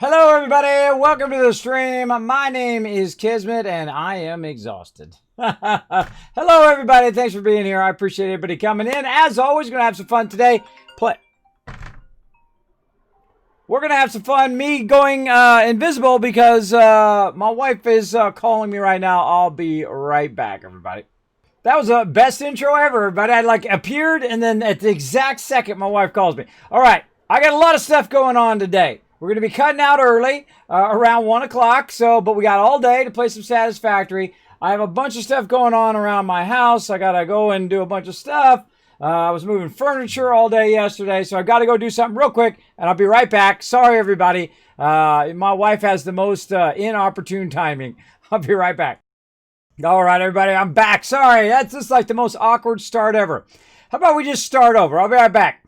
Hello, everybody. Welcome to the stream. My name is Kismet, and I am exhausted. Hello, everybody. Thanks for being here. I appreciate everybody coming in. As always, going to have some fun today. We're going to have some fun. Me going invisible because my wife is calling me right now. I'll be right back, everybody. That was the best intro ever, but I appeared, and then at the exact second, my wife calls me. All right, I got a lot of stuff going on today. We're going to be cutting out early, around 1 o'clock, but we got all day to play some Satisfactory. I have a bunch of stuff going on around my house. I got to go and do a bunch of stuff. I was moving furniture all day yesterday, so I've got to go do something real quick, and I'll be right back. Sorry, everybody. My wife has the most inopportune timing. I'll be right back. All right, everybody, I'm back. Sorry, that's just like the most awkward start ever. How about we just start over? I'll be right back.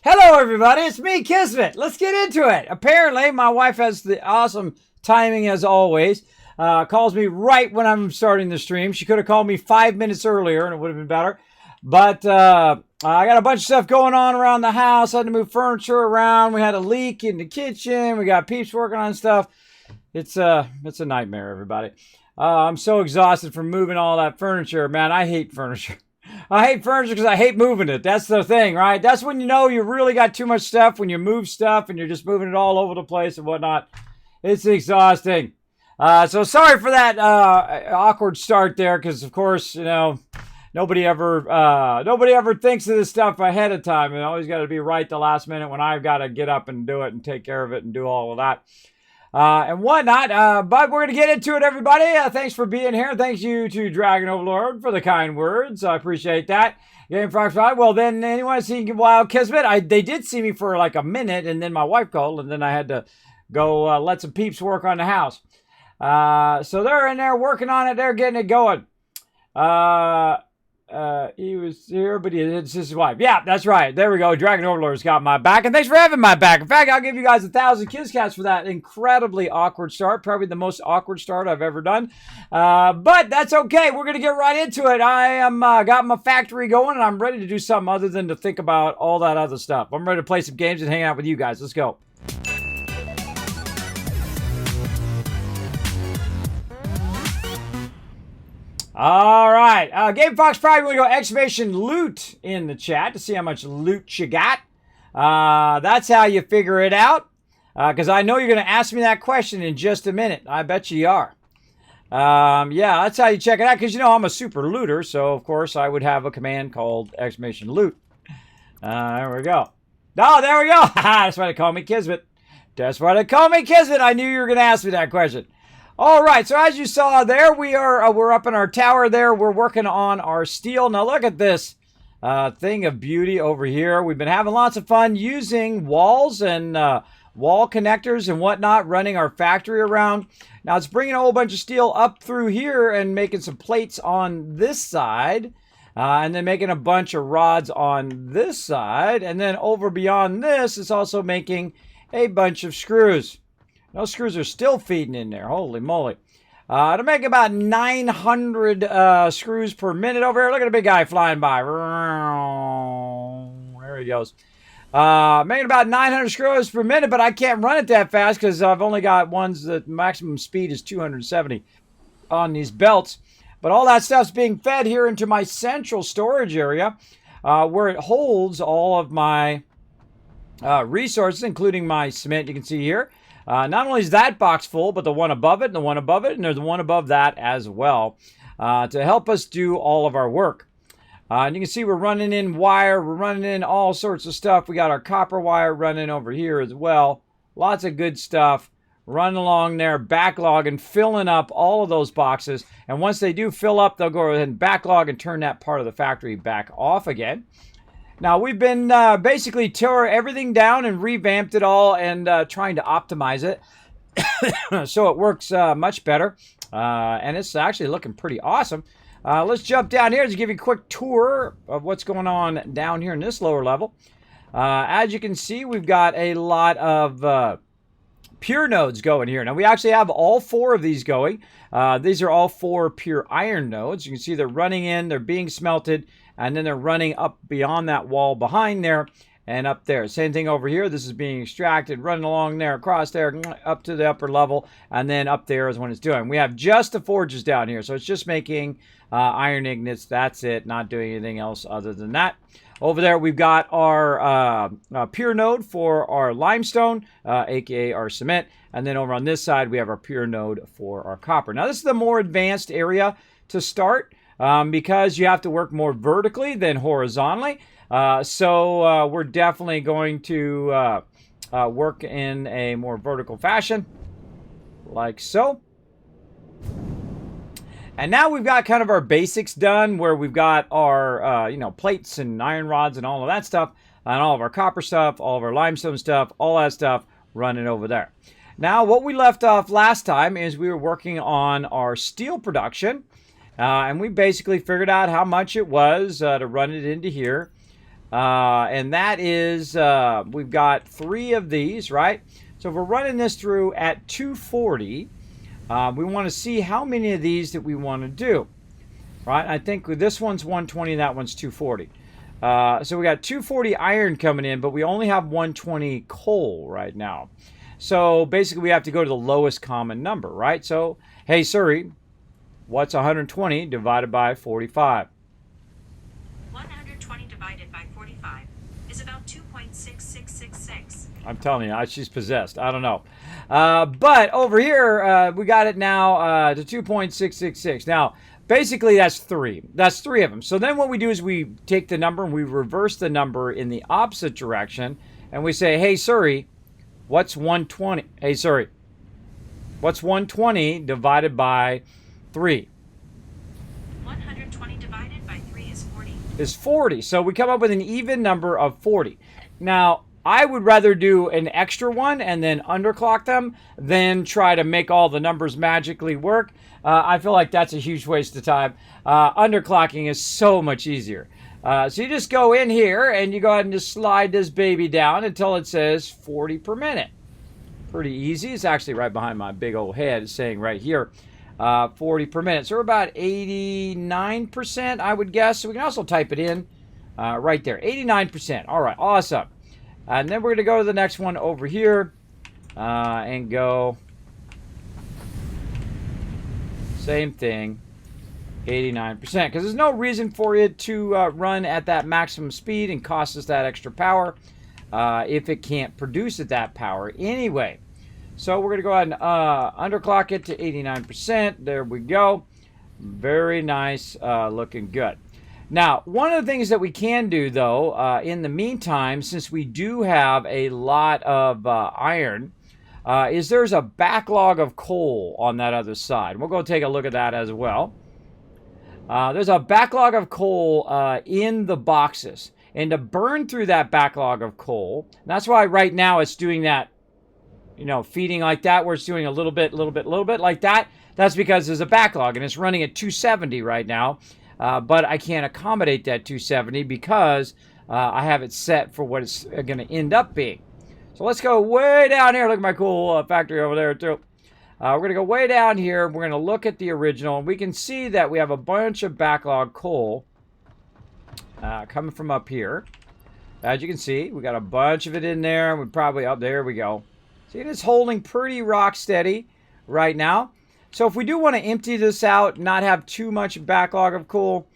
Hello, everybody. It's me, Kismet. Let's get into it. Apparently, my wife has the awesome timing as always. Calls me right when I'm starting the stream. She could have called me 5 minutes earlier, and it would have been better. But I got a bunch of stuff going on around the house. I had to move furniture around. We had a leak in the kitchen. We got peeps working on stuff. It's a nightmare, everybody. I'm so exhausted from moving all that furniture. Man, I hate furniture. I hate furniture because I hate moving it. That's the thing, right? That's when you know you really got too much stuff, when you move stuff and you're just moving it all over the place and whatnot. It's exhausting. So sorry for that awkward start there because, of course, you know, nobody ever thinks of this stuff ahead of time. And always got to be right the last minute when I've got to get up and do it and take care of it and do all of that. And whatnot, but we're going to get into it, everybody. Thanks for being here. Thanks you to Dragon Overlord for the kind words. I appreciate that. Game Fox 5. Well, then anyone seeing Wild Kismet? They did see me for like a minute, and then my wife called, and then I had to go let some peeps work on the house. So they're in there working on it. They're getting it going. He was here, but it's his wife. Yeah, that's right. There we go. Dragon Overlord's got my back, and thanks for having my back. In fact, I'll give you guys 1,000 kiss cats for that incredibly awkward start. Probably the most awkward start I've ever done. But that's okay. We're gonna get right into it. I am got my factory going, and I'm ready to do something other than to think about all that other stuff. I'm ready to play some games and hang out with you guys. Let's go. All right, Game Fox Pride, we're going to go exclamation loot in the chat to see how much loot you got. That's how you figure it out, because I know you're going to ask me that question in just a minute. I bet you are. Yeah, that's how you check it out, because you know I'm a super looter, so of course I would have a command called exclamation loot. There we go. Oh, there we go. That's why they call me Kismet. That's why they call me Kismet. I knew you were going to ask me that question. All right, so as you saw there, we're up in our tower there. We're working on our steel. Now look at this thing of beauty over here. We've been having lots of fun using walls and wall connectors and whatnot, running our factory around. Now it's bringing a whole bunch of steel up through here and making some plates on this side, and then making a bunch of rods on this side. And then over beyond this, it's also making a bunch of screws. Those screws are still feeding in there. Holy moly. To make about 900 screws per minute over here. Look at the big guy flying by. There he goes. Making about 900 screws per minute, but I can't run it that fast because I've only got ones that maximum speed is 270 on these belts. But all that stuff's being fed here into my central storage area where it holds all of my resources, including my cement you can see here. Not only is that box full, but the one above it, and the one above it, and there's the one above that as well, to help us do all of our work. And you can see we're running in wire, we're running in all sorts of stuff. We got our copper wire running over here as well. Lots of good stuff. Running along there, backlogging, filling up all of those boxes. And once they do fill up, they'll go ahead and backlog and turn that part of the factory back off again. Now, we've been basically tore everything down and revamped it all and trying to optimize it so it works much better. And it's actually looking pretty awesome. Let's jump down here to give you a quick tour of what's going on down here in this lower level. As you can see, we've got a lot of pure nodes going here. Now we actually have all 4 of these going. These are all 4 pure iron nodes. You can see they're running in, they're being smelted, and then they're running up beyond that wall behind there and up there. Same thing over here. This is being extracted, running along there, across there, up to the upper level, and then up there is when it's doing. We have just the forges down here, so it's just making iron ingots. That's it, not doing anything else other than that. Over there, we've got our pure node for our limestone, aka our cement. And then over on this side, we have our pure node for our copper. Now, this is the more advanced area to start because you have to work more vertically than horizontally. So we're definitely going to work in a more vertical fashion, like so. And now we've got kind of our basics done, where we've got our, plates and iron rods and all of that stuff, and all of our copper stuff, all of our limestone stuff, all that stuff running over there. Now, what we left off last time is we were working on our steel production, and we basically figured out how much it was to run it into here. And that is, we've got 3 of these, right? So if we're running this through at 240, we want to see how many of these that we want to do, right? I think this one's 120, that one's 240. So we got 240 iron coming in, but we only have 120 coal right now. So basically we have to go to the lowest common number, right? So, hey Siri, what's 120 divided by 45? 120 divided by 45 is about 2.6666. I'm telling you, she's possessed. I don't know. But over here, we got it now to 2.666. Now, basically, that's 3. That's 3 of them. So then what we do is we take the number and we reverse the number in the opposite direction. And we say, hey, Siri, what's 120? Hey, Siri, what's 120 divided by 3? 120 divided by 3 is 40. Is 40. So we come up with an even number of 40. Now, I would rather do an extra one and then underclock them than try to make all the numbers magically work. I feel like that's a huge waste of time. Underclocking is so much easier. So you just go in here and you go ahead and just slide this baby down until it says 40 per minute. Pretty easy. It's actually right behind my big old head. It's saying right here, 40 per minute. So we're about 89%, I would guess. So we can also type it in right there, 89%. All right, awesome. And then we're going to go to the next one over here and go same thing, 89%. Because there's no reason for it to run at that maximum speed and cost us that extra power if it can't produce at that power anyway. So we're going to go ahead and underclock it to 89%. There we go. Very nice, looking good. Now, one of the things that we can do, though, in the meantime, since we do have a lot of iron, is there's a backlog of coal on that other side. We'll go take a look at that as well. There's a backlog of coal in the boxes. And to burn through that backlog of coal, that's why right now it's doing that, feeding like that, where it's doing a little bit like that. That's because there's a backlog, and it's running at 270 right now. But I can't accommodate that 270 because I have it set for what it's going to end up being. So let's go way down here. Look at my cool factory over there too. We're going to go way down here. We're going to look at the original. And we can see that we have a bunch of backlog coal coming from up here. As you can see, we got a bunch of it in there. We probably, oh, there we go. See, it's holding pretty rock steady right now. So if we do want to empty this out, not have too much backlog of coal.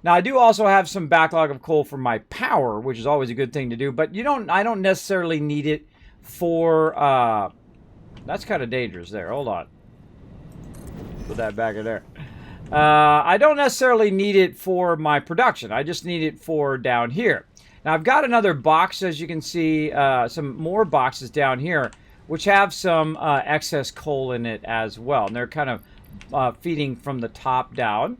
Now I do also have some backlog of coal for my power, which is always a good thing to do, but I don't necessarily need it for, that's kind of dangerous there. Hold on. Put that back in there. I don't necessarily need it for my production. I just need it for down here. Now I've got another box, as you can see, some more boxes down here, which have some excess coal in it as well. And they're kind of feeding from the top down.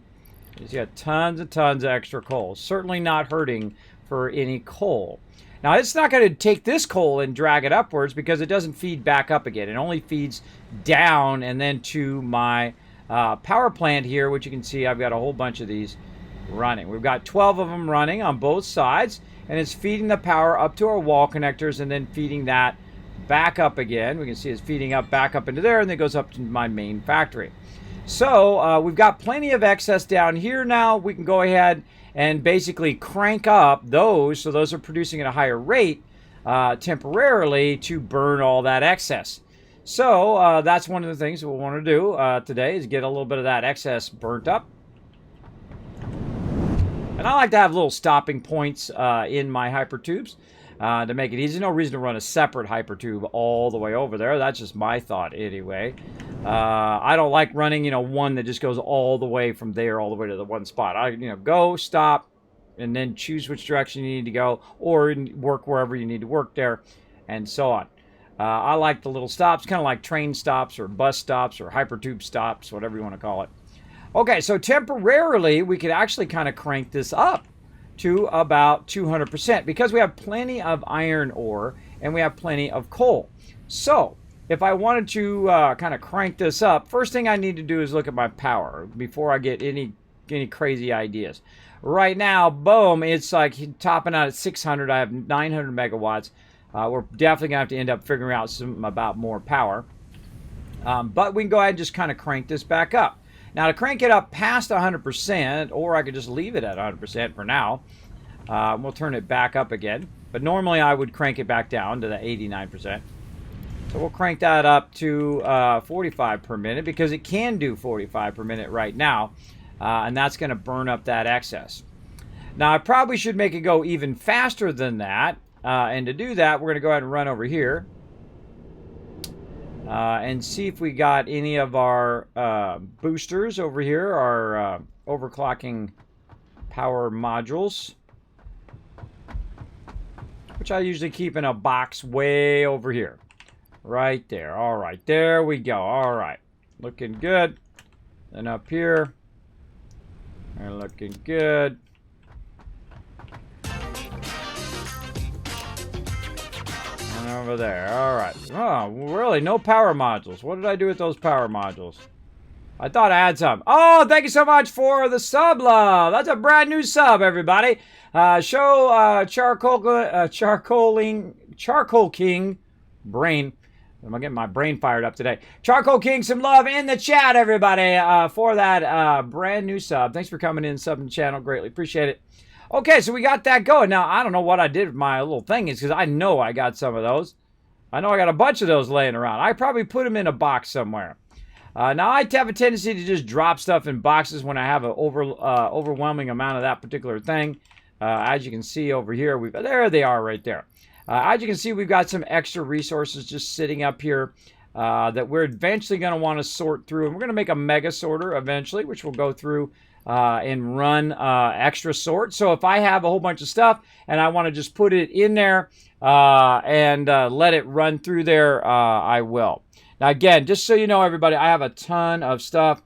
You got tons and tons of extra coal. Certainly not hurting for any coal. Now, it's not going to take this coal and drag it upwards because it doesn't feed back up again. It only feeds down and then to my power plant here, which you can see I've got a whole bunch of these running. We've got 12 of them running on both sides, and it's feeding the power up to our wall connectors and then feeding that back up again. We can see it's feeding up back up into there, and then it goes up to my main factory. So we've got plenty of excess down here now. We can go ahead and basically crank up those, so those are producing at a higher rate temporarily to burn all that excess. So that's one of the things we'll want to do today is get a little bit of that excess burnt up. And I like to have little stopping points in my hypertubes to make it easy. No reason to run a separate hypertube all the way over there. That's just my thought anyway. I don't like running, one that just goes all the way from there all the way to the one spot. Go, stop, and then choose which direction you need to go, or work wherever you need to work there, and so on. I like the little stops, kind of like train stops or bus stops or hypertube stops, whatever you want to call it. Okay, so temporarily we could actually kind of crank this up to about 200% because we have plenty of iron ore and we have plenty of coal. So if I wanted to kind of crank this up, first thing I need to do is look at my power before I get any crazy ideas. Right now, boom, it's like topping out at 600. I have 900 megawatts. We're definitely going to have to end up figuring out something about more power. But we can go ahead and just kind of crank this back up. Now, to crank it up past 100%, or I could just leave it at 100% for now, we'll turn it back up again. But normally, I would crank it back down to the 89%. So we'll crank that up to 45 per minute because it can do 45 per minute right now. And that's going to burn up that excess. Now, I probably should make it go even faster than that. And to do that, we're going to go ahead and run over here. And see if we got any of our boosters over here, our overclocking power modules, which I usually keep in a box way over here. Right there. All right, there we go. All right, looking good. And up here, they're looking good. Over there. All right. Oh, really? No power modules. What did I do with those power modules? I thought I had some. Oh, thank you so much for the sub, love. That's a brand new sub, everybody. Charcoal King brain. I'm getting my brain fired up today. Charcoal King, some love in the chat, everybody, for that brand new sub. Thanks for coming in, subbing the channel. Greatly appreciate it. Okay, so we got that going. Now, I don't know what I did with my little thing is because I know I got some of those. I know I got a bunch of those laying around. I probably put them in a box somewhere. Now, I have a tendency to just drop stuff in boxes when I have an overwhelming amount of that particular thing. As you can see over here, there they are right there. As you can see, we've got some extra resources just sitting up here that we're eventually going to want to sort through. And we're going to make a mega sorter eventually, which will go through and run extra sort. So if I have a whole bunch of stuff and I want to just put it in there and let it run through there, I will. Now again, just so you know, everybody, I have a ton of stuff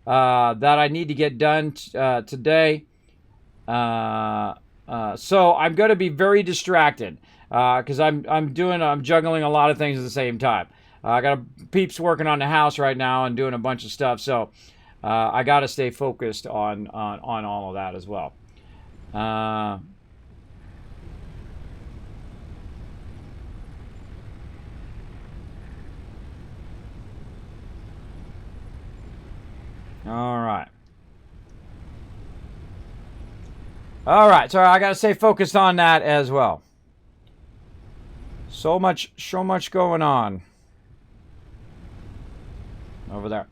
that I need to get done today. So I'm going to be very distracted because I'm juggling a lot of things at the same time. I got peeps working on the house right now and doing a bunch of stuff. So I got to stay focused on all of that as well. All right. All right. So I got to stay focused on that as well. So much going on over there.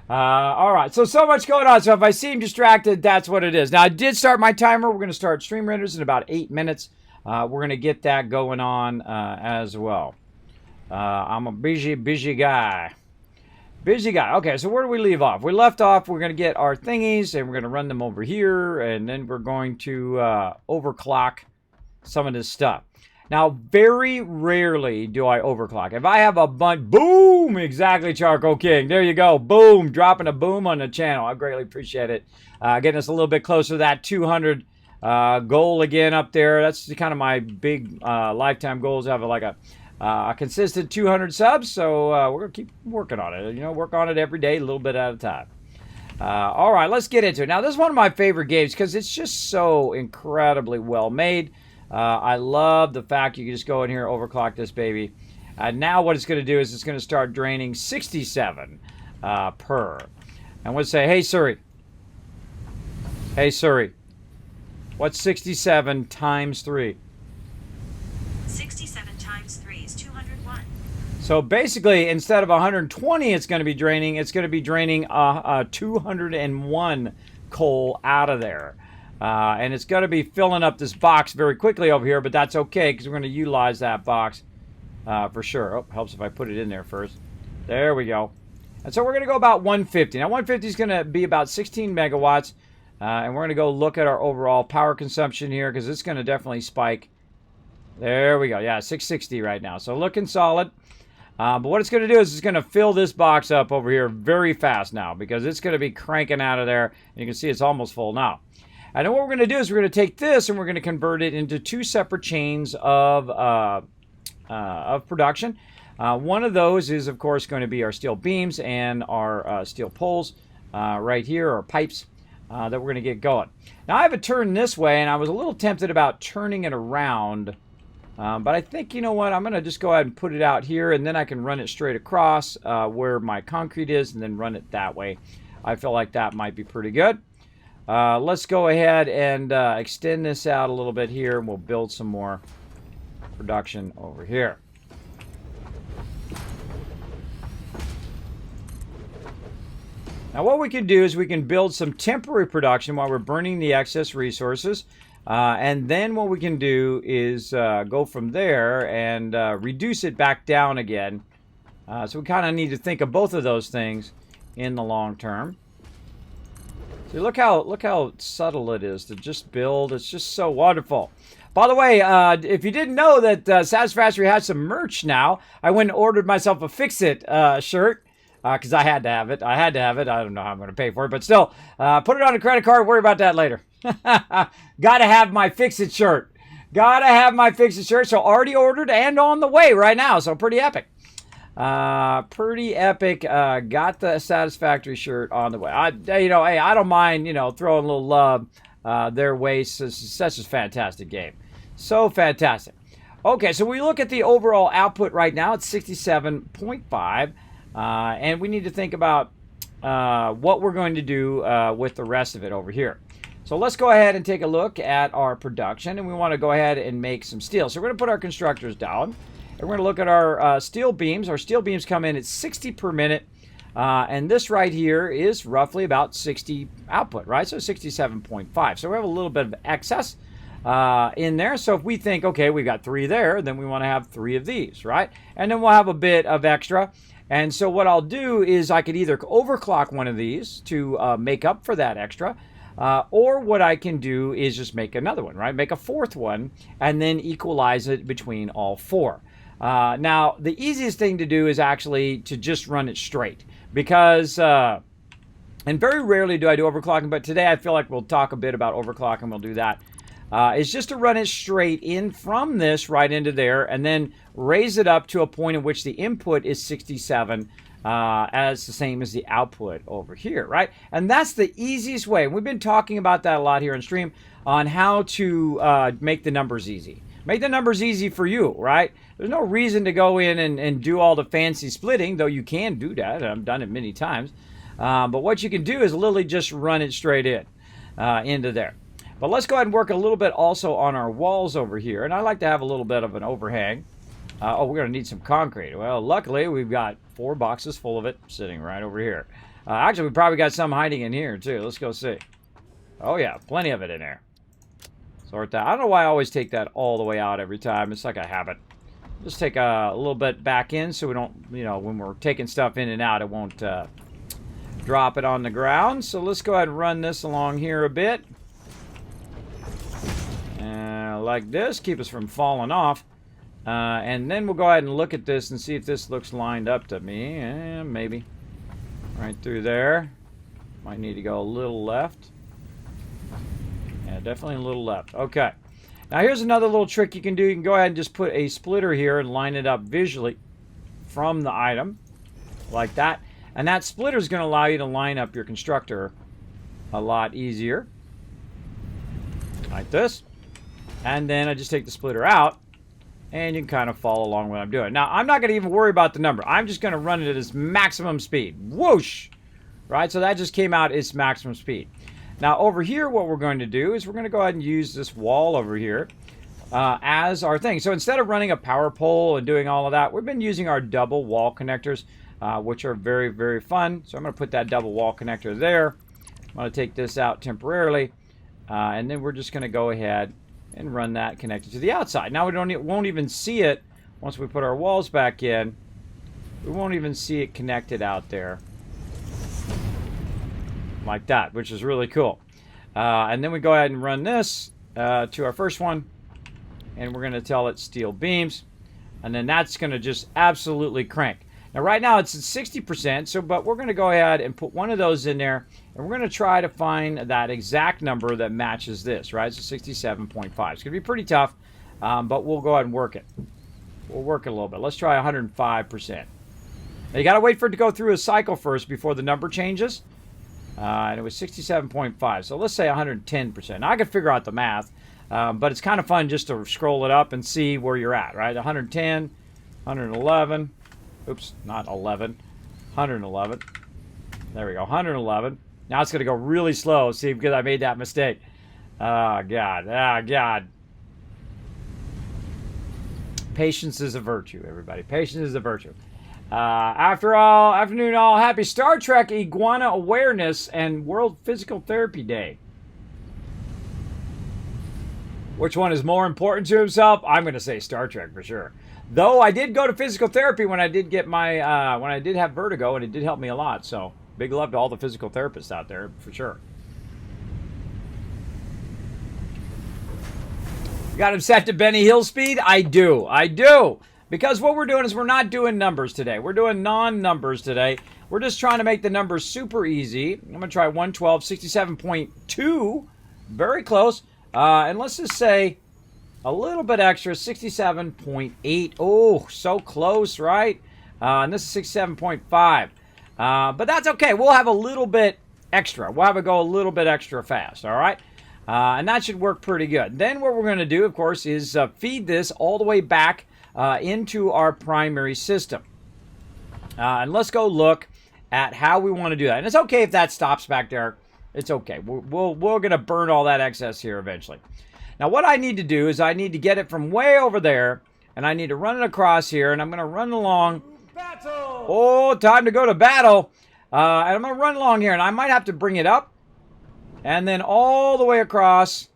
All right, so much going on. So if I seem distracted, that's what it is. Now, I did start my timer. We're going to start stream renders in about 8 minutes. We're going to get that going on as well. I'm a busy guy. Busy guy. Okay, so where do we leave off? We left off, we're going to get our thingies, and we're going to run them over here, and then we're going to overclock some of this stuff. Now, very rarely do I overclock. If I have a bunch, boom, exactly, Charcoal King. There you go, boom, dropping a boom on the channel. I greatly appreciate it. Getting us a little bit closer to that 200 goal again up there. That's kind of my big lifetime goals. I have like a consistent 200 subs, so we're going to keep working on it. Work on it every day, a little bit at a time. All right, let's get into it. Now, this is one of my favorite games because it's just so incredibly well made. I love the fact you can just go in here, overclock this baby. Now what it's going to do is it's going to start draining 67 per. And we'll say, hey Siri. Hey Siri. What's 67 times 3? 67 times 3 is 201. So basically, instead of 120 it's going to be draining, it's going to be draining 201 coal out of there. And it's going to be filling up this box very quickly over here, but that's okay because we're going to utilize that box for sure. Oh, helps if I put it in there first. There we go. And so we're going to go about 150. Now 150 is going to be about 16 megawatts. And we're going to go look at our overall power consumption here because it's going to definitely spike. There we go. Yeah, 660 right now. So looking solid. But what it's going to do is it's going to fill this box up over here very fast now because it's going to be cranking out of there. And you can see it's almost full now. And then what we're going to do is we're going to take this and we're going to convert it into 2 separate chains of production. One of those is, of course, going to be our steel beams and our steel poles right here, or pipes that we're going to get going. Now, I have it turned this way, and I was a little tempted about turning it around. But I think, you know what, I'm going to just go ahead and put it out here, and then I can run it straight across where my concrete is, and then run it that way. I feel like that might be pretty good. Let's go ahead and extend this out a little bit here, and we'll build some more production over here. Now what we can do is we can build some temporary production while we're burning the excess resources. And then what we can do is go from there and reduce it back down again. So we kind of need to think of both of those things in the long term. See, look how subtle it is to just build. It's just so wonderful. By the way, if you didn't know that Satisfactory has some merch now, I went and ordered myself a Fix-It shirt. Because I had to have it. I don't know how I'm going to pay for it, but still, put it on a credit card. Worry about that later. Gotta have my Fix-It shirt. Gotta have my Fix-It shirt. So already ordered and on the way right now. So pretty epic. Pretty epic. Got the Satisfactory shirt on the way. Hey, I don't mind, throwing a little love their way. It's such a fantastic game. So fantastic. Okay, so we look at the overall output right now. It's 67.5. And we need to think about what we're going to do with the rest of it over here. So let's go ahead and take a look at our production, and we want to go ahead and make some steel. So we're going to put our constructors down, and we're going to look at our steel beams. Our steel beams come in at 60 per minute, and this right here is roughly about 60 output, right? So 67.5. So we have a little bit of excess in there. So if we think, okay, we've got 3 there, then we want to have 3 of these, right? And then we'll have a bit of extra. And so what I'll do is I could either overclock one of these to make up for that extra, or what I can do is just make another one, right? Make a 4th one and then equalize it between all 4. Now, the easiest thing to do is actually to just run it straight because, and very rarely do I do overclocking, but today I feel like we'll talk a bit about overclocking. We'll do that. Is just to run it straight in from this right into there and then raise it up to a point in which the input is 67 as the same as the output over here, right? And that's the easiest way. We've been talking about that a lot here on stream on how to make the numbers easy. Make the numbers easy for you, right? There's no reason to go in and do all the fancy splitting, though you can do that. I've done it many times. But what you can do is literally just run it straight in into there. But let's go ahead and work a little bit also on our walls over here. And I like to have a little bit of an overhang. Oh, we're going to need some concrete. Well, luckily, we've got 4 boxes full of it sitting right over here. Actually, we probably got some hiding in here, too. Let's go see. Oh, yeah, plenty of it in there. Sort that. I don't know why I always take that all the way out every time. It's like a habit. Just take a little bit back in so we don't, when we're taking stuff in and out, it won't drop it on the ground. So let's go ahead and run this along here a bit. Like this, keep us from falling off. And then we'll go ahead and look at this and see if this looks lined up to me. Maybe. Right through there. Might need to go a little left. Yeah, definitely a little left. Okay. Now here's another little trick you can do. You can go ahead and just put a splitter here and line it up visually from the item. Like that. And that splitter is going to allow you to line up your constructor a lot easier. Like this. And then I just take the splitter out And you can kind of follow along what I'm doing. Now, I'm not going to even worry about the number. I'm just going to run it at its maximum speed. Whoosh! Right? So that just came out its maximum speed. Now, over here, what we're going to do is we're going to go ahead and use this wall over here as our thing. So instead of running a power pole and doing all of that, we've been using our double wall connectors, which are very, very fun. So I'm going to put that double wall connector there. I'm going to take this out temporarily. And then we're just going to go ahead and run that connected to the outside. Now we won't even see it once we put our walls back in. We won't even see it connected out there like that, which is really cool. And then we go ahead and run this to our first one, and we're going to tell it steel beams, and then that's going to just absolutely crank. Now right now it's at 60%, but we're going to go ahead and put one of those in there, and we're going to try to find that exact number that matches this, right? So 67.5. It's going to be pretty tough, but we'll go ahead and work it. We'll work it a little bit. Let's try 105%. Now you got to wait for it to go through a cycle first before the number changes. And it was 67.5. So let's say 110%. Now I can figure out the math, but it's kind of fun just to scroll it up and see where you're at, right? 110, 111. Oops, not 11. 111. There we go, 111. Now it's going to go really slow. See, because I made that mistake. Oh, God. Oh, God. Patience is a virtue, everybody. Patience is a virtue. Afternoon all. Happy Star Trek Iguana Awareness and World Physical Therapy Day. Which one is more important to himself? I'm going to say Star Trek for sure. Though I did go to physical therapy when I did get my, when I did have vertigo, and it did help me a lot. So big love to all the physical therapists out there for sure. Got him set to Benny Hill speed? I do. Because what we're doing is we're not doing numbers today. We're doing non-numbers today. We're just trying to make the numbers super easy. I'm going to try 112, 67.2. Very close. And let's just say a little bit extra, 67.8. Oh, so close, right? And this is 67.5. But that's okay. We'll have a little bit extra. We'll have it go a little bit extra fast, all right? And that should work pretty good. Then what we're going to do, of course, is feed this all the way back into our primary system. And let's go look at how we want to do that. And it's okay if that stops back there. It's okay. We're going to burn all that excess here eventually. Now what I need to do is I need to get it from way over there, and I need to run it across here, and I'm going to run along. Battle! Oh, time to go to battle. And I'm going to run along here, and I might have to bring it up, and then all the way across,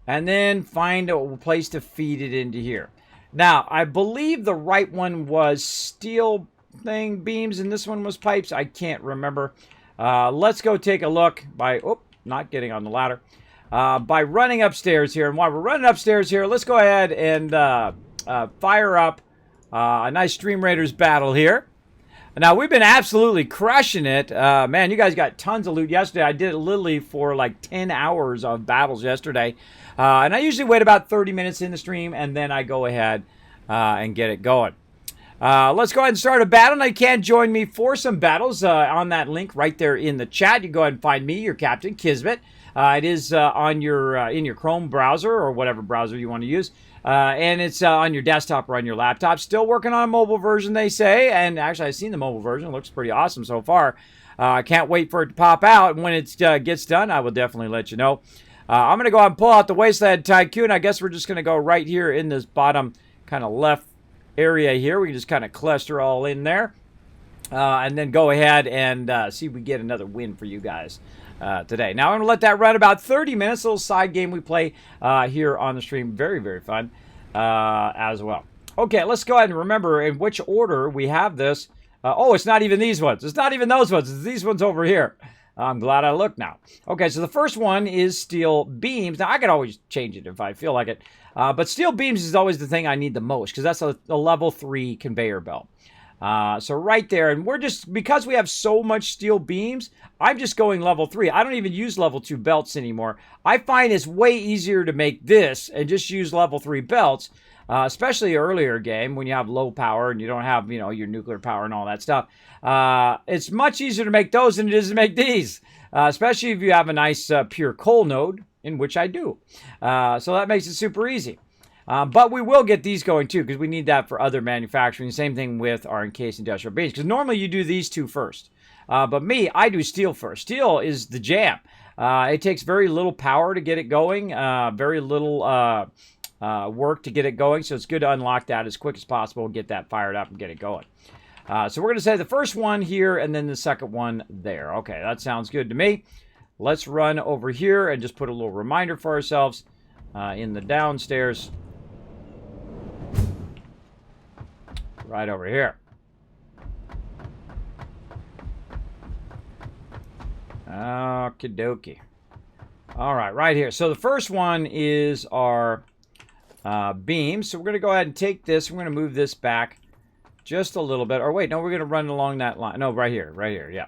and then find a place to feed it into here. Now, I believe the right one was steel beams, and this one was pipes. I can't remember. Let's go take a look by, not getting on the ladder, by running upstairs here. And while we're running upstairs here, let's go ahead and fire up a nice Stream Raiders battle here. Now, we've been absolutely crushing it. Man, you guys got tons of loot yesterday. I did it literally for like 10 hours of battles yesterday. And I usually wait about 30 minutes in the stream, and then I go ahead and get it going. Let's go ahead and start a battle. Now, you can join me for some battles on that link right there in the chat. You go ahead and find me, your captain, Kismet. It is on your in your Chrome browser or whatever browser you want to use. And it's on your desktop or on your laptop. Still working on a mobile version, they say. And actually, I've seen the mobile version. It looks pretty awesome so far. I can't wait for it to pop out. And when it gets done, I will definitely let you know. I'm going to go ahead and pull out the Wasteland Tycoon. I guess we're just going to go right here in this bottom kind of left area here. We can just kind of cluster all in there. And then go ahead and see if we get another win for you guys today. Now, I'm going to let that run about 30 minutes. A little side game we play here on the stream. Very, very fun as well. Okay, let's go ahead and remember in which order we have this. Oh, it's not even these ones. It's not even those ones. It's these ones over here. I'm glad I looked now. Okay, so the first one is steel beams. Now, I could always change it if I feel like it. But steel beams is always the thing I need the most because that's a level 3 conveyor belt. So right there, and we're just, because we have so much steel beams, I'm just going level 3. I don't even use level 2 belts anymore. I find it's way easier to make this and just use level 3 belts, especially earlier game when you have low power and you don't have, your nuclear power and all that stuff. It's much easier to make those than it is to make these, especially if you have a nice pure coal node, in which I do. So that makes it super easy. But we will get these going too, because we need that for other manufacturing. Same thing with our encased industrial beams, because normally you do these two first. But me, I do steel first. Steel is the jam. It takes very little power to get it going, very little work to get it going. So it's good to unlock that as quick as possible, get that fired up and get it going. So we're going to say the first one here and then the second one there. Okay, that sounds good to me. Let's run over here and just put a little reminder for ourselves in the downstairs. Right over here. Okie dokie. All right, right here. So the first one is our beam. So we're going to go ahead and take this. We're going to move this back just a little bit. Or wait, no, we're going to run along that line. No, right here, yeah.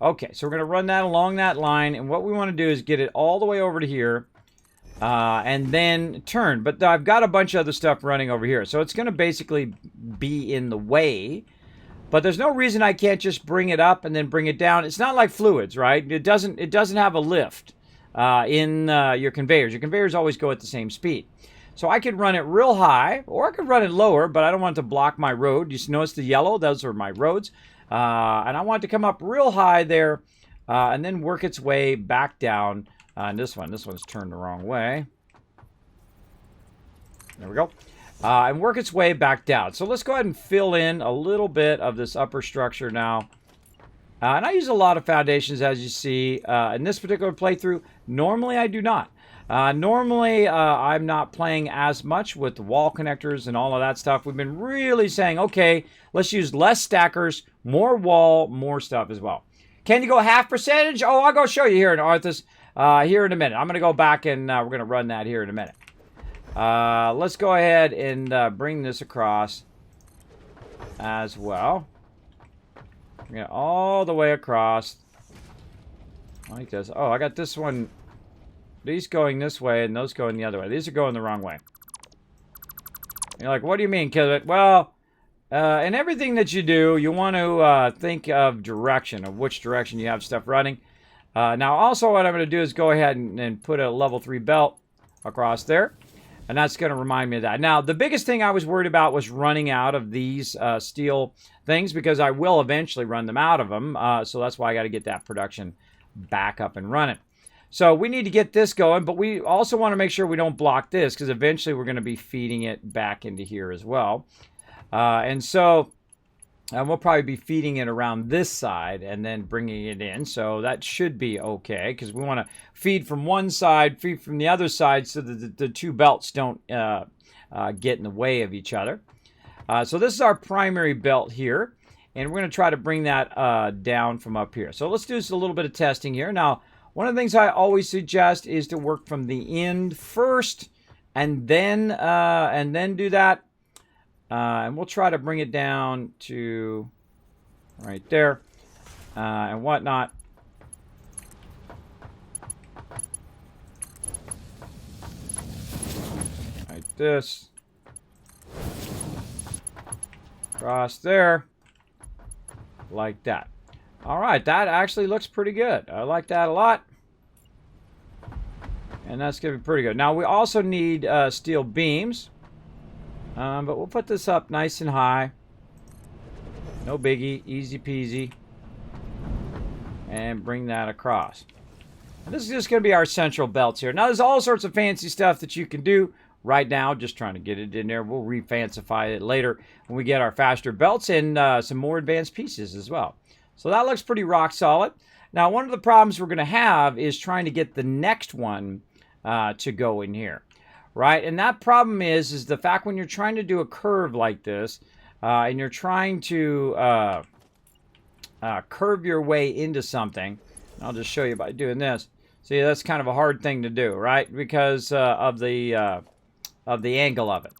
Okay, so we're going to run that along that line. And what we want to do is get it all the way over to here. And then turn. But I've got a bunch of other stuff running over here. So it's going to basically be in the way. But there's no reason I can't just bring it up and then bring it down. It's not like fluids, right? It doesn't have a lift in your conveyors. Your conveyors always go at the same speed. So I could run it real high, or I could run it lower, but I don't want it to block my road. You notice the yellow? Those are my roads. And I want it to come up real high there and then work its way back down. And this one's turned the wrong way. There we go. And work its way back down. So let's go ahead and fill in a little bit of this upper structure now. And I use a lot of foundations, as you see. In this particular playthrough, normally I do not. Normally, I'm not playing as much with the wall connectors and all of that stuff. We've been really saying, okay, let's use less stackers, more wall, more stuff as well. Can you go half percentage? Oh, I'll go show you here in Arthas. Here in a minute. I'm going to go back and we're going to run that here in a minute. Let's go ahead and bring this across as well. Bring it all the way across. Like this. Oh, I got this one. These going this way and those going the other way. These are going the wrong way. You're like, what do you mean, Kismet? Well, in everything that you do, you want to think of direction, of which direction you have stuff running. Now, also what I'm going to do is go ahead and put a level 3 belt across there. And that's going to remind me of that. Now, the biggest thing I was worried about was running out of these steel things, because I will eventually run them out of them. So that's why I got to get that production back up and running. So we need to get this going, but we also want to make sure we don't block this, because eventually we're going to be feeding it back into here as well. And so we'll probably be feeding it around this side and then bringing it in. So that should be okay, because we want to feed from one side, feed from the other side, so that the two belts don't get in the way of each other. So this is our primary belt here, and we're going to try to bring that down from up here. So let's do just a little bit of testing here. Now, one of the things I always suggest is to work from the end first, and then do that. And we'll try to bring it down to right there and whatnot. Like this. Across there. Like that. All right, that actually looks pretty good. I like that a lot. And that's going to be pretty good. Now, we also need steel beams. But we'll put this up nice and high. No biggie. Easy peasy. And bring that across. And this is just going to be our central belts here. Now, there's all sorts of fancy stuff that you can do right now. Just trying to get it in there. We'll re-fancify it later when we get our faster belts and some more advanced pieces as well. So that looks pretty rock solid. Now, one of the problems we're going to have is trying to get the next one to go in here. Right, and that problem is the fact when you're trying to do a curve like this, and you're trying to curve your way into something. I'll just show you by doing this. See, that's kind of a hard thing to do, right? Because of the angle of it.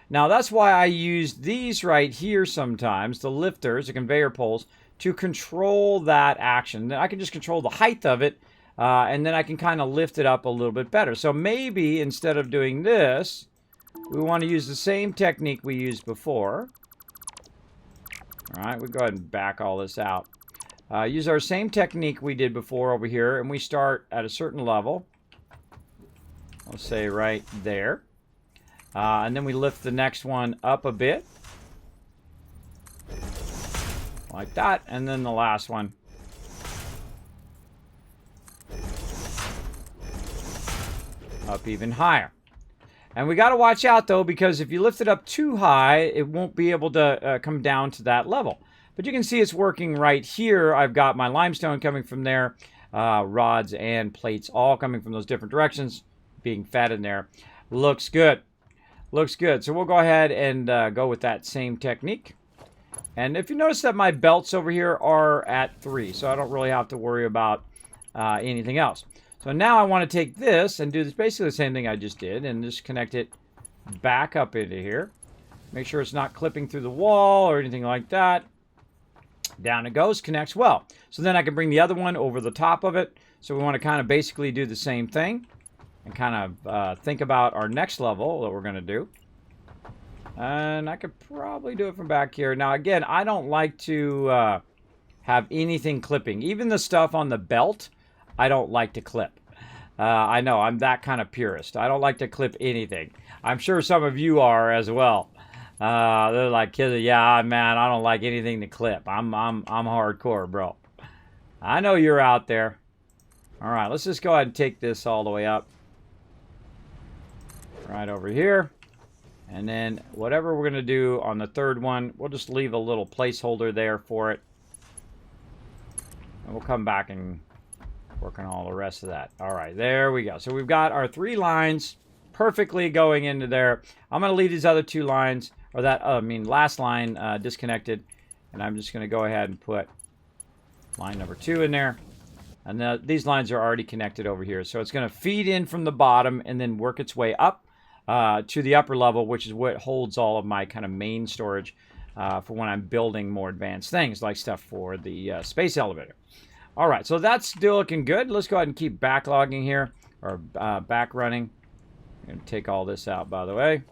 Now, that's why I use these right here sometimes, the lifters, the conveyor poles, to control that action. Then I can just control the height of it. And then I can kind of lift it up a little bit better. So maybe instead of doing this, we want to use the same technique we used before. All right, we go ahead and back all this out. Use our same technique we did before over here, and we start at a certain level. I'll say right there. And then we lift the next one up a bit. Like that. And then the last one. Up even higher. And we got to watch out, though, because if you lift it up too high, it won't be able to come down to that level. But you can see it's working right here. I've got my limestone coming from there. Rods and plates all coming from those different directions, being fed in there. Looks good. Looks good. So we'll go ahead and go with that same technique. And if you notice that my belts over here are at 3, so I don't really have to worry about anything else. So now I want to take this and do this basically the same thing I just did and just connect it back up into here. Make sure it's not clipping through the wall or anything like that. Down it goes, connects well. So then I can bring the other one over the top of it. So we want to kind of basically do the same thing and kind of think about our next level that we're going to do. And I could probably do it from back here. Now, again, I don't like to have anything clipping. Even the stuff on the belt, I don't like to clip. I know, I'm that kind of purist. I don't like to clip anything. I'm sure some of you are as well. They're like, yeah, man, I don't like anything to clip. I'm hardcore, bro. I know you're out there. All right, let's just go ahead and take this all the way up. Right over here. And then whatever we're going to do on the third one, we'll just leave a little placeholder there for it. And we'll come back and work on all the rest of that. All right, there we go. So we've got our 3 lines perfectly going into there. I'm going to leave these other 2 lines, or that, last line disconnected. And I'm just going to go ahead and put line number 2 in there. And these lines are already connected over here. So it's going to feed in from the bottom and then work its way up to the upper level, which is what holds all of my kind of main storage for when I'm building more advanced things, like stuff for the space elevator. All right, so that's still looking good. Let's go ahead and keep backlogging here, or back running. I'm going to take all this out, by the way.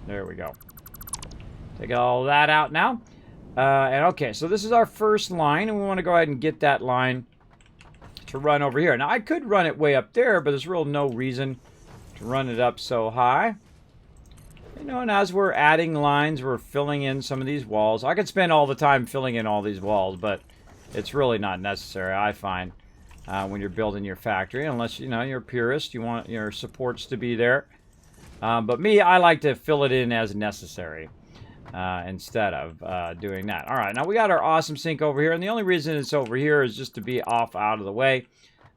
There we go. Take all that out now. And okay, so this is our first line, and we want to go ahead and get that line to run over here. Now, I could run it way up there, but there's real no reason to run it up so high. You know, and as we're adding lines, we're filling in some of these walls. I could spend all the time filling in all these walls, but it's really not necessary, I find, when you're building your factory. Unless, you know, you're a purist, you want your supports to be there. But me, I like to fill it in as necessary instead of doing that. All right, now we got our awesome sink over here, and the only reason it's over here is just to be off out of the way.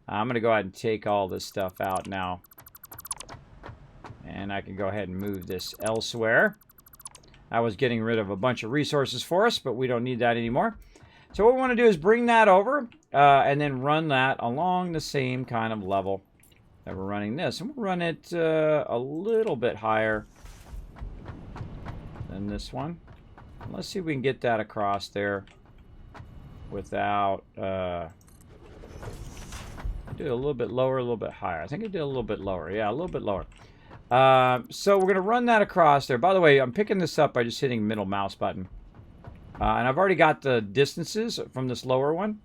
I'm going to go ahead and take all this stuff out now. And I can go ahead and move this elsewhere. I was getting rid of a bunch of resources for us, but we don't need that anymore. So what we want to do is bring that over and then run that along the same kind of level that we're running this. And we'll run it a little bit higher than this one. Let's see if we can get that across there without... do a little bit lower, a little bit higher. I think I did a little bit lower. Yeah, a little bit lower. So we're going to run that across there. By the way, I'm picking this up by just hitting middle mouse button. And I've already got the distances from this lower one.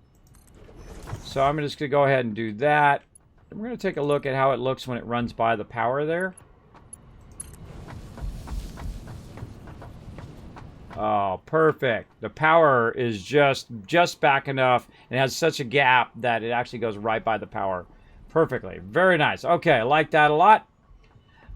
So I'm just going to go ahead and do that. And we're going to take a look at how it looks when it runs by the power there. Oh, perfect. The power is just back enough. It has such a gap that it actually goes right by the power perfectly. Very nice. Okay, I like that a lot.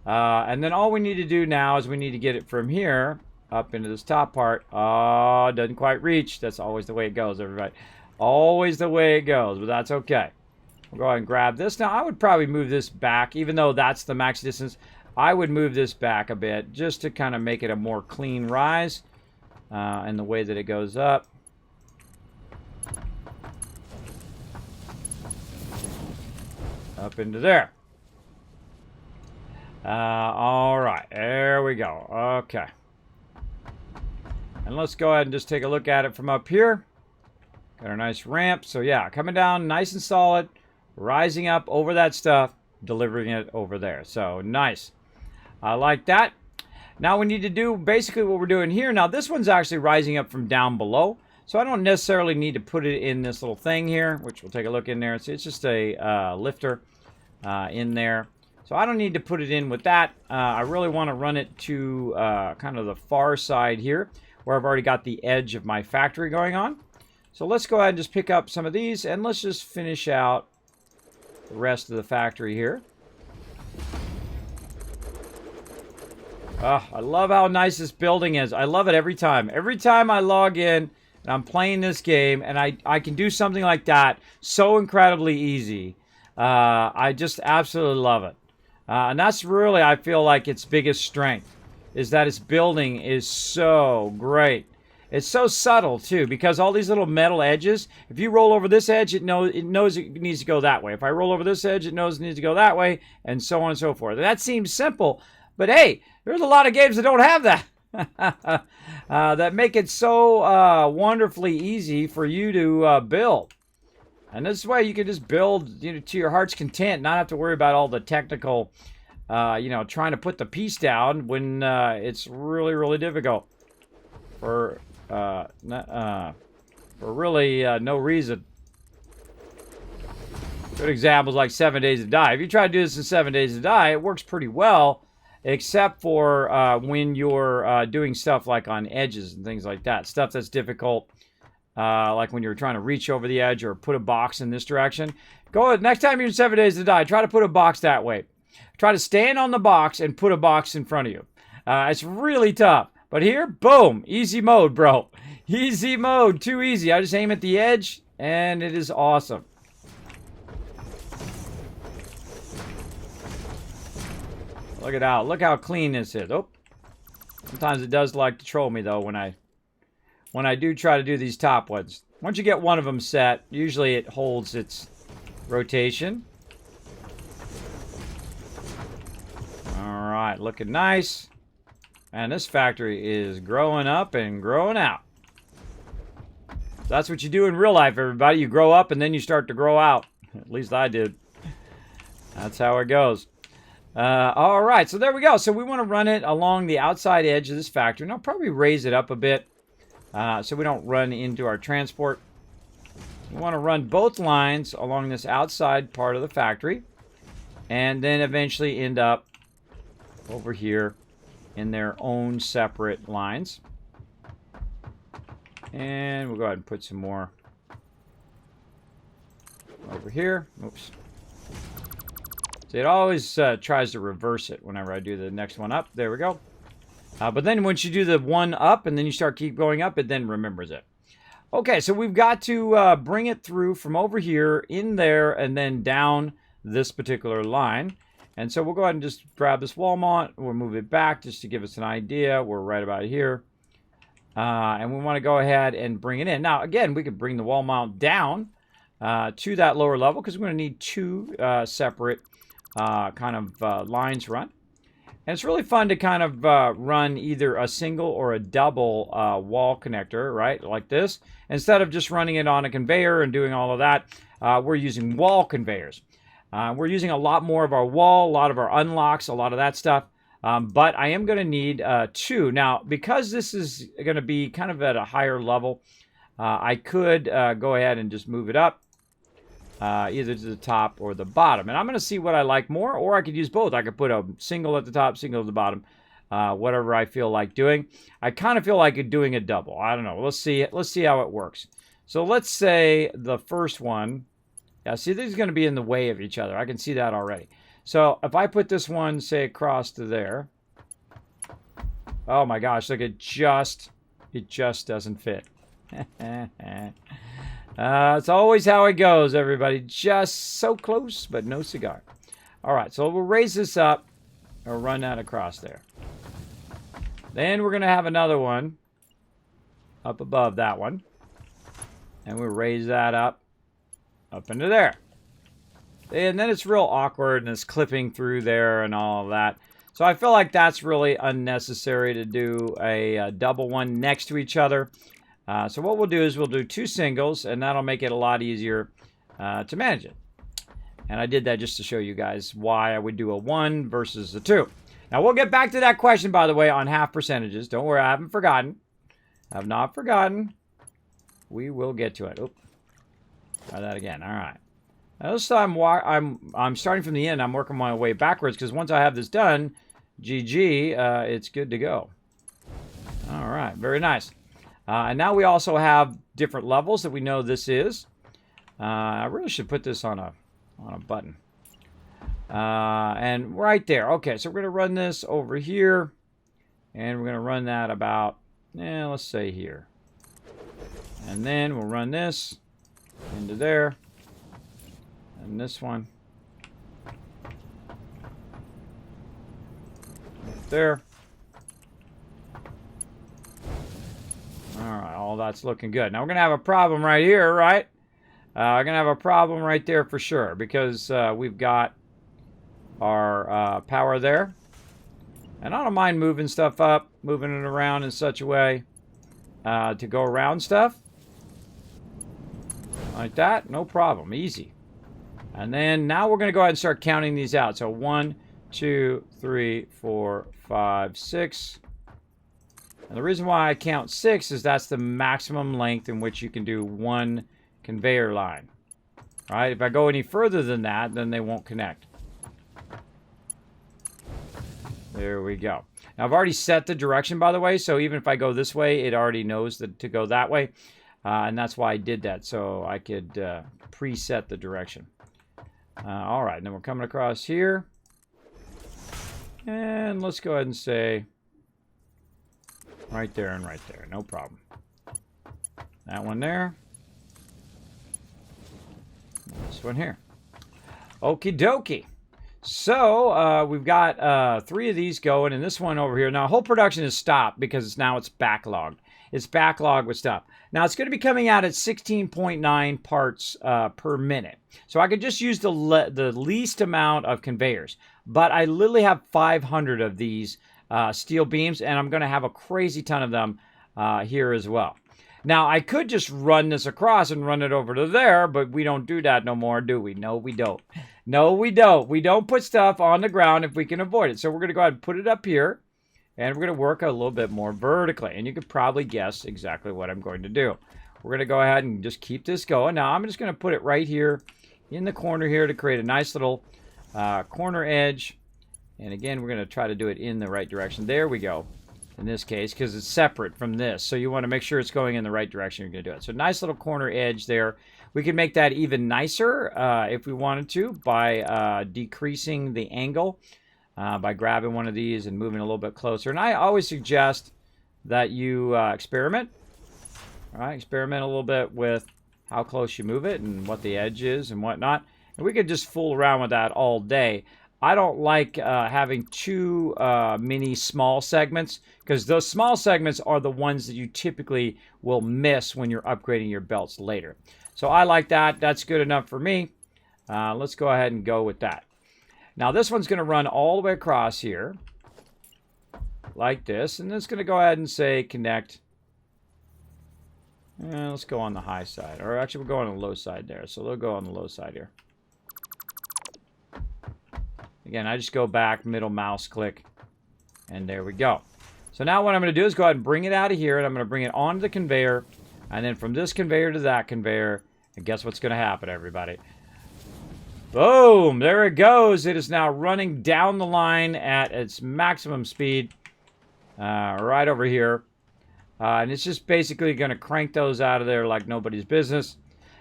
And then all we need to do now is we need to get it from here up into this top part. Oh, it doesn't quite reach. That's always the way it goes, everybody. Always the way it goes, but that's okay. We'll go ahead and grab this. Now, I would probably move this back, even though that's the max distance. I would move this back a bit just to kind of make it a more clean rise and the way that it goes up. Up into there. All right, there we go. Okay. And let's go ahead and just take a look at it from up here. Got our nice ramp. So yeah, coming down nice and solid, rising up over that stuff, delivering it over there. So nice. I like that. Now we need to do basically what we're doing here. Now this one's actually rising up from down below. So I don't necessarily need to put it in this little thing here, which we'll take a look in there. It's just a lifter. in there. So I don't need to put it in with that. I really want to run it to kind of the far side here, where I've already got the edge of my factory going on. So let's go ahead and just pick up some of these, and let's just finish out the rest of the factory here. Oh, I love how nice this building is. I love it every time. Every time I log in and I'm playing this game and I can do something like that so incredibly easy. I just absolutely love it. And that's really, I feel like, its biggest strength, is that its building is so great. It's so subtle, too, because all these little metal edges, if you roll over this edge, it knows it needs to go that way. If I roll over this edge, it knows it needs to go that way, and so on and so forth. That seems simple, but hey, there's a lot of games that don't have that. That make it so wonderfully easy for you to build. And this way you can just build, to your heart's content, not have to worry about all the technical, trying to put the piece down when it's really, really difficult for really no reason. Good examples like 7 Days to Die. If you try to do this in 7 Days to Die, it works pretty well, except for when you're doing stuff like on edges and things like that. Stuff that's difficult. Like when you're trying to reach over the edge or put a box in this direction. Next time you're in 7 Days to Die, try to put a box that way. Try to stand on the box and put a box in front of you. It's really tough. But here, boom, easy mode, bro. Easy mode, too easy. I just aim at the edge, and it is awesome. Look how clean this is. Oh, sometimes it does like to troll me, though, when I do try to do these top ones. Once you get one of them set, usually it holds its rotation. Alright, looking nice. And this factory is growing up and growing out. That's what you do in real life, everybody. You grow up and then you start to grow out. At least I did. That's how it goes. Alright, so there we go. So we want to run it along the outside edge of this factory. And I'll probably raise it up a bit. So we don't run into our transport. We want to run both lines along this outside part of the factory, and then eventually end up over here in their own separate lines. And we'll go ahead and put some more over here. Oops. See, it always tries to reverse it whenever I do the next one up. There we go. But then once you do the one up and then you keep going up, it then remembers it. Okay, so we've got to bring it through from over here, in there, and then down this particular line. And so we'll go ahead and just grab this wall mount. We'll move it back just to give us an idea. We're right about here. And we want to go ahead and bring it in. Now, again, we could bring the wall mount down to that lower level, because we're going to need two separate kind of lines run. And it's really fun to kind of run either a single or a double wall connector, right, like this. Instead of just running it on a conveyor and doing all of that, we're using wall conveyors. We're using a lot more of our wall, a lot of our unlocks, a lot of that stuff. But I am going to need two. Now, because this is going to be kind of at a higher level, I could go ahead and just move it up. Either to the top or the bottom. And I'm going to see what I like more, or I could use both. I could put a single at the top, single at the bottom, whatever I feel like doing. I kind of feel like doing a double. I don't know. Let's see how it works. So let's say the first one. Yeah, see, this is going to be in the way of each other. I can see that already. So if I put this one, say, across to there. Oh my gosh, look, it just doesn't fit. It's always how it goes, everybody. Just so close, but no cigar. All right, so we'll raise this up or run that across there. Then we're going to have another one up above that one. And we'll raise that up into there. And then it's real awkward, and it's clipping through there and all of that. So I feel like that's really unnecessary to do a double one next to each other. So what we'll do is we'll do two singles, and that'll make it a lot easier to manage it. And I did that just to show you guys why I would do a 1 versus a 2. Now, we'll get back to that question, by the way, on half percentages. Don't worry, I haven't forgotten. I have not forgotten. We will get to it. Oop. Try that again. All right. Now this time I'm starting from the end. I'm working my way backwards because once I have this done, GG, it's good to go. All right, very nice. And now we also have different levels that we know this is. I really should put this on a button. And right there. Okay, so we're going to run this over here. And we're going to run that about, let's say here. And then we'll run this into there. And this one. Right there. Alright, all that's looking good. Now we're going to have a problem right here, right? We're going to have a problem right there for sure. Because we've got our power there. And I don't mind moving stuff up, moving it around in such a way to go around stuff. Like that, no problem, easy. And then now we're going to go ahead and start counting these out. So 1, 2, 3, 4, 5, 6. And the reason why I count 6 is that's the maximum length in which you can do one conveyor line. All right, if I go any further than that, then they won't connect. There we go. Now I've already set the direction, by the way, so even if I go this way, it already knows to go that way. And that's why I did that, so I could preset the direction. All right, then we're coming across here. And let's go ahead and say right there and right there. No problem. That one there. This one here. Okie dokie. So, we've got 3 of these going, and this one over here. Now, whole production is stopped because now it's backlogged. It's backlogged with stuff. Now, it's going to be coming out at 16.9 parts per minute. So, I could just use the least amount of conveyors. But I literally have 500 of these steel beams, and I'm going to have a crazy ton of them here as well. Now, I could just run this across and run it over to there, but we don't do that no more, do we? No, we don't. No, we don't. We don't put stuff on the ground if we can avoid it. So we're going to go ahead and put it up here, and we're going to work a little bit more vertically. And you could probably guess exactly what I'm going to do. We're going to go ahead and just keep this going. Now, I'm just going to put it right here in the corner here to create a nice little corner edge. And again, we're going to try to do it in the right direction. There we go. In this case, because it's separate from this. So you want to make sure it's going in the right direction you're going to do it. So nice little corner edge there. We can make that even nicer if we wanted to by decreasing the angle by grabbing one of these and moving a little bit closer. And I always suggest that you experiment. All right, experiment a little bit with how close you move it and what the edge is and whatnot. And we could just fool around with that all day. I don't like having too many small segments because those small segments are the ones that you typically will miss when you're upgrading your belts later. So I like that. That's good enough for me. Let's go ahead and go with that. Now this one's going to run all the way across here like this. And it's going to go ahead and say connect. Let's go on the high side. Or actually, we'll go on the low side there. So they'll go on the low side here. Again, I just go back, middle mouse click, and there we go. So now what I'm going to do is go ahead and bring it out of here, and I'm going to bring it onto the conveyor, and then from this conveyor to that conveyor, and guess what's going to happen, everybody? Boom! There it goes. It is now running down the line at its maximum speed right over here. And it's just basically going to crank those out of there like nobody's business.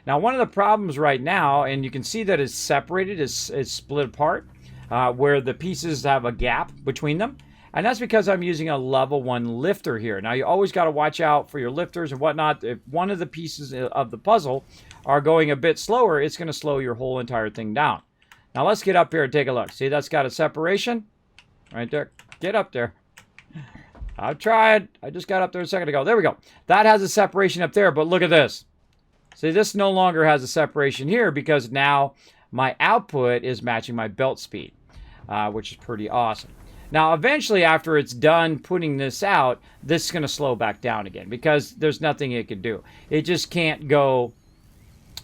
Now, one of the problems right now, and you can see that it's separated, it's split apart. Where the pieces have a gap between them. And that's because I'm using a level 1 lifter here. Now, you always got to watch out for your lifters and whatnot. If one of the pieces of the puzzle are going a bit slower, it's going to slow your whole entire thing down. Now, let's get up here and take a look. See, that's got a separation right there. Get up there. I've tried. I just got up there a second ago. There we go. That has a separation up there, but look at this. See, this no longer has a separation here because now my output is matching my belt speed. Which is pretty awesome. Now, eventually, after it's done putting this out, this is going to slow back down again because there's nothing it can do. It just can't go.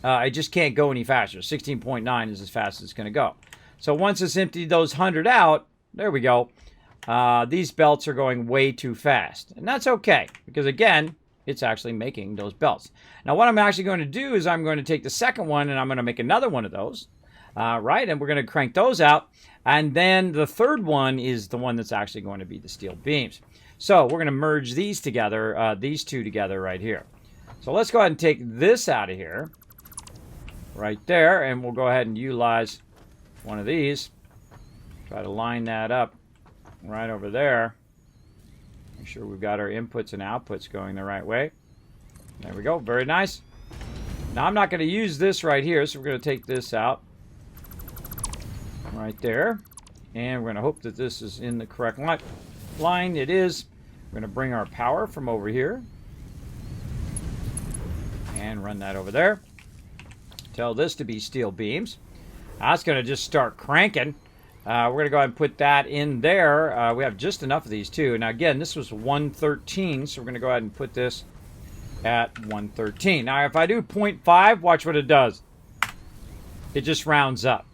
It just can't go any faster. 16.9 is as fast as it's going to go. So once it's emptied those 100 out, there we go. These belts are going way too fast, and that's okay because again, it's actually making those belts. Now what I'm actually going to do is I'm going to take the second one and I'm going to make another one of those, right? And we're going to crank those out. And then the third one is the one that's actually going to be the steel beams. So we're going to merge these together, these two together right here. So let's go ahead and take this out of here, right there, and we'll go ahead and utilize one of these. Try to line that up right over there. Make sure we've got our inputs and outputs going the right way. There we go. Very nice. Now I'm not going to use this right here, so we're going to take this out right there. And we're going to hope that this is in the correct line. It is. We're going to bring our power from over here and run that over there. Tell this to be steel beams. That's going to just start cranking. We're going to go ahead and put that in there. We have just enough of these too. Now again, this was 113, so we're going to go ahead and put this at 113. Now if I do 0.5, watch what it does. It just rounds up.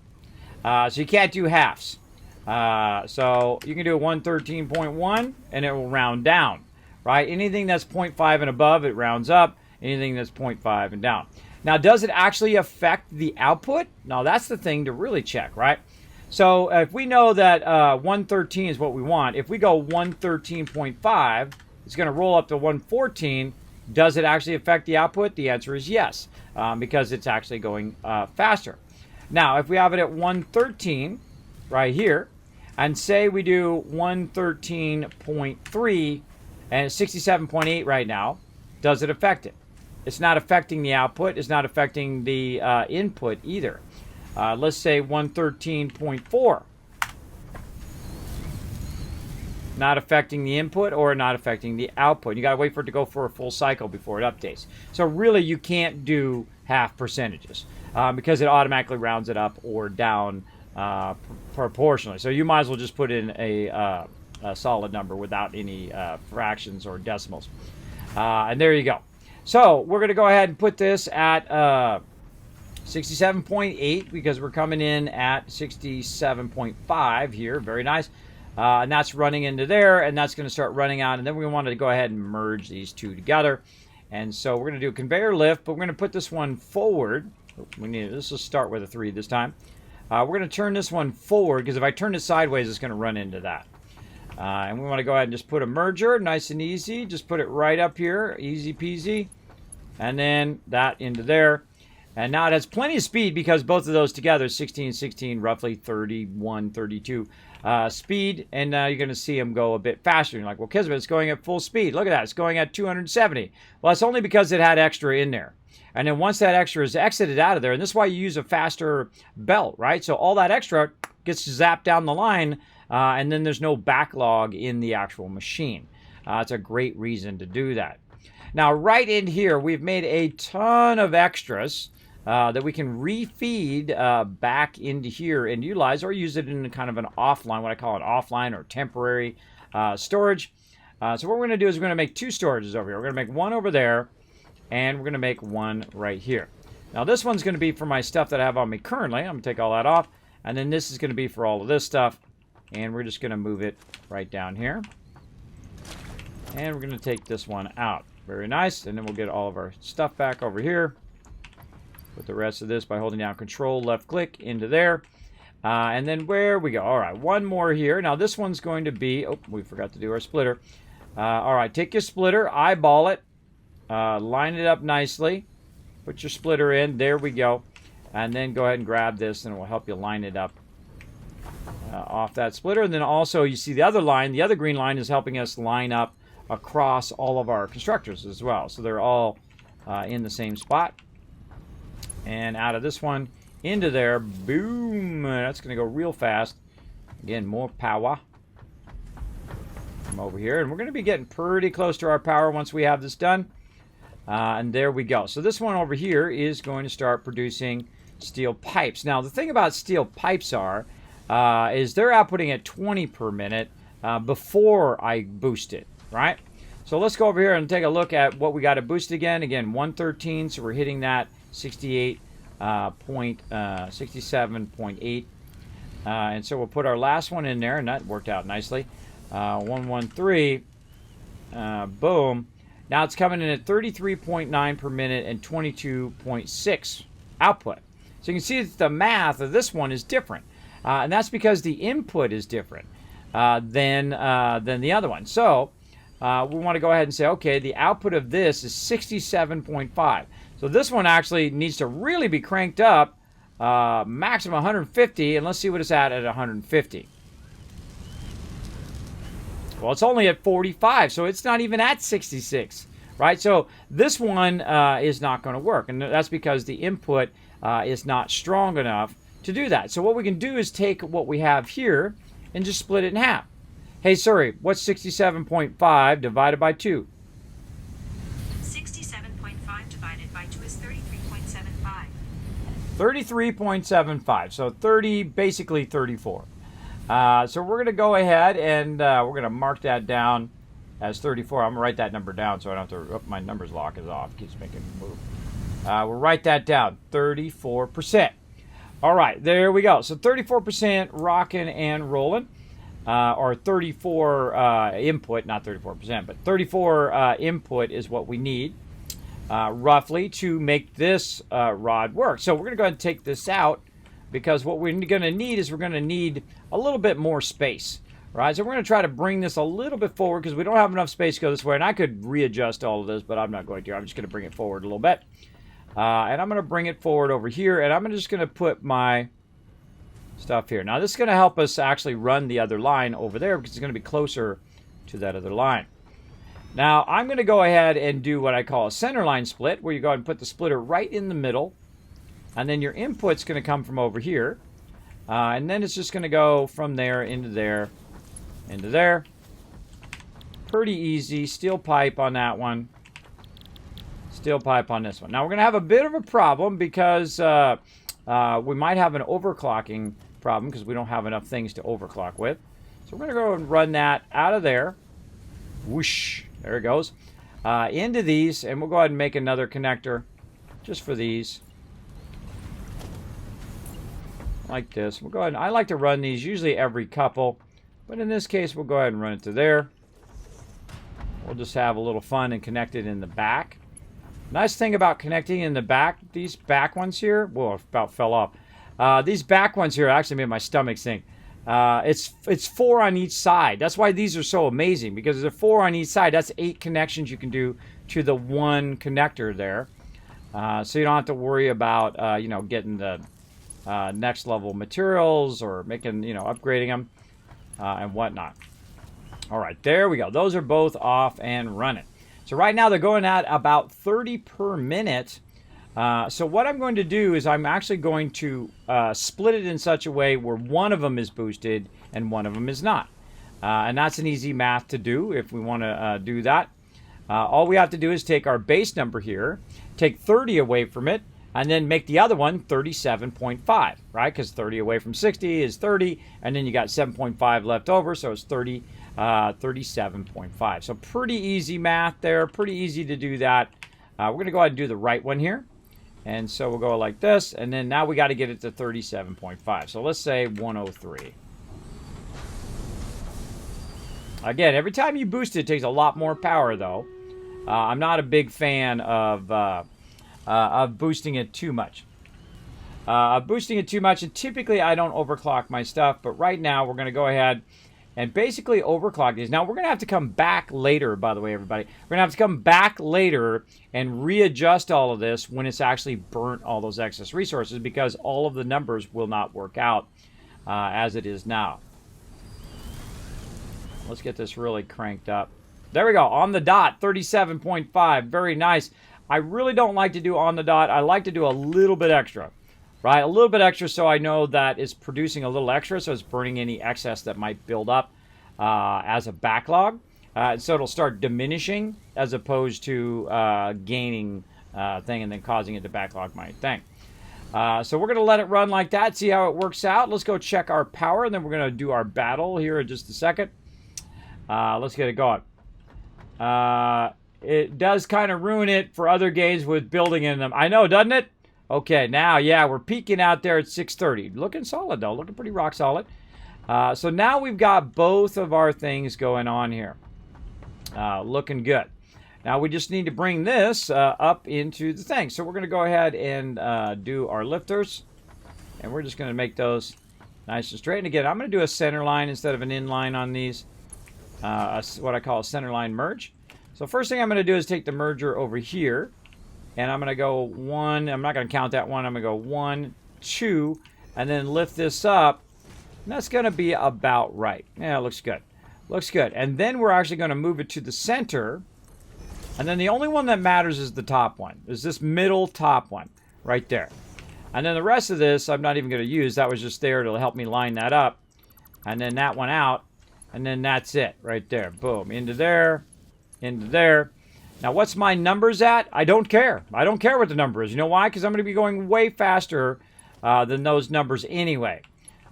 So you can't do halves. So you can do a 113.1 and it will round down, right? Anything that's 0.5 and above, it rounds up. Anything that's 0.5 and down. Now, does it actually affect the output? Now, that's the thing to really check, right? So if we know that 113 is what we want, if we go 113.5, it's going to roll up to 114. Does it actually affect the output? The answer is yes, because it's actually going faster. Now, if we have it at 113 right here, and say we do 113.3 and it's 67.8 right now, does it affect it? It's not affecting the output. It's not affecting the input either. Let's say 113.4. Not affecting the input or not affecting the output. You got to wait for it to go for a full cycle before it updates. So really you can't do half percentages because it automatically rounds it up or down proportionally. So you might as well just put in a solid number without any fractions or decimals. And there you go. So we're going to go ahead and put this at 67.8 because we're coming in at 67.5 here. Very nice. And that's running into there, and that's going to start running out. And then we want to go ahead and merge these two together. And so we're going to do a conveyor lift, but we're going to put this one forward. This will start with a 3 this time. We're going to turn this one forward because if I turn it sideways, it's going to run into that. And we want to go ahead and just put a merger, nice and easy. Just put it right up here, easy peasy. And then that into there. And now it has plenty of speed because both of those together, 16, 16, roughly 31, 32 speed. And now you're going to see them go a bit faster. You're like, well, Kismet, it's going at full speed. Look at that. It's going at 270. Well, it's only because it had extra in there. And then once that extra is exited out of there, and this is why you use a faster belt, right? So all that extra gets zapped down the line. And then there's no backlog in the actual machine. It's a great reason to do that. Now, right in here, we've made a ton of extras that we can refeed back into here and utilize or use it in kind of an offline, what I call an offline or temporary storage. So what we're going to do is we're going to make 2 storages over here. We're going to make one over there, and we're going to make one right here. Now, this one's going to be for my stuff that I have on me currently. I'm going to take all that off. And then this is going to be for all of this stuff. And we're just going to move it right down here. And we're going to take this one out. Very nice. And then we'll get all of our stuff back over here. Put the rest of this by holding down Control, left click into there. And then where we go. All right, one more here. Now this one's going to be, oh, we forgot to do our splitter. All right, take your splitter, eyeball it, line it up nicely. Put your splitter in. There we go. And then go ahead and grab this and it will help you line it up. Off that splitter. And then also you see the other line, the other green line is helping us line up across all of our constructors as well. So they're all in the same spot. And out of this one into there, boom, that's going to go real fast. Again, more power from over here. And we're going to be getting pretty close to our power once we have this done. And there we go. So this one over here is going to start producing steel pipes. Now the thing about steel pipes is they're outputting at 20 per minute before I boost it, right? So let's go over here and take a look at what we got to boost again. Again, 113, so we're hitting that 67.8. And so we'll put our last one in there, and that worked out nicely. 113, boom. Now it's coming in at 33.9 per minute and 22.6 output. So you can see that the math of this one is different. And that's because the input is different than the other one. So we want to go ahead and say, okay, the output of this is 67.5. So this one actually needs to really be cranked up, maximum 150, and let's see what it's at 150. Well, it's only at 45, so it's not even at 66, right? So this one is not going to work, and that's because the input is not strong enough to do that. So what we can do is take what we have here and just split it in half. Hey, sorry, what's 67.5 divided by 2? 67.5 divided by 2 is 33.75. 33.75, so 30, basically 34. So we're going to go ahead and we're going to mark that down as 34. I'm going to write that number down so I don't have to, my numbers lock is off. It keeps making me move. We'll write that down, 34%. All right, there we go. So 34% rocking and rolling, or 34 input, not 34%, but 34 input is what we need roughly to make this rod work. So we're going to go ahead and take this out, because what we're going to need is we're going to need a little bit more space, right? So we're going to try to bring this a little bit forward because we don't have enough space to go this way. And I could readjust all of this, but I'm not going to. I'm just going to bring it forward a little bit. And I'm going to bring it forward over here, and I'm just going to put my stuff here. Now, this is going to help us actually run the other line over there because it's going to be closer to that other line. Now, I'm going to go ahead and do what I call a centerline split, where you go ahead and put the splitter right in the middle. And then your input's going to come from over here. And then it's just going to go from there into there, into there. Pretty easy. Steel pipe on that one. Steel pipe on this one. Now, we're going to have a bit of a problem because we might have an overclocking problem because we don't have enough things to overclock with. So we're going to go and run that out of there. Whoosh. There it goes. Into these. And we'll go ahead and make another connector just for these. Like this. We'll go ahead and I like to run these usually every couple, but in this case we'll go ahead and run it to there. We'll just have a little fun and connect it in the back. Nice thing about connecting in the back, these back ones here, whoa, about fell off. These back ones here actually made my stomach sink. It's 4 on each side. That's why these are so amazing, because there's 4 on each side. That's 8 connections you can do to the one connector there. So you don't have to worry about you know, getting the next level materials or making, you know, upgrading them and whatnot. All right, there we go. Those are both off and running. So right now they're going at about 30 per minute. So what I'm going to do is I'm actually going to split it in such a way where one of them is boosted and one of them is not. And that's an easy math to do if we want to do that. All we have to do is take our base number here, take 30 away from it, and then make the other one 37.5, right? Because 30 away from 60 is 30, and then you got 7.5 left over, so it's 37.5. So pretty easy math there, pretty easy to do that. We're going to go ahead and do the right one here. And so we'll go like this, and then now we got to get it to 37.5. So let's say 103. Again, every time you boost it, it takes a lot more power, though. I'm not a big fan of boosting it too much. And typically I don't overclock my stuff, but right now we're going to go ahead and basically overclock these. Now we're going to have to come back later, by the way, everybody. We're going to have to come back later and readjust all of this when it's actually burnt all those excess resources, because all of the numbers will not work out as it is now. Let's get this really cranked up. There we go, on the dot, 37.5, very nice. I really don't like to do on the dot. I like to do a little bit extra, right? A little bit extra so I know that it's producing a little extra, so it's burning any excess that might build up as a backlog. So it'll start diminishing as opposed to gaining thing and then causing it to backlog my thing. So we're going to let it run like that, see how it works out. Let's go check our power, and then we're going to do our battle here in just a second. Let's get it going. It does kind of ruin it for other games with building in them. I know, doesn't it? Okay, now, yeah, we're peaking out there at 630. Looking solid, though. Looking pretty rock solid. So now we've got both of our things going on here. Looking good. Now we just need to bring this up into the thing. So we're going to go ahead and do our lifters. And we're just going to make those nice and straight. And again, I'm going to do a center line instead of an inline on these. What I call a centerline merge. So first thing I'm going to do is take the merger over here. And I'm going to go 1. I'm not going to count that 1. I'm going to go 1, 2. And then lift this up. And that's going to be about right. Yeah, it looks good. Looks good. And then we're actually going to move it to the center. And then the only one that matters is the top one. Is this middle top one right there. And then the rest of this I'm not even going to use. That was just there to help me line that up. And then that one out. And then that's it right there. Boom. Into there. Into there. Now what's my numbers at? I don't care. I don't care what the number is. You know why? Because I'm going to be going way faster than those numbers anyway.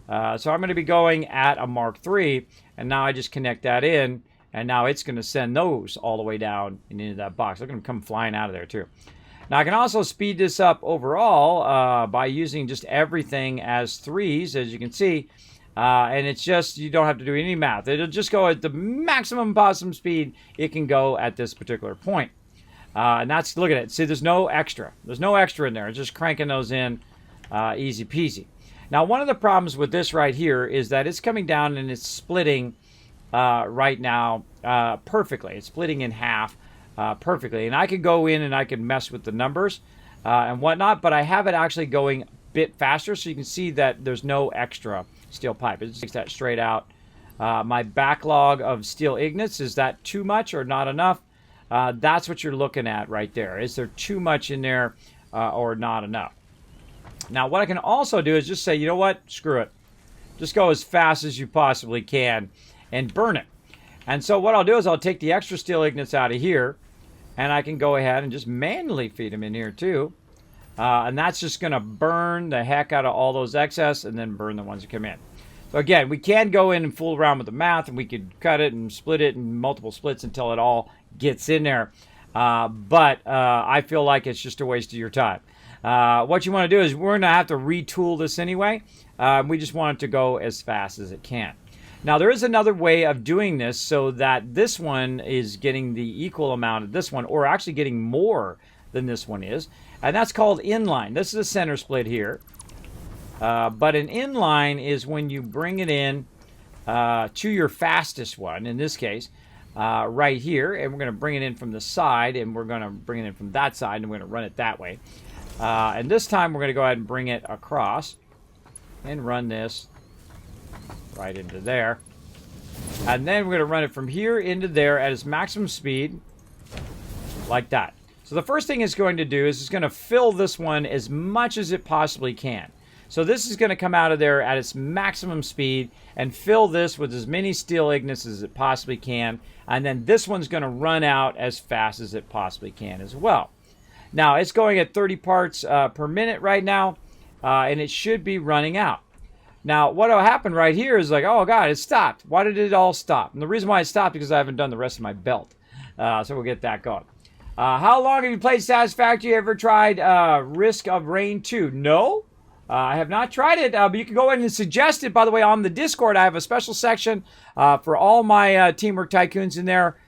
So I'm going to be going at a Mark III. And now I just connect that in. And now it's going to send those all the way down and into that box. They're going to come flying out of there too. Now I can also speed this up overall by using just everything as 3s, as you can see. And it's just, you don't have to do any math. It'll just go at the maximum possible speed it can go at this particular point. And that's, look at it. See, there's no extra. There's no extra in there. It's just cranking those in easy peasy. Now, one of the problems with this right here is that it's coming down and it's splitting right now perfectly. It's splitting in half perfectly. And I could go in and I could mess with the numbers and whatnot, but I have it actually going a bit faster so you can see that there's no extra steel pipe. It just takes that straight out. My backlog of steel ignits, is that too much or not enough? That's what you're looking at right there. Is there too much in there or not enough? Now, what I can also do is just say, you know what? Screw it. Just go as fast as you possibly can and burn it. And so what I'll do is I'll take the extra steel ignits out of here, and I can go ahead and just manually feed them in here too. And that's just going to burn the heck out of all those excess and then burn the ones that come in. So again, we can go in and fool around with the math, and we could cut it and split it in multiple splits until it all gets in there. But I feel like it's just a waste of your time. What you want to do is we're going to have to retool this anyway. We just want it to go as fast as it can. Now, there is another way of doing this so that this one is getting the equal amount of this one, or actually getting more than this one is. And that's called inline. This is a center split here. But an inline is when you bring it in to your fastest one, in this case, right here. And we're going to bring it in from the side, and we're going to bring it in from that side, and we're going to run it that way. And this time we're going to go ahead and bring it across and run this right into there. And then we're going to run it from here into there at its maximum speed, like that. So the first thing it's going to do is it's going to fill this one as much as it possibly can. So this is going to come out of there at its maximum speed and fill this with as many steel ignits as it possibly can. And then this one's going to run out as fast as it possibly can as well. Now, it's going at 30 parts per minute right now, and it should be running out. Now, what will happen right here is like, oh, God, it stopped. Why did it all stop? And the reason why it stopped is because I haven't done the rest of my belt. So we'll get that going. How long have you played Satisfactory? Ever tried Risk of Rain 2? No, I have not tried it, but you can go ahead and suggest it. By the way, on the Discord, I have a special section for all my Teamwork Tycoons in there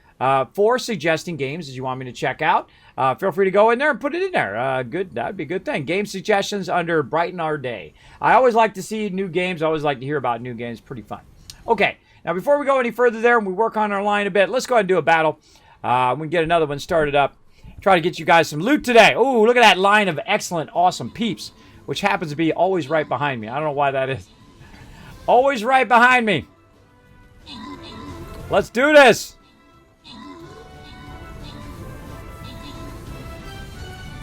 for suggesting games that you want me to check out. Feel free to go in there and put it in there. Good, that'd be a good thing. Game suggestions under Brighten Our Day. I always like to see new games. I always like to hear about new games. Pretty fun. Okay, now before we go any further there and we work on our line a bit, let's go ahead and do a battle. We can get another one started up. Try to get you guys some loot today. Ooh, look at that line of excellent, awesome peeps, which happens to be always right behind me. I don't know why that is. Always right behind me. Let's do this.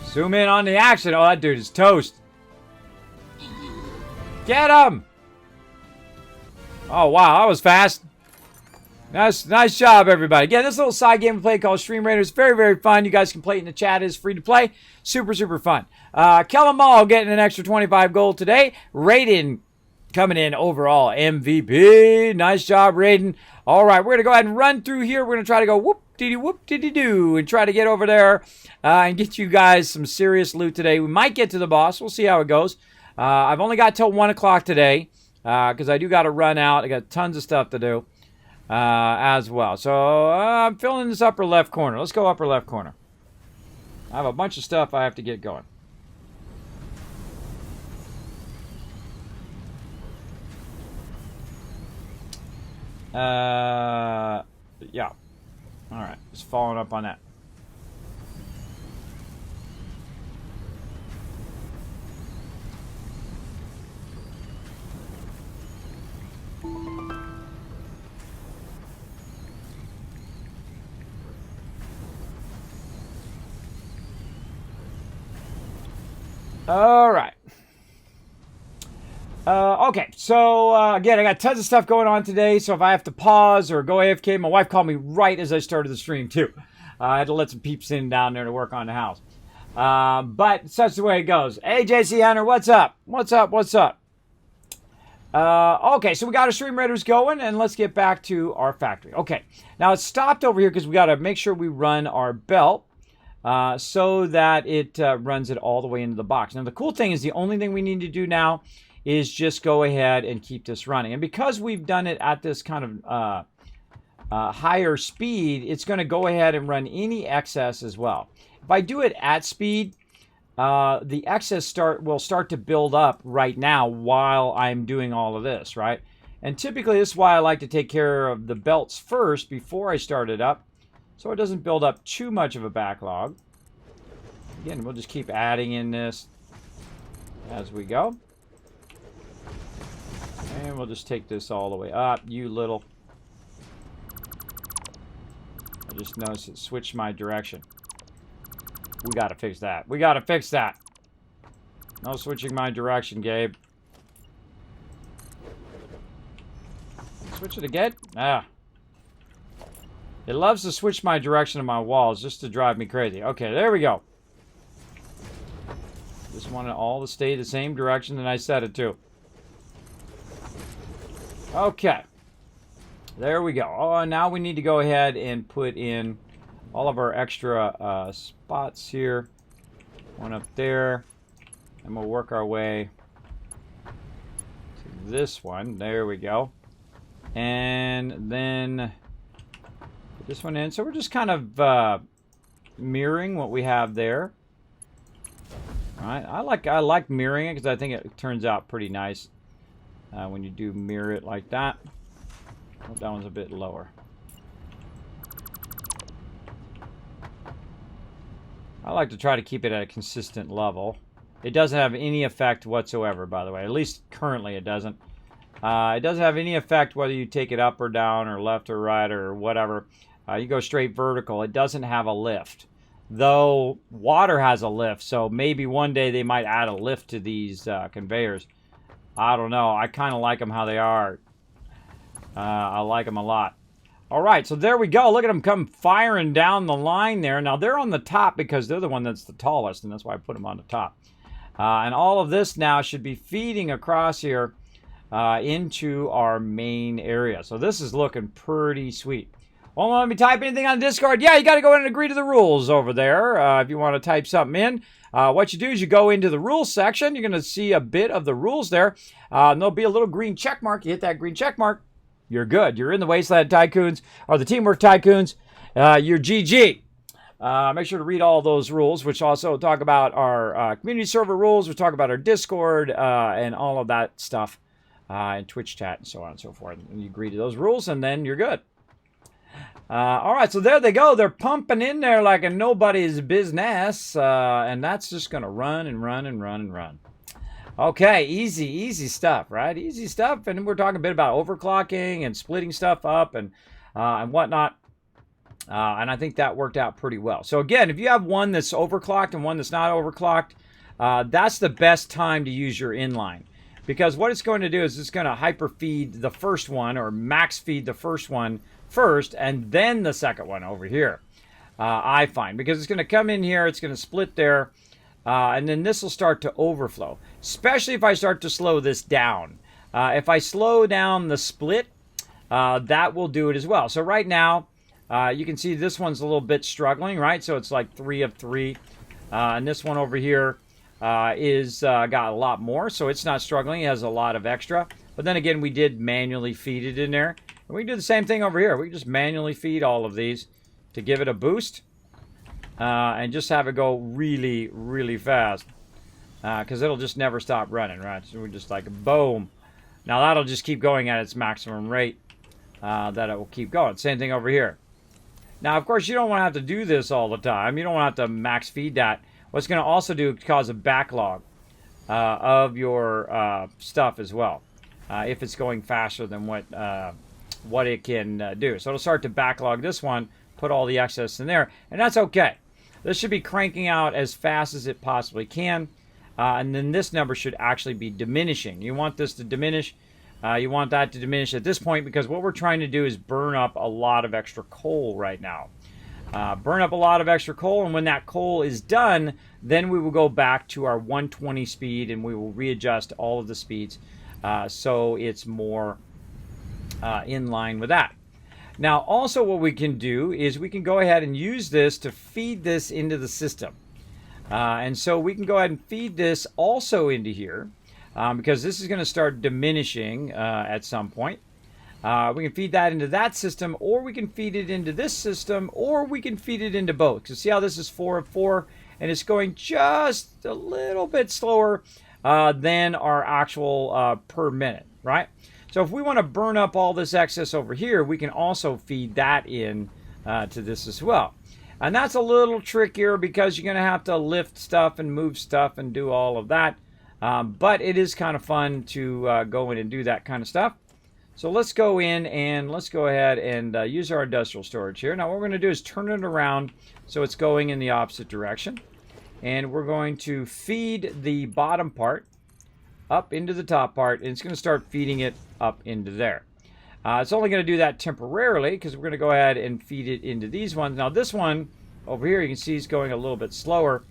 Zoom in on the action. Oh, that dude is toast. Get him. Oh, wow. That was fast. Nice job, everybody. Again, this little side game we play called Stream Raiders is very, very fun. You guys can play it in the chat. It is free to play. Super, super fun. Kellum Mall getting an extra 25 gold today. Raiden coming in overall MVP. Nice job, Raiden. All right, we're going to go ahead and run through here. We're going to try to go whoop-diddy-whoop-diddy-doo and try to get over there and get you guys some serious loot today. We might get to the boss. We'll see how it goes. I've only got till 1 o'clock today because I do got to run out. I got tons of stuff to do. as well. So I'm filling this upper left corner. Let's go upper left corner. I have a bunch of stuff I have to get going. Yeah. All right. Just following up on that. All right. Okay, so again, I got tons of stuff going on today, so if I have to pause or go AFK, my wife called me right as I started the stream, too. I had to let some peeps in down there to work on the house. But such the way it goes. Hey, JC Hunter, what's up? What's up? What's up? Okay, so we got our stream raiders going, and let's get back to our factory. Okay, now it's stopped over here because we got to make sure we run our belt so that it runs it all the way into the box. Now, the cool thing is the only thing we need to do now is just go ahead and keep this running. And because we've done it at this kind of higher speed, it's going to go ahead and run any excess as well. If I do it at speed, the excess will start to build up right now while I'm doing all of this, right? And typically this is why I like to take care of the belts first before I start it up, so it doesn't build up too much of a backlog. Again, we'll just keep adding in this as we go. And we'll just take this all the way up, you little. I just noticed it switched my direction. We gotta fix that. We gotta fix that. No switching my direction, Gabe. Switch it again? Ah. It loves to switch my direction of my walls just to drive me crazy. Okay, there we go. Just want it all to stay the same direction that I set it to. Okay. There we go. Oh, now we need to go ahead and put in all of our extra spots here. One up there. And we'll work our way to this one. There we go. And then put this one in. So we're just kind of mirroring what we have there. All right. I like mirroring it because I think it turns out pretty nice when you do mirror it like that. Oh, that one's a bit lower. I like to try to keep it at a consistent level. It doesn't have any effect whatsoever, by the way. At least currently it doesn't. It doesn't have any effect whether you take it up or down or left or right or whatever. You go straight vertical. It doesn't have a lift. Though water has a lift, so maybe one day they might add a lift to these conveyors. I don't know. I kind of like them how they are. I like them a lot. All right, so there we go. Look at them come firing down the line there. Now, they're on the top because they're the one that's the tallest, and that's why I put them on the top. And all of this now should be feeding across here into our main area. So this is looking pretty sweet. Well, let me type anything on Discord. Yeah, you got to go in and agree to the rules over there if you want to type something in. What you do is you go into the rules section. You're going to see a bit of the rules there. And there'll be a little green check mark. You hit that green check mark. You're good. You're in the Wasteland Tycoons or the Teamwork Tycoons. You're GG. Make sure to read all those rules, which also talk about our community server rules. We talk about our Discord and all of that stuff, and Twitch chat and so on and so forth. And you agree to those rules, and then you're good. All right, so there they go. They're pumping in there like a nobody's business, and that's just going to run and run and run and run. Okay, easy stuff, right? Easy stuff, and we're talking a bit about overclocking and splitting stuff up and whatnot. And I think that worked out pretty well. So again, if you have one that's overclocked and one that's not overclocked, that's the best time to use your inline. Because what it's going to do is it's going to hyperfeed the first one or max feed the first one first and then the second one over here, I find. Because it's going to come in here, it's going to split there, and then this will start to overflow. Especially if I start to slow this down. If I slow down the split, that will do it as well. So right now, you can see this one's a little bit struggling, right? So it's like 3 of 3. And this one over here is got a lot more, so it's not struggling. It has a lot of extra. But then again, we did manually feed it in there. And we can do the same thing over here. We can just manually feed all of these to give it a boost. And just have it go really, really fast. Because it'll just never stop running, right? So we're just like, boom. Now that'll just keep going at its maximum rate. That it will keep going. Same thing over here. Now, of course, you don't want to have to do this all the time. You don't want to have to max feed that. What's going to also do is cause a backlog of your stuff as well. If it's going faster than what it can do. So it'll start to backlog this one, put all the excess in there, and that's okay. This should be cranking out as fast as it possibly can. And then this number should actually be diminishing. You want this to diminish. You want that to diminish at this point because what we're trying to do is burn up a lot of extra coal right now. Burn up a lot of extra coal, and when that coal is done, then we will go back to our 120 speed and we will readjust all of the speeds so it's more in line with that. Now, also what we can do is we can go ahead and use this to feed this into the system. And so we can go ahead and feed this also into here. Because this is going to start diminishing at some point. We can feed that into that system, or we can feed it into this system, or we can feed it into both. So see how this is 4 of 4, and it's going just a little bit slower than our actual per minute, right? So if we want to burn up all this excess over here, we can also feed that in to this as well. And that's a little trickier because you're going to have to lift stuff and move stuff and do all of that. But it is kind of fun to go in and do that kind of stuff. So let's go in and let's go ahead and use our industrial storage here. Now what we're going to do is turn it around so it's going in the opposite direction. And we're going to feed the bottom part up into the top part, and it's going to start feeding it up into there. It's only going to do that temporarily because we're going to go ahead and feed it into these ones. Now this one over here, you can see is going a little bit slower.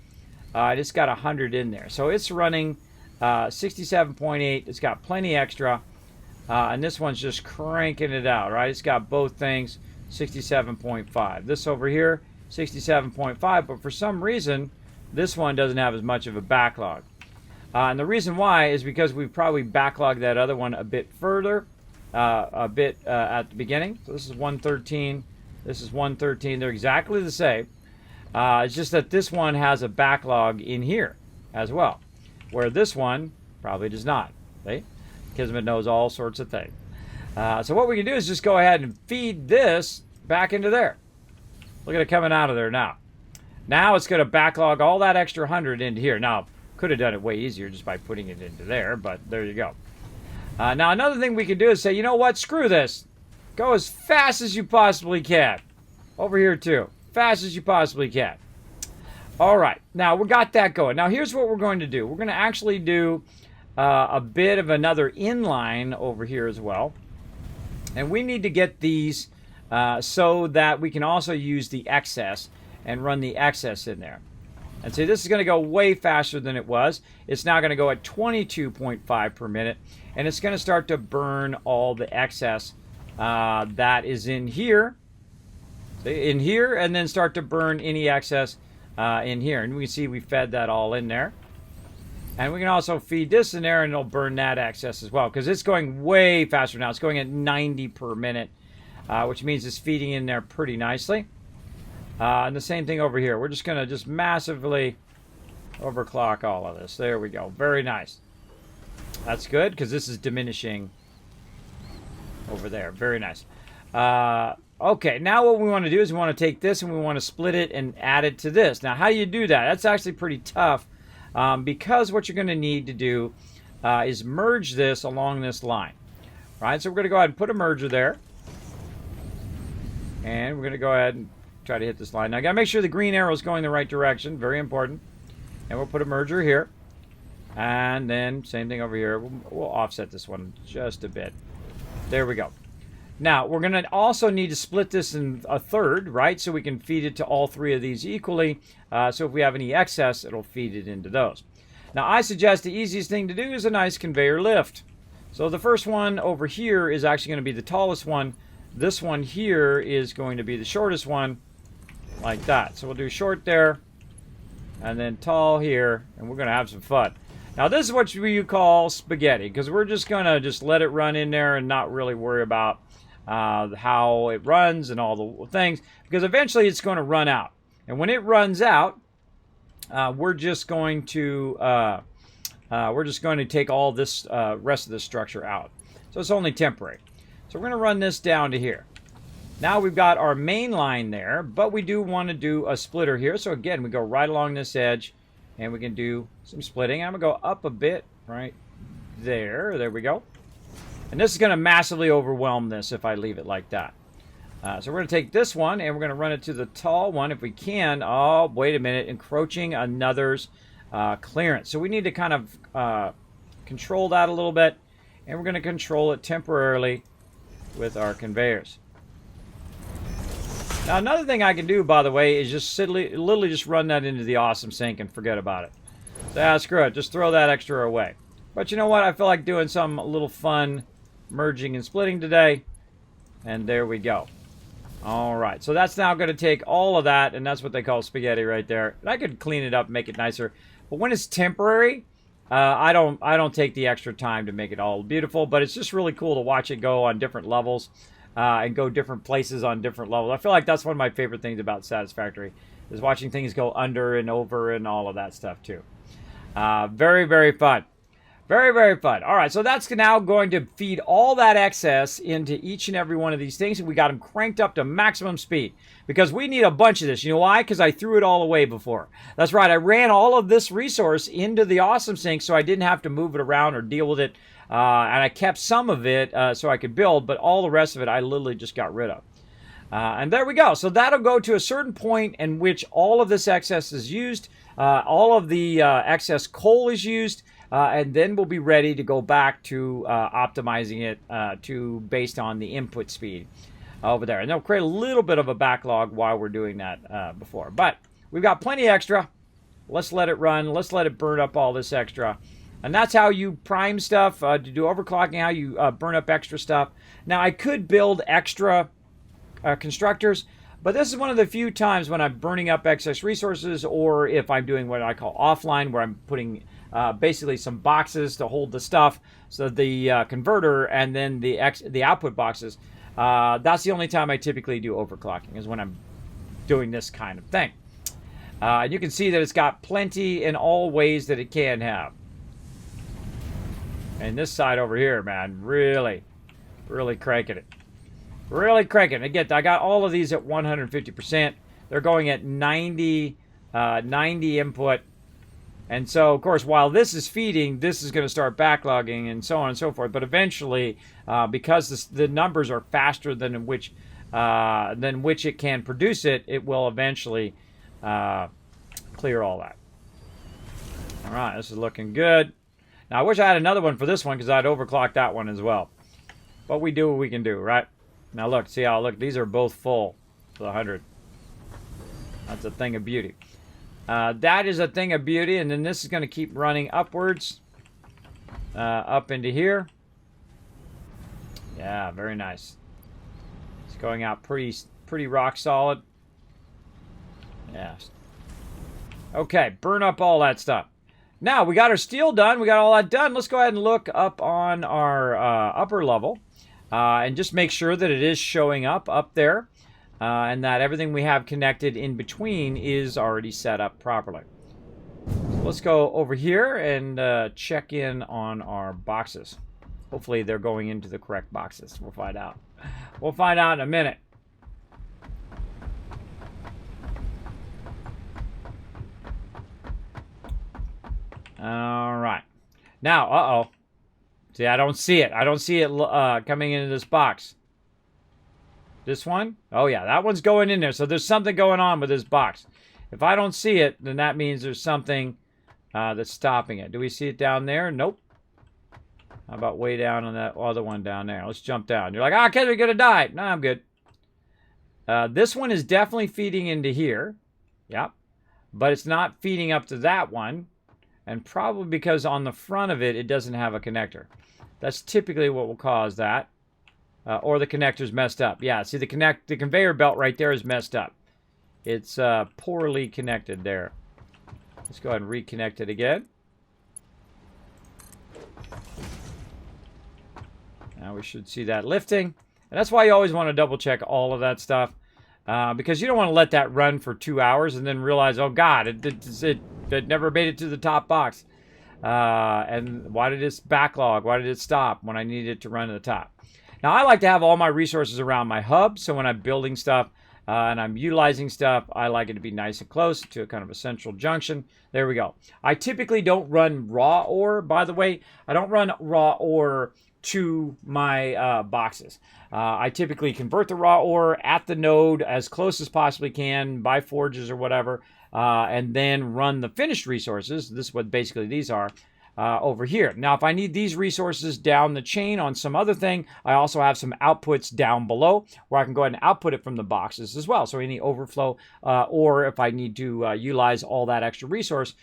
It's got 100 in there. So it's running 67.8. It's got plenty extra. And this one's just cranking it out, right? It's got both things, 67.5. This over here, 67.5. But for some reason, this one doesn't have as much of a backlog. And the reason why is because we've probably backlogged that other one a bit further, at the beginning. So this is 113. This is 113. They're exactly the same. It's just that this one has a backlog in here as well, where this one probably does not. See? Kismet knows all sorts of things. So what we can do is just go ahead and feed this back into there. Look at it coming out of there now. Now it's going to backlog all that extra 100 into here. Now, could have done it way easier just by putting it into there, but there you go. Now, another thing we can do is say, you know what, screw this. Go as fast as you possibly can. Over here, too. Fast as you possibly can. All right. Now, we got that going. Now, here's what we're going to do. We're going to actually do a bit of another inline over here as well. And we need to get these so that we can also use the excess and run the excess in there. And see, this is going to go way faster than it was. It's now going to go at 22.5 per minute. And it's going to start to burn all the excess that is in here. In here, and then start to burn any excess in here. And we can see we fed that all in there. And we can also feed this in there, and it'll burn that excess as well. Because it's going way faster now. It's going at 90 per minute, which means it's feeding in there pretty nicely. And the same thing over here. We're just going to just massively overclock all of this. There we go. Very nice. That's good because this is diminishing over there. Very nice. Okay, now what we want to do is we want to take this and we want to split it and add it to this. Now, how do you do that? That's actually pretty tough because what you're going to need to do is merge this along this line. Right? So we're going to go ahead and put a merger there. And we're going to go ahead and try to hit this line. Now, I got to make sure the green arrow is going the right direction. Very important. And we'll put a merger here. And then same thing over here. We'll offset this one just a bit. There we go. Now, we're going to also need to split this in a third, right? So we can feed it to all three of these equally. So if we have any excess, it'll feed it into those. Now, I suggest the easiest thing to do is a nice conveyor lift. So the first one over here is actually going to be the tallest one. This one here is going to be the shortest one, like that. So we'll do short there, and then tall here, and we're going to have some fun. Now, this is what you call spaghetti, because we're just going to just let it run in there and not really worry about how it runs and all the things, because eventually it's going to run out. And when it runs out, we're just going to take all this rest of the structure out. So it's only temporary. So we're going to run this down to here. Now we've got our main line there, but we do want to do a splitter here. So again, we go right along this edge, and we can do some splitting. I'm going to go up a bit right there. There we go. And this is going to massively overwhelm this if I leave it like that. So we're going to take this one, and we're going to run it to the tall one if we can. Oh, wait a minute. Encroaching another's clearance. So we need to kind of control that a little bit, and we're going to control it temporarily with our conveyors. Now, another thing I can do, by the way, is just literally just run that into the awesome sink and forget about it. So, screw it. Just throw that extra away. But you know what? I feel like doing some little fun merging and splitting today. And there we go. All right. So that's now going to take all of that, and that's what they call spaghetti right there. And I could clean it up and make it nicer. But when it's temporary, I don't take the extra time to make it all beautiful. But it's just really cool to watch it go on different levels. And go different places on different levels. I feel like that's one of my favorite things about Satisfactory, is watching things go under and over and all of that stuff too. Very, very fun. Very, very fun. All right, so that's now going to feed all that excess into each and every one of these things, and we got them cranked up to maximum speed because we need a bunch of this. You know why? Because I threw it all away before. That's right. I ran all of this resource into the awesome sink so I didn't have to move it around or deal with it. And I kept some of it so I could build, but all the rest of it I literally just got rid of. And there we go. So that'll go to a certain point in which all of this excess is used, all of the excess coal is used, and then we'll be ready to go back to optimizing it based on the input speed over there. And they'll create a little bit of a backlog while we're doing that before. But we've got plenty extra. Let's let it run. Let's let it burn up all this extra. And that's how you prime stuff, to do overclocking, how you burn up extra stuff. Now, I could build extra constructors, but this is one of the few times when I'm burning up excess resources, or if I'm doing what I call offline, where I'm putting basically some boxes to hold the stuff, so the converter and then the output boxes. That's the only time I typically do overclocking, is when I'm doing this kind of thing. You can see that it's got plenty in all ways that it can have. And this side over here, man, really cranking it. Really cranking it. Again, I got all of these at 150%. They're going at 90 input. And so, of course, while this is feeding, this is going to start backlogging and so on and so forth. But eventually, because the numbers are faster than which it can produce it, it will eventually clear all that. All right, this is looking good. Now, I wish I had another one for this one because I'd overclock that one as well. But we do what we can do, right? Now, look. See how, look, these are both full to the 100. That's a thing of beauty. That is a thing of beauty. And then this is going to keep running upwards. Up into here. Yeah, very nice. It's going out pretty rock solid. Yeah. Okay, burn up all that stuff. Now, we got our steel done. We got all that done. Let's go ahead and look up on our upper level and just make sure that it is showing up there and that everything we have connected in between is already set up properly. So let's go over here and check in on our boxes. Hopefully, they're going into the correct boxes. We'll find out. We'll find out in a minute. All right. Now, see, I don't see it. I don't see it coming into this box. This one? Oh, yeah, that one's going in there. So there's something going on with this box. If I don't see it, then that means there's something that's stopping it. Do we see it down there? Nope. How about way down on that other one down there? Let's jump down. You're like, okay, we're going to die. No, I'm good. This one is definitely feeding into here. Yep. But it's not feeding up to that one. And probably because on the front of it, it doesn't have a connector. That's typically what will cause that. Or the connector's messed up. Yeah, see the conveyor belt right there is messed up. It's poorly connected there. Let's go ahead and reconnect it again. Now we should see that lifting. And that's why you always want to double check all of that stuff, because you don't want to let that run for 2 hours and then realize, oh God, it never made it to the top box. And why did it backlog? Why did it stop when I needed it to run to the top? Now, I like to have all my resources around my hub, so when I'm building stuff and I'm utilizing stuff, I like it to be nice and close to a kind of a central junction. There we go. I typically don't run raw ore, by the way. I don't run raw ore to my boxes. I typically convert the raw ore at the node as close as possibly can by forges or whatever, and then run the finished resources. This is what basically these are. Over here. Now, if I need these resources down the chain on some other thing, I also have some outputs down below where I can go ahead and output it from the boxes as well. So any overflow, or if I need to utilize all that extra resource,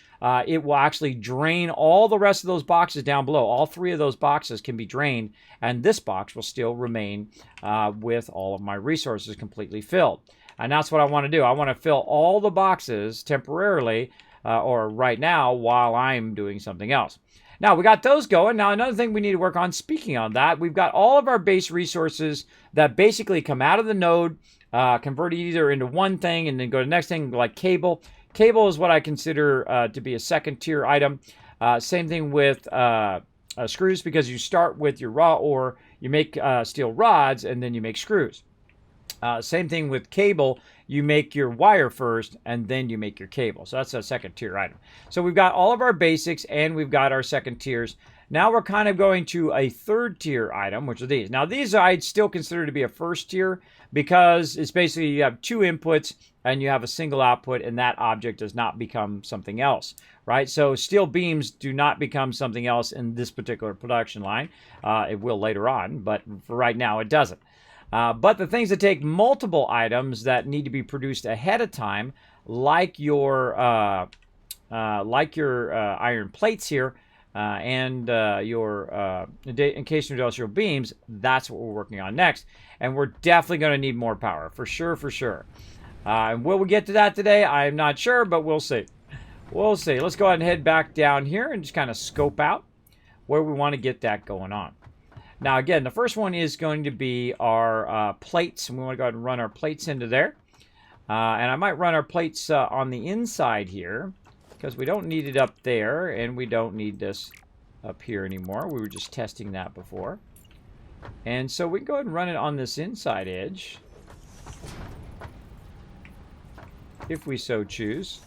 it will actually drain all the rest of those boxes down below. All 3 of those boxes can be drained, and this box will still remain with all of my resources completely filled. And that's what I want to do. I want to fill all the boxes temporarily or right now while I'm doing something else. Now, we got those going. Now, another thing we need to work on, speaking on that, we've got all of our base resources that basically come out of the node, converted either into one thing and then go to the next thing, like cable. Cable is what I consider to be a second tier item. Same thing with screws, because you start with your raw ore, you make steel rods, and then you make screws. Same thing with cable. You make your wire first, and then you make your cable. So that's a second tier item. So we've got all of our basics, and we've got our second tiers. Now we're kind of going to a third tier item, which are these. Now these I'd still consider to be a first tier, because it's basically you have 2 inputs, and you have a single output, and that object does not become something else, right? So steel beams do not become something else in this particular production line. It will later on, but for right now it doesn't. But the things that take multiple items that need to be produced ahead of time, like your iron plates here, and your encased industrial beams, that's what we're working on next. And we're definitely going to need more power, for sure, for sure. And will we get to that today? I'm not sure, but we'll see. We'll see. Let's go ahead and head back down here and just kind of scope out where we want to get that going on. Now, again, the first one is going to be our plates, and we want to go ahead and run our plates into there. And I might run our plates on the inside here, because we don't need it up there, and we don't need this up here anymore. We were just testing that before. And so we can go ahead and run it on this inside edge, if we so choose.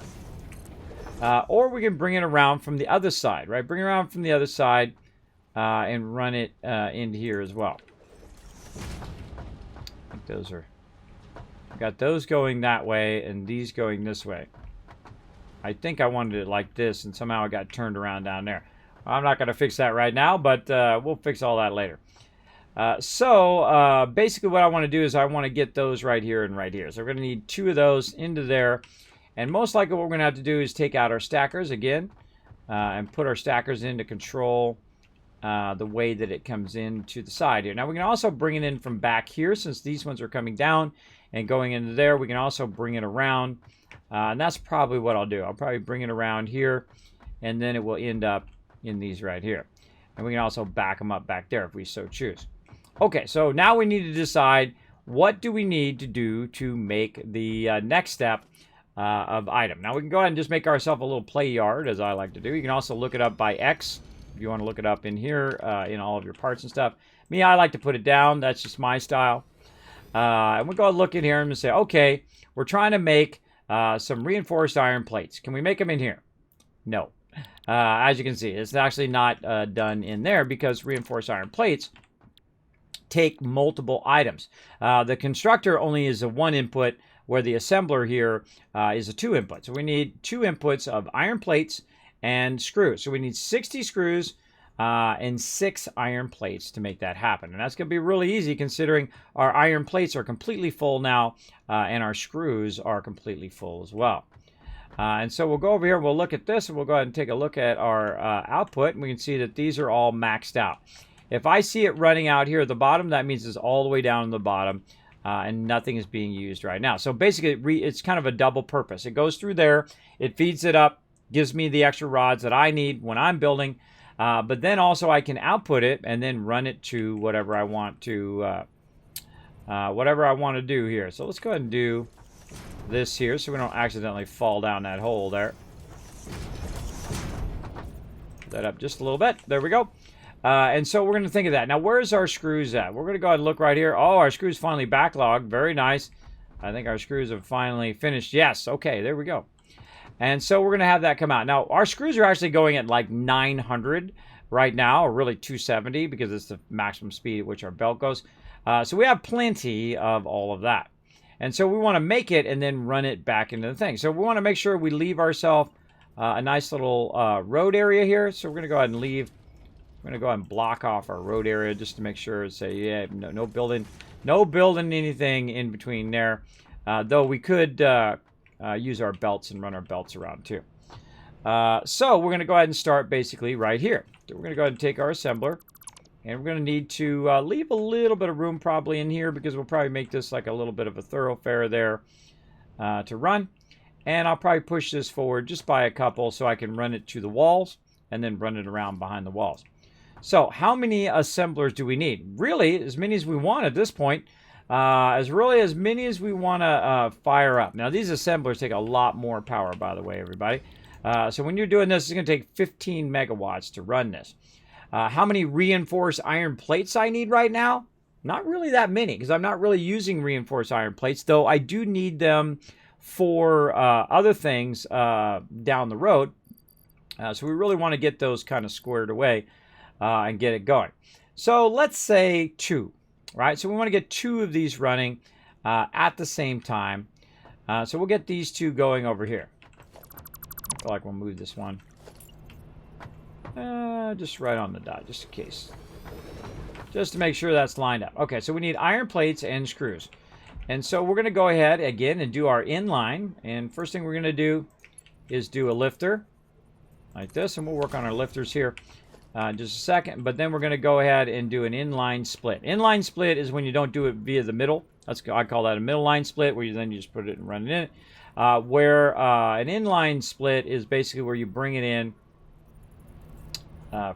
Or we can bring it around from the other side, right? Bring it around from the other side. And run it into here as well. I think those are... Got those going that way and these going this way. I think I wanted it like this, and somehow it got turned around down there. I'm not going to fix that right now, but we'll fix all that later. So basically what I want to do is I want to get those right here and right here. So we're going to need 2 of those into there. And most likely what we're going to have to do is take out our stackers again and put our stackers in to control the way that it comes in to the side here. Now we can also bring it in from back here, since these ones are coming down and going into there. We can also bring it around, and that's probably what I'll do. I'll probably bring it around here, and then it will end up in these right here. And we can also back them up back there if we so choose. Okay, so now we need to decide what do we need to do to make the next step of item. Now we can go ahead and just make ourselves a little play yard, as I like to do. You can also look it up by X. If you want to look it up in here, in all of your parts and stuff. Me, I like to put it down. That's just my style. And we'll go and look in here and say, okay, we're trying to make some reinforced iron plates. Can we make them in here? No. As you can see, it's actually not done in there, because reinforced iron plates take multiple items. The constructor only is a 1 input, where the assembler here is a 2 input. So we need 2 inputs of iron plates and screws. So we need 60 screws and 6 iron plates to make that happen. And that's going to be really easy, considering our iron plates are completely full now, and our screws are completely full as well. And so we'll go over here, we'll look at this, and we'll go ahead and take a look at our output, and we can see that these are all maxed out. If I see it running out here at the bottom, that means it's all the way down to the bottom, and nothing is being used right now. So basically, it's kind of a double purpose. It goes through there, it feeds it up, gives me the extra rods that I need when I'm building, but then also I can output it and then run it to whatever I want to whatever I want to do here. So let's go ahead and do this here so we don't accidentally fall down that hole there. Put that up just a little bit. There we go. And so we're going to think of that. Now, where's our screws at? We're going to go ahead and look right here. Oh, our screws finally backlogged. Very nice. I think our screws have finally finished. Yes. Okay, there we go. And so we're going to have that come out. Now, our screws are actually going at like 900 right now, or really 270 because it's the maximum speed at which our belt goes. So we have plenty of all of that. And so we want to make it and then run it back into the thing. So we want to make sure we leave ourselves a nice little road area here. So we're going to go ahead and leave. We're going to go ahead and block off our road area just to make sure, say, yeah, no building anything in between there. Though we could use our belts and run our belts around too. So we're going to go ahead and start basically right here. So we're going to go ahead and take our assembler. And we're going to need to leave a little bit of room probably in here because we'll probably make this like a little bit of a thoroughfare there to run. And I'll probably push this forward just by a couple so I can run it to the walls and then run it around behind the walls. So how many assemblers do we need? Really, as many as we want at this point. As many as we want to fire up. Now, these assemblers take a lot more power, by the way, everybody. So when you're doing this, it's going to take 15 megawatts to run this. How many reinforced iron plates I need right now? Not really that many, because I'm not really using reinforced iron plates, though I do need them for other things down the road. So we really want to get those kind of squared away and get it going. So let's say 2, right? So we want to get 2 of these running at the same time. So we'll get these 2 going over here. I feel like we'll move this one. Just right on the dot, just in case. Just to make sure that's lined up. Okay, so we need iron plates and screws. And so we're going to go ahead again and do our inline. And first thing we're going to do is do a lifter like this. And we'll work on our lifters here just a second. But then we're going to go ahead and do an inline split. Inline split is when you don't do it via the middle. I call that a middle line split, where you just put it and run it in it. Where an inline split is basically where you bring it in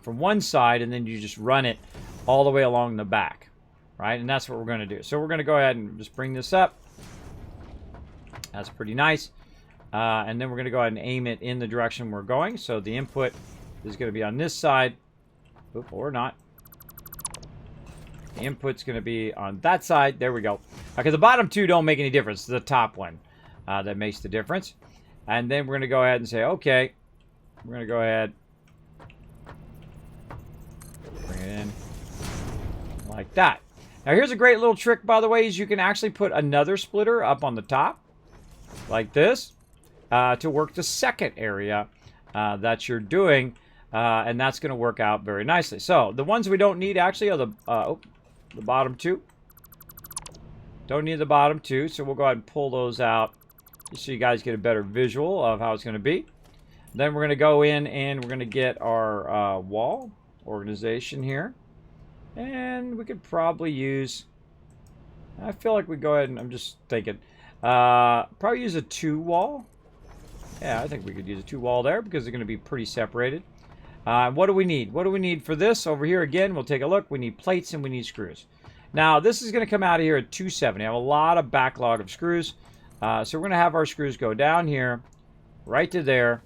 from one side, and then you just run it all the way along the back, right? And that's what we're going to do. So we're going to go ahead and just bring this up. That's pretty nice. And then we're going to go ahead and aim it in the direction we're going. So the input is going to be on this side. Oop, or not. The input's going to be on that side. There we go. Okay, the bottom 2 don't make any difference. It's the top one that makes the difference. And then we're going to go ahead and say, okay, we're going to go ahead, bring it in like that. Now here's a great little trick, by the way, is you can actually put another splitter up on the top like this to work the second area that you're doing, and that's going to work out very nicely. So the ones we don't need actually are the bottom 2. Don't need the bottom 2, so we'll go ahead and pull those out just so you guys get a better visual of how it's going to be. Then we're going to go in and we're going to get our wall organization here. And we could probably use, I feel like we go ahead and, I'm just thinking, probably use a 2 wall. Yeah, I think we could use a 2 wall there because they're going to be pretty separated. What do we need? What do we need for this? Over here again, we'll take a look. We need plates and we need screws. Now, this is going to come out of here at 270. I have a lot of backlog of screws. So we're going to have our screws go down here, right to there.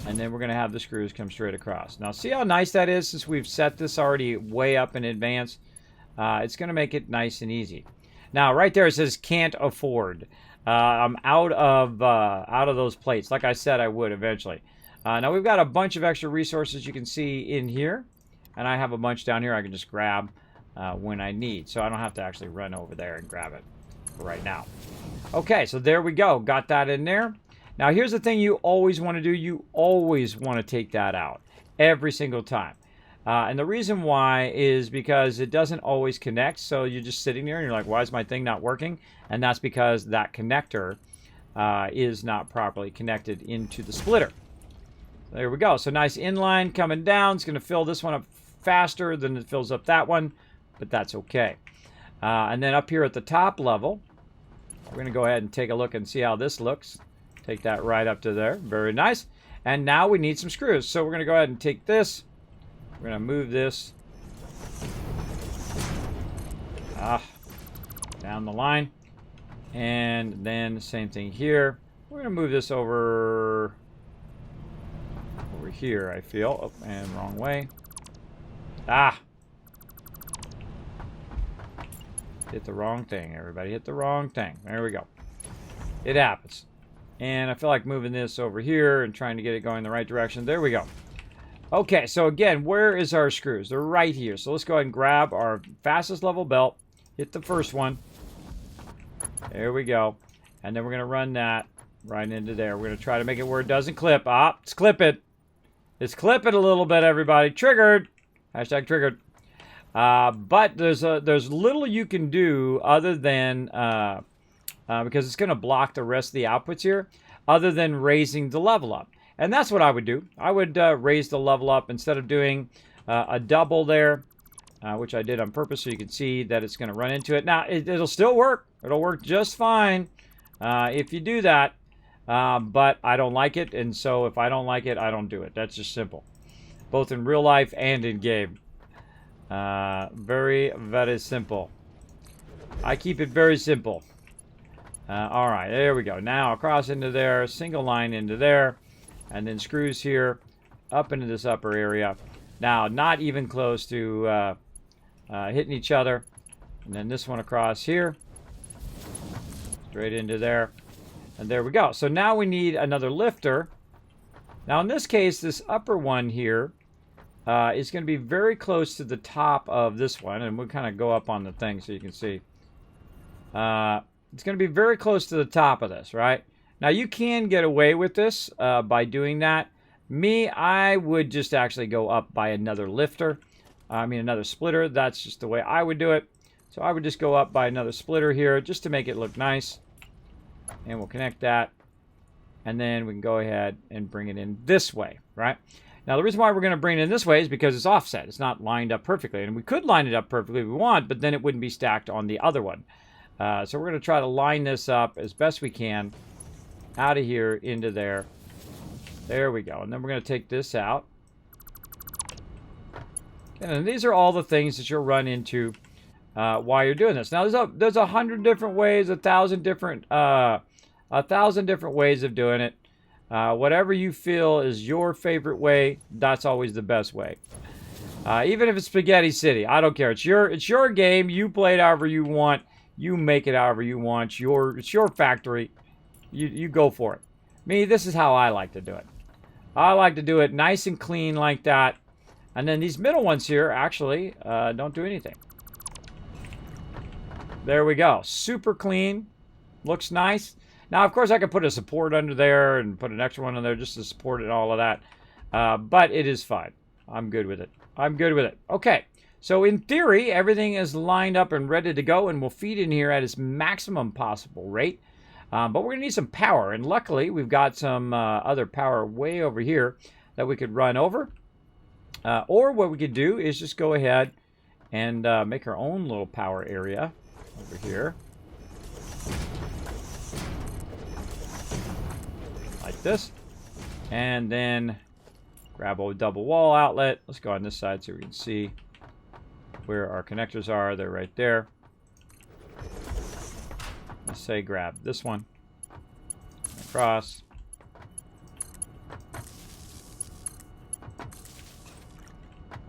And then we're going to have the screws come straight across. Now, see how nice that is since we've set this already way up in advance? It's going to make it nice and easy. Now, right there it says can't afford. I'm out of those plates. Like I said, I would eventually. Now, we've got a bunch of extra resources you can see in here. And I have a bunch down here I can just grab when I need. So I don't have to actually run over there and grab it right now. Okay, so there we go. Got that in there. Now, here's the thing you always want to do. You always want to take that out every single time. And the reason why is because it doesn't always connect. So you're just sitting there and you're like, why is my thing not working? And that's because that connector is not properly connected into the splitter. There we go. So nice inline coming down. It's going to fill this one up faster than it fills up that one, but that's okay. And then up here at the top level, we're going to go ahead and take a look and see how this looks. Take that right up to there. Very nice. And now we need some screws. So we're going to go ahead and take this. We're going to move this. down the line. And then the same thing here. We're going to move this over here, I feel. Oh, and wrong way. Ah! Hit the wrong thing, everybody. Hit the wrong thing. There we go. It happens. And I feel like moving this over here and trying to get it going the right direction. There we go. Okay, so again, where is our screws? They're right here. So let's go ahead and grab our fastest level belt. Hit the first one. There we go. And then we're going to run that right into there. We're going to try to make it where it doesn't clip. Ah, it's clipping. It's clipping a little bit, everybody. Triggered. Hashtag triggered. But there's little you can do other than, because it's going to block the rest of the outputs here, other than raising the level up. And that's what I would do. I would raise the level up instead of doing a double there, which I did on purpose so you can see that it's going to run into it. Now, it'll still work. It'll work just fine if you do that. But I don't like it, and so if I don't like it, I don't do it. That's just simple. Both in real life and in game. Very, very simple. I keep it very simple. Alright, there we go. Now across into there, single line into there, and then screws here, up into this upper area. Now, not even close to hitting each other. And then this one across here. Straight into there. And there we go. So now we need another lifter. Now in this case, this upper one here is going to be very close to the top of this one. And we'll kind of go up on the thing so you can see. It's going to be very close to the top of this, right? Now you can get away with this by doing that. Me, I would just actually go up by another lifter. I mean another splitter. That's just the way I would do it. So I would just go up by another splitter here just to make it look nice. And we'll connect that. And then we can go ahead and bring it in this way, right? Now, the reason why we're going to bring it in this way is because it's offset. It's not lined up perfectly. And we could line it up perfectly if we want, but then it wouldn't be stacked on the other one. So we're going to try to line this up as best we can out of here into there. There we go. And then we're going to take this out. And these are all the things that you'll run into while you're doing this. Now, there's 100 different ways, 1,000 different ways of doing it. Whatever you feel is your favorite way, that's always the best way. Even if it's Spaghetti City, I don't care. It's your game. You play it however you want. You make it however you want. It's your factory. You go for it. Me, this is how I like to do it. I like to do it nice and clean like that. And then these middle ones here actually don't do anything. There we go. Super clean. Looks nice. Now, of course, I could put a support under there and put an extra one in there just to support it and all of that. But it is fine. I'm good with it. I'm good with it. Okay. So in theory, everything is lined up and ready to go and will feed in here at its maximum possible rate. But we're going to need some power. And luckily, we've got some other power way over here that we could run over. Or what we could do is just go ahead and make our own little power area over here. Like this. And then grab a double wall outlet. Let's go on this side so we can see where our connectors are. They're right there. Let's say grab this one. Across.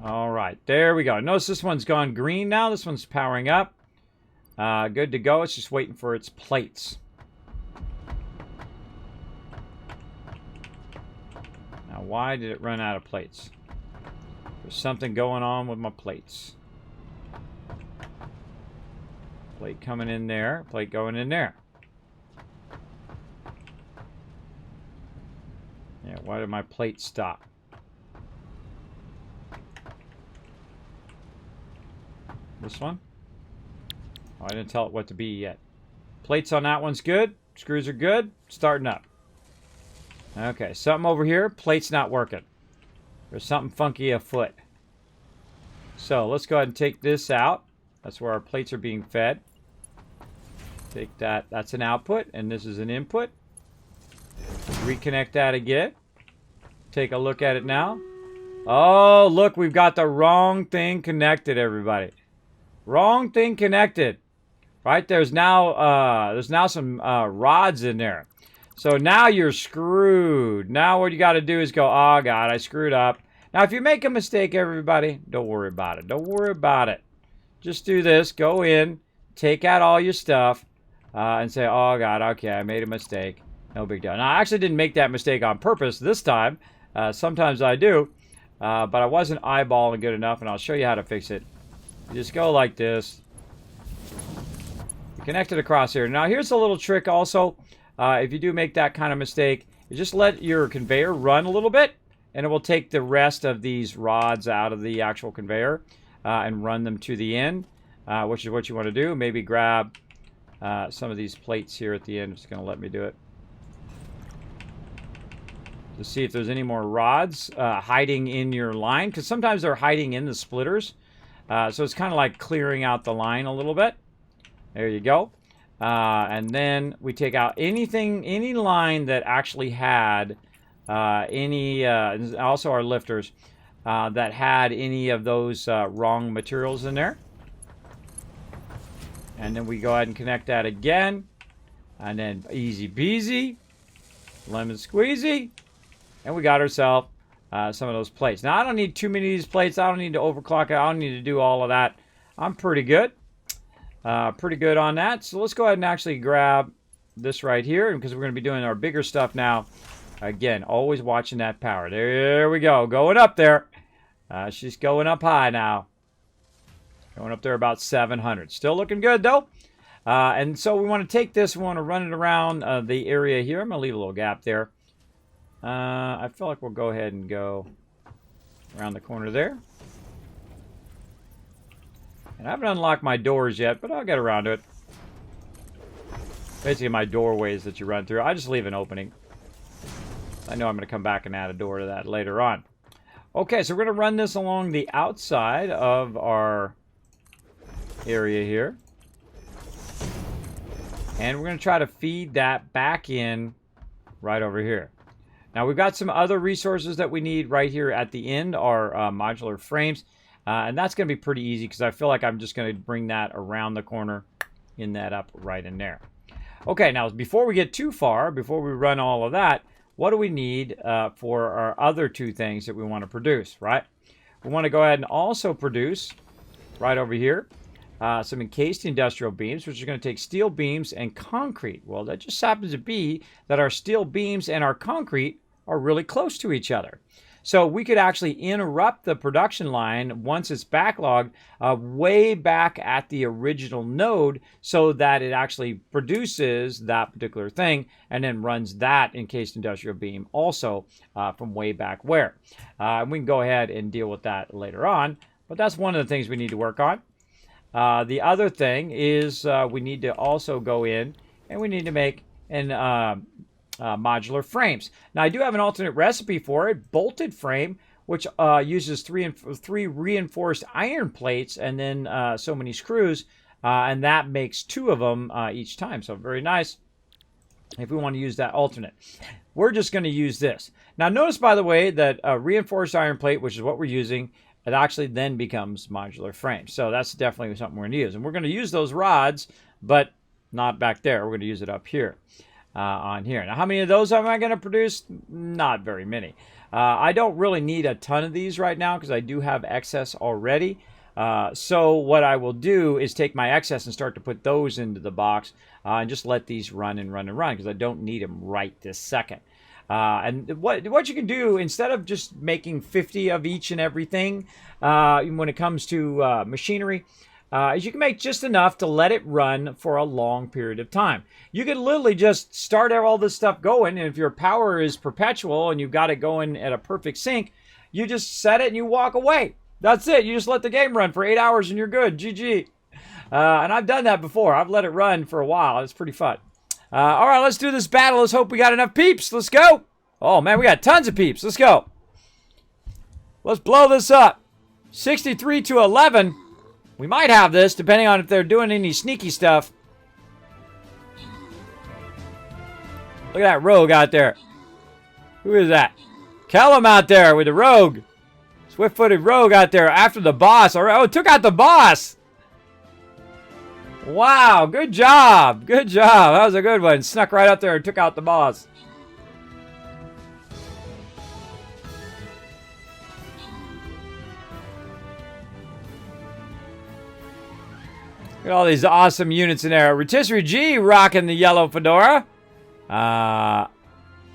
All right, there we go. Notice this one's gone green now. This one's powering up. Good to go. It's just waiting for its plates. Now, why did it run out of plates? There's something going on with my plates. Plate coming in there. Plate going in there. Yeah, why did my plate stop? This one? Oh, I didn't tell it what to be yet. Plates on that one's good. Screws are good. Starting up. Okay, something over here. Plate's not working. There's something funky afoot. So let's go ahead and take this out. That's where our plates are being fed. Take that. That's an output, and this is an input. Reconnect that again. Take a look at it now. Oh, look, we've got the wrong thing connected, everybody. Wrong thing connected. Right? There's now some rods in there. So now you're screwed. Now what you got to do is go, oh, God, I screwed up. Now, if you make a mistake, everybody, don't worry about it. Don't worry about it. Just do this. Go in, take out all your stuff, and say, oh, God, okay, I made a mistake. No big deal. Now, I actually didn't make that mistake on purpose this time. Sometimes I do, but I wasn't eyeballing good enough, and I'll show you how to fix it. You just go like this. Connect it across here. Now, here's a little trick also. If you do make that kind of mistake, you just let your conveyor run a little bit, and it will take the rest of these rods out of the actual conveyor and run them to the end, which is what you want to do. Maybe grab some of these plates here at the end. It's going to let me do it. To see if there's any more rods hiding in your line, because sometimes they're hiding in the splitters. So it's kind of like clearing out the line a little bit. There you go. And then we take out any line that actually had also our lifters, that had any of those wrong materials in there. And then we go ahead and connect that again. And then easy peasy, lemon squeezy. And we got ourselves some of those plates. Now, I don't need too many of these plates. I don't need to overclock it. I don't need to do all of that. I'm pretty good. Pretty good on that. So let's go ahead and actually grab this right here, because we're going to be doing our bigger stuff now. Again, always watching that power. There we go. Going up there. She's going up high now. Going up there about 700. Still looking good, though. And so we want to take this. We want to run it around the area here. I'm going to leave a little gap there. I feel like we'll go ahead and go around the corner there. And I haven't unlocked my doors yet, but I'll get around to it. Basically, my doorways that you run through. I just leave an opening. I know I'm going to come back and add a door to that later on. Okay, so we're going to run this along the outside of our area here. And we're going to try to feed that back in right over here. Now, we've got some other resources that we need right here at the end, our modular frames. And that's going to be pretty easy, because I feel like I'm just going to bring that around the corner, in that up right in there. Okay, now, before we get too far, before we run all of that, what do we need for our other two things that we want to produce, right? We want to go ahead and also produce, right over here, some encased industrial beams, which are going to take steel beams and concrete. Well, that just happens to be that our steel beams and our concrete are really close to each other. So we could actually interrupt the production line once it's backlogged way back at the original node, so that it actually produces that particular thing and then runs that encased industrial beam also from way back where. We can go ahead and deal with that later on, but that's one of the things we need to work on. The other thing is we need to also go in and we need to make an modular frames. Now, I do have an alternate recipe for it, bolted frame, which uses three reinforced iron plates and then so many screws, and that makes 2 of them each time. So very nice if we want to use that alternate. We're just going to use this. Now, notice, by the way, that a reinforced iron plate, which is what we're using, it actually then becomes modular frame. So that's definitely something we're going to use. And we're going to use those rods, but not back there. We're going to use it up here. On here. Now, how many of those am I going to produce? Not very many. I don't really need a ton of these right now, because I do have excess already. So what I will do is take my excess and start to put those into the box and just let these run and run and run, because I don't need them right this second. And what you can do, instead of just making 50 of each and everything when it comes to machinery, is you can make just enough to let it run for a long period of time. You can literally just start all this stuff going, and if your power is perpetual and you've got it going at a perfect sync, you just set it and you walk away. That's it. You just let the game run for 8 hours and you're good. GG. And I've done that before. I've let it run for a while. It's pretty fun. All right, let's do this battle. Let's hope we got enough peeps. Let's go. Oh, man, we got tons of peeps. Let's go. Let's blow this up. 63 to 11. We might have this, depending on if they're doing any sneaky stuff. Look at that rogue out there. Who is that? Kellum out there with the rogue. Swift-footed rogue out there after the boss. All right. Oh, took out the boss. Wow, good job. Good job. That was a good one. Snuck right up there and took out the boss. Look at all these awesome units in there. Rotisserie G rocking the yellow fedora.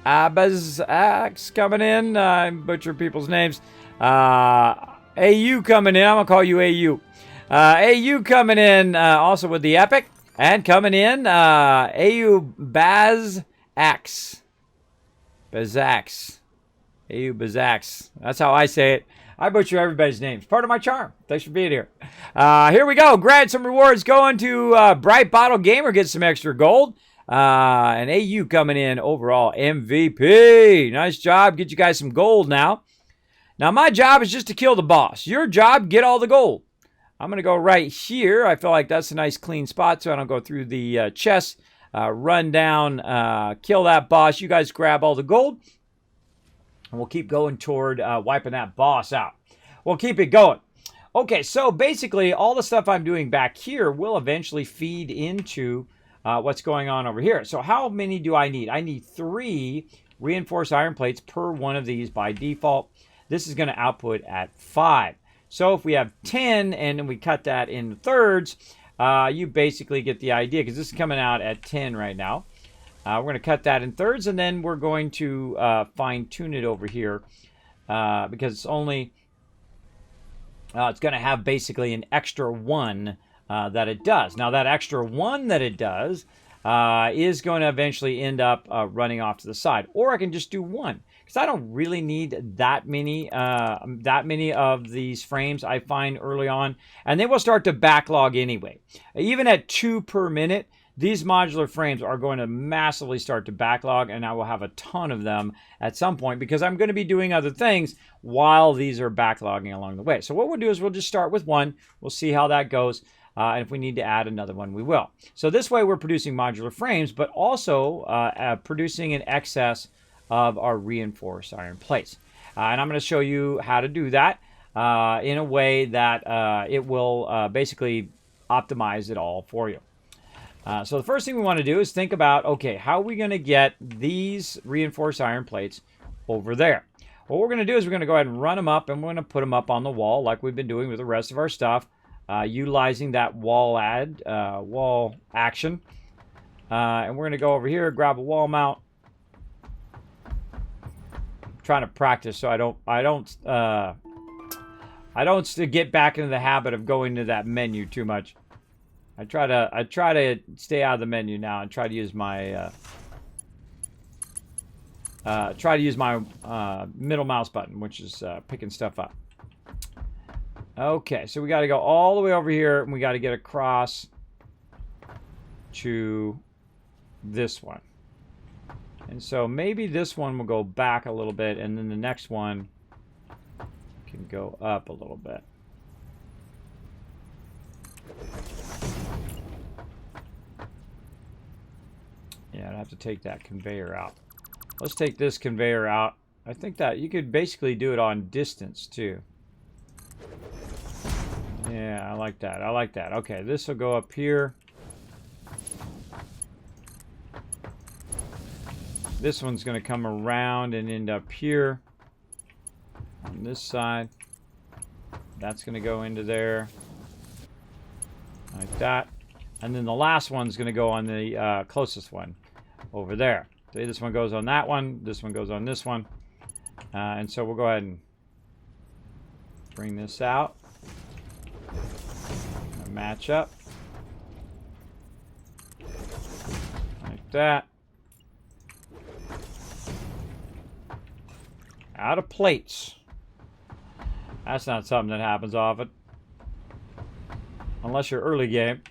Abba's Axe coming in. I butcher people's names. AU coming in. I'm going to call you AU. AU coming in also with the Epic. And coming in, AU Baz Axe. Bazax. AU Bazax. That's how I say it. I butcher everybody's names. Part of my charm. Thanks for being here. Here we go. Grant some rewards going to Bright Bottle Gamer. Get some extra gold. And AU coming in overall MVP. Nice job. Get you guys some gold now. Now, my job is just to kill the boss. Your job, get all the gold. I'm going to go right here. I feel like that's a nice clean spot, so I don't go through the chest, run down, kill that boss. You guys grab all the gold. And we'll keep going toward wiping that boss out. We'll keep it going. Okay, so basically all the stuff I'm doing back here will eventually feed into what's going on over here. So how many do I need? I need 3 reinforced iron plates per one of these by default. This is going to output at 5. So if we have 10 and then we cut that in thirds, you basically get the idea because this is coming out at 10 right now. We're going to cut that in thirds, and then we're going to fine-tune it over here because it's only it's going to have basically an extra 1 that it does. Now, that extra 1 that it does is going to eventually end up running off to the side. Or I can just do 1 because I don't really need that many of these frames I find early on. And they will start to backlog anyway. Even at 2 per minute, these modular frames are going to massively start to backlog, and I will have a ton of them at some point because I'm going to be doing other things while these are backlogging along the way. So what we'll do is we'll just start with 1. We'll see how that goes. And if we need to add another one, we will. So this way we're producing modular frames, but also producing in excess of our reinforced iron plates. And I'm going to show you how to do that in a way that it will basically optimize it all for you. So the first thing we want to do is think about, okay, how are we going to get these reinforced iron plates over there? What we're going to do is we're going to go ahead and run them up, and we're going to put them up on the wall like we've been doing with the rest of our stuff, utilizing that wall action. And we're going to go over here, grab a wall mount. I'm trying to practice so I don't get back into the habit of going to that menu too much. I try to stay out of the menu now and try to use my middle mouse button, which is picking stuff up. Okay, so we got to go all the way over here, and we got to get across to this one. And so maybe this one will go back a little bit, and then the next one can go up a little bit. Yeah, I'd have to take that conveyor out. Let's take this conveyor out. I think that you could basically do it on distance, too. Yeah, I like that. I like that. Okay, this will go up here. This one's going to come around and end up here on this side. That's going to go into there like that. And then the last one's going to go on the closest one over there. So this one goes on that one. This one goes on this one. And so we'll go ahead and bring this out. Match up. Like that. Out of plates. That's not something that happens often. Unless you're early game.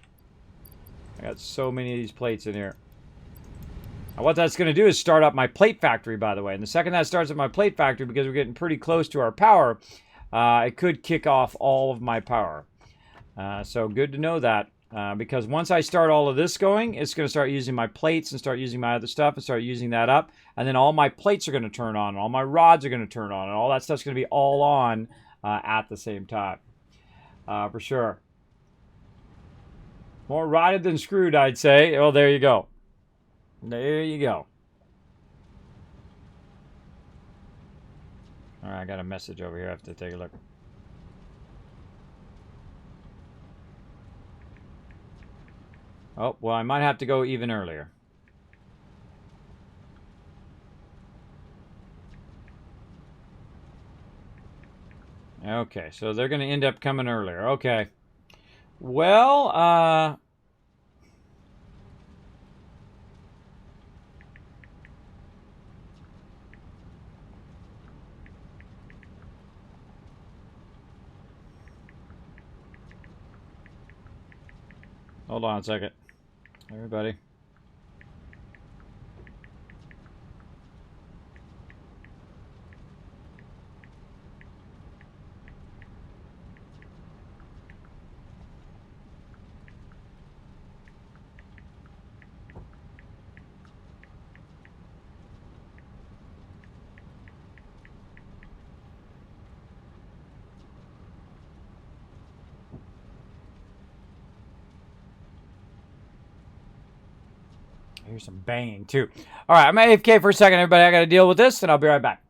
I got so many of these plates in here. Now what that's going to do is start up my plate factory, by the way. And the second that starts up my plate factory, because we're getting pretty close to our power, it could kick off all of my power. So good to know that. Because once I start all of this going, it's going to start using my plates and start using my other stuff and start using that up. And then all my plates are going to turn on. And all my rods are going to turn on. And all that stuff's going to be all on at the same time. For sure. More rotted than screwed, I'd say. Oh, there you go. There you go. All right, I got a message over here. I have to take a look. Oh, well, I might have to go even earlier. Okay, so they're going to end up coming earlier. Okay. Well, hold on a second, everybody. Here's some banging, too. All right, I'm AFK for a second, everybody. I got to deal with this, and I'll be right back.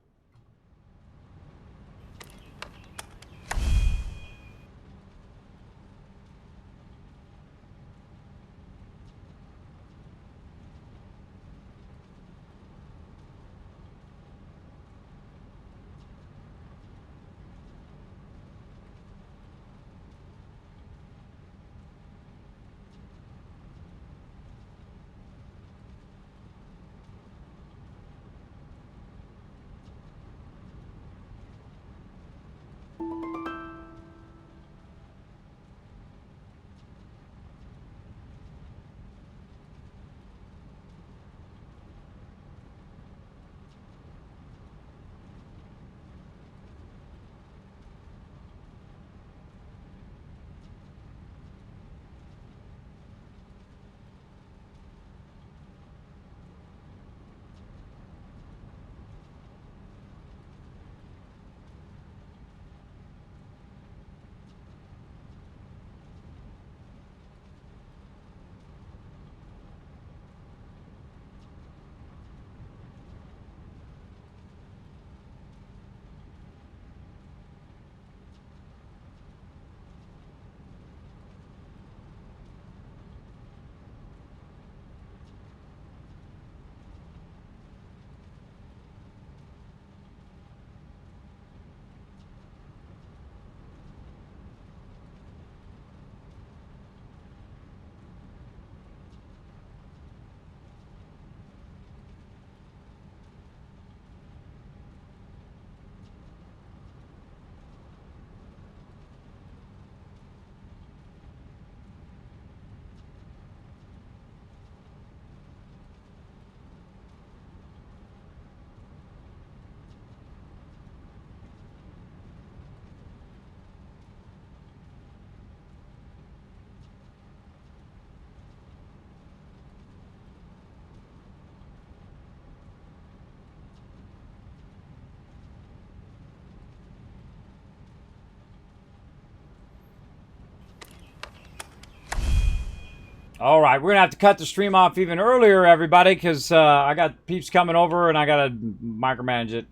All right, we're going to have to cut the stream off even earlier, everybody, because I got peeps coming over and I got to micromanage it.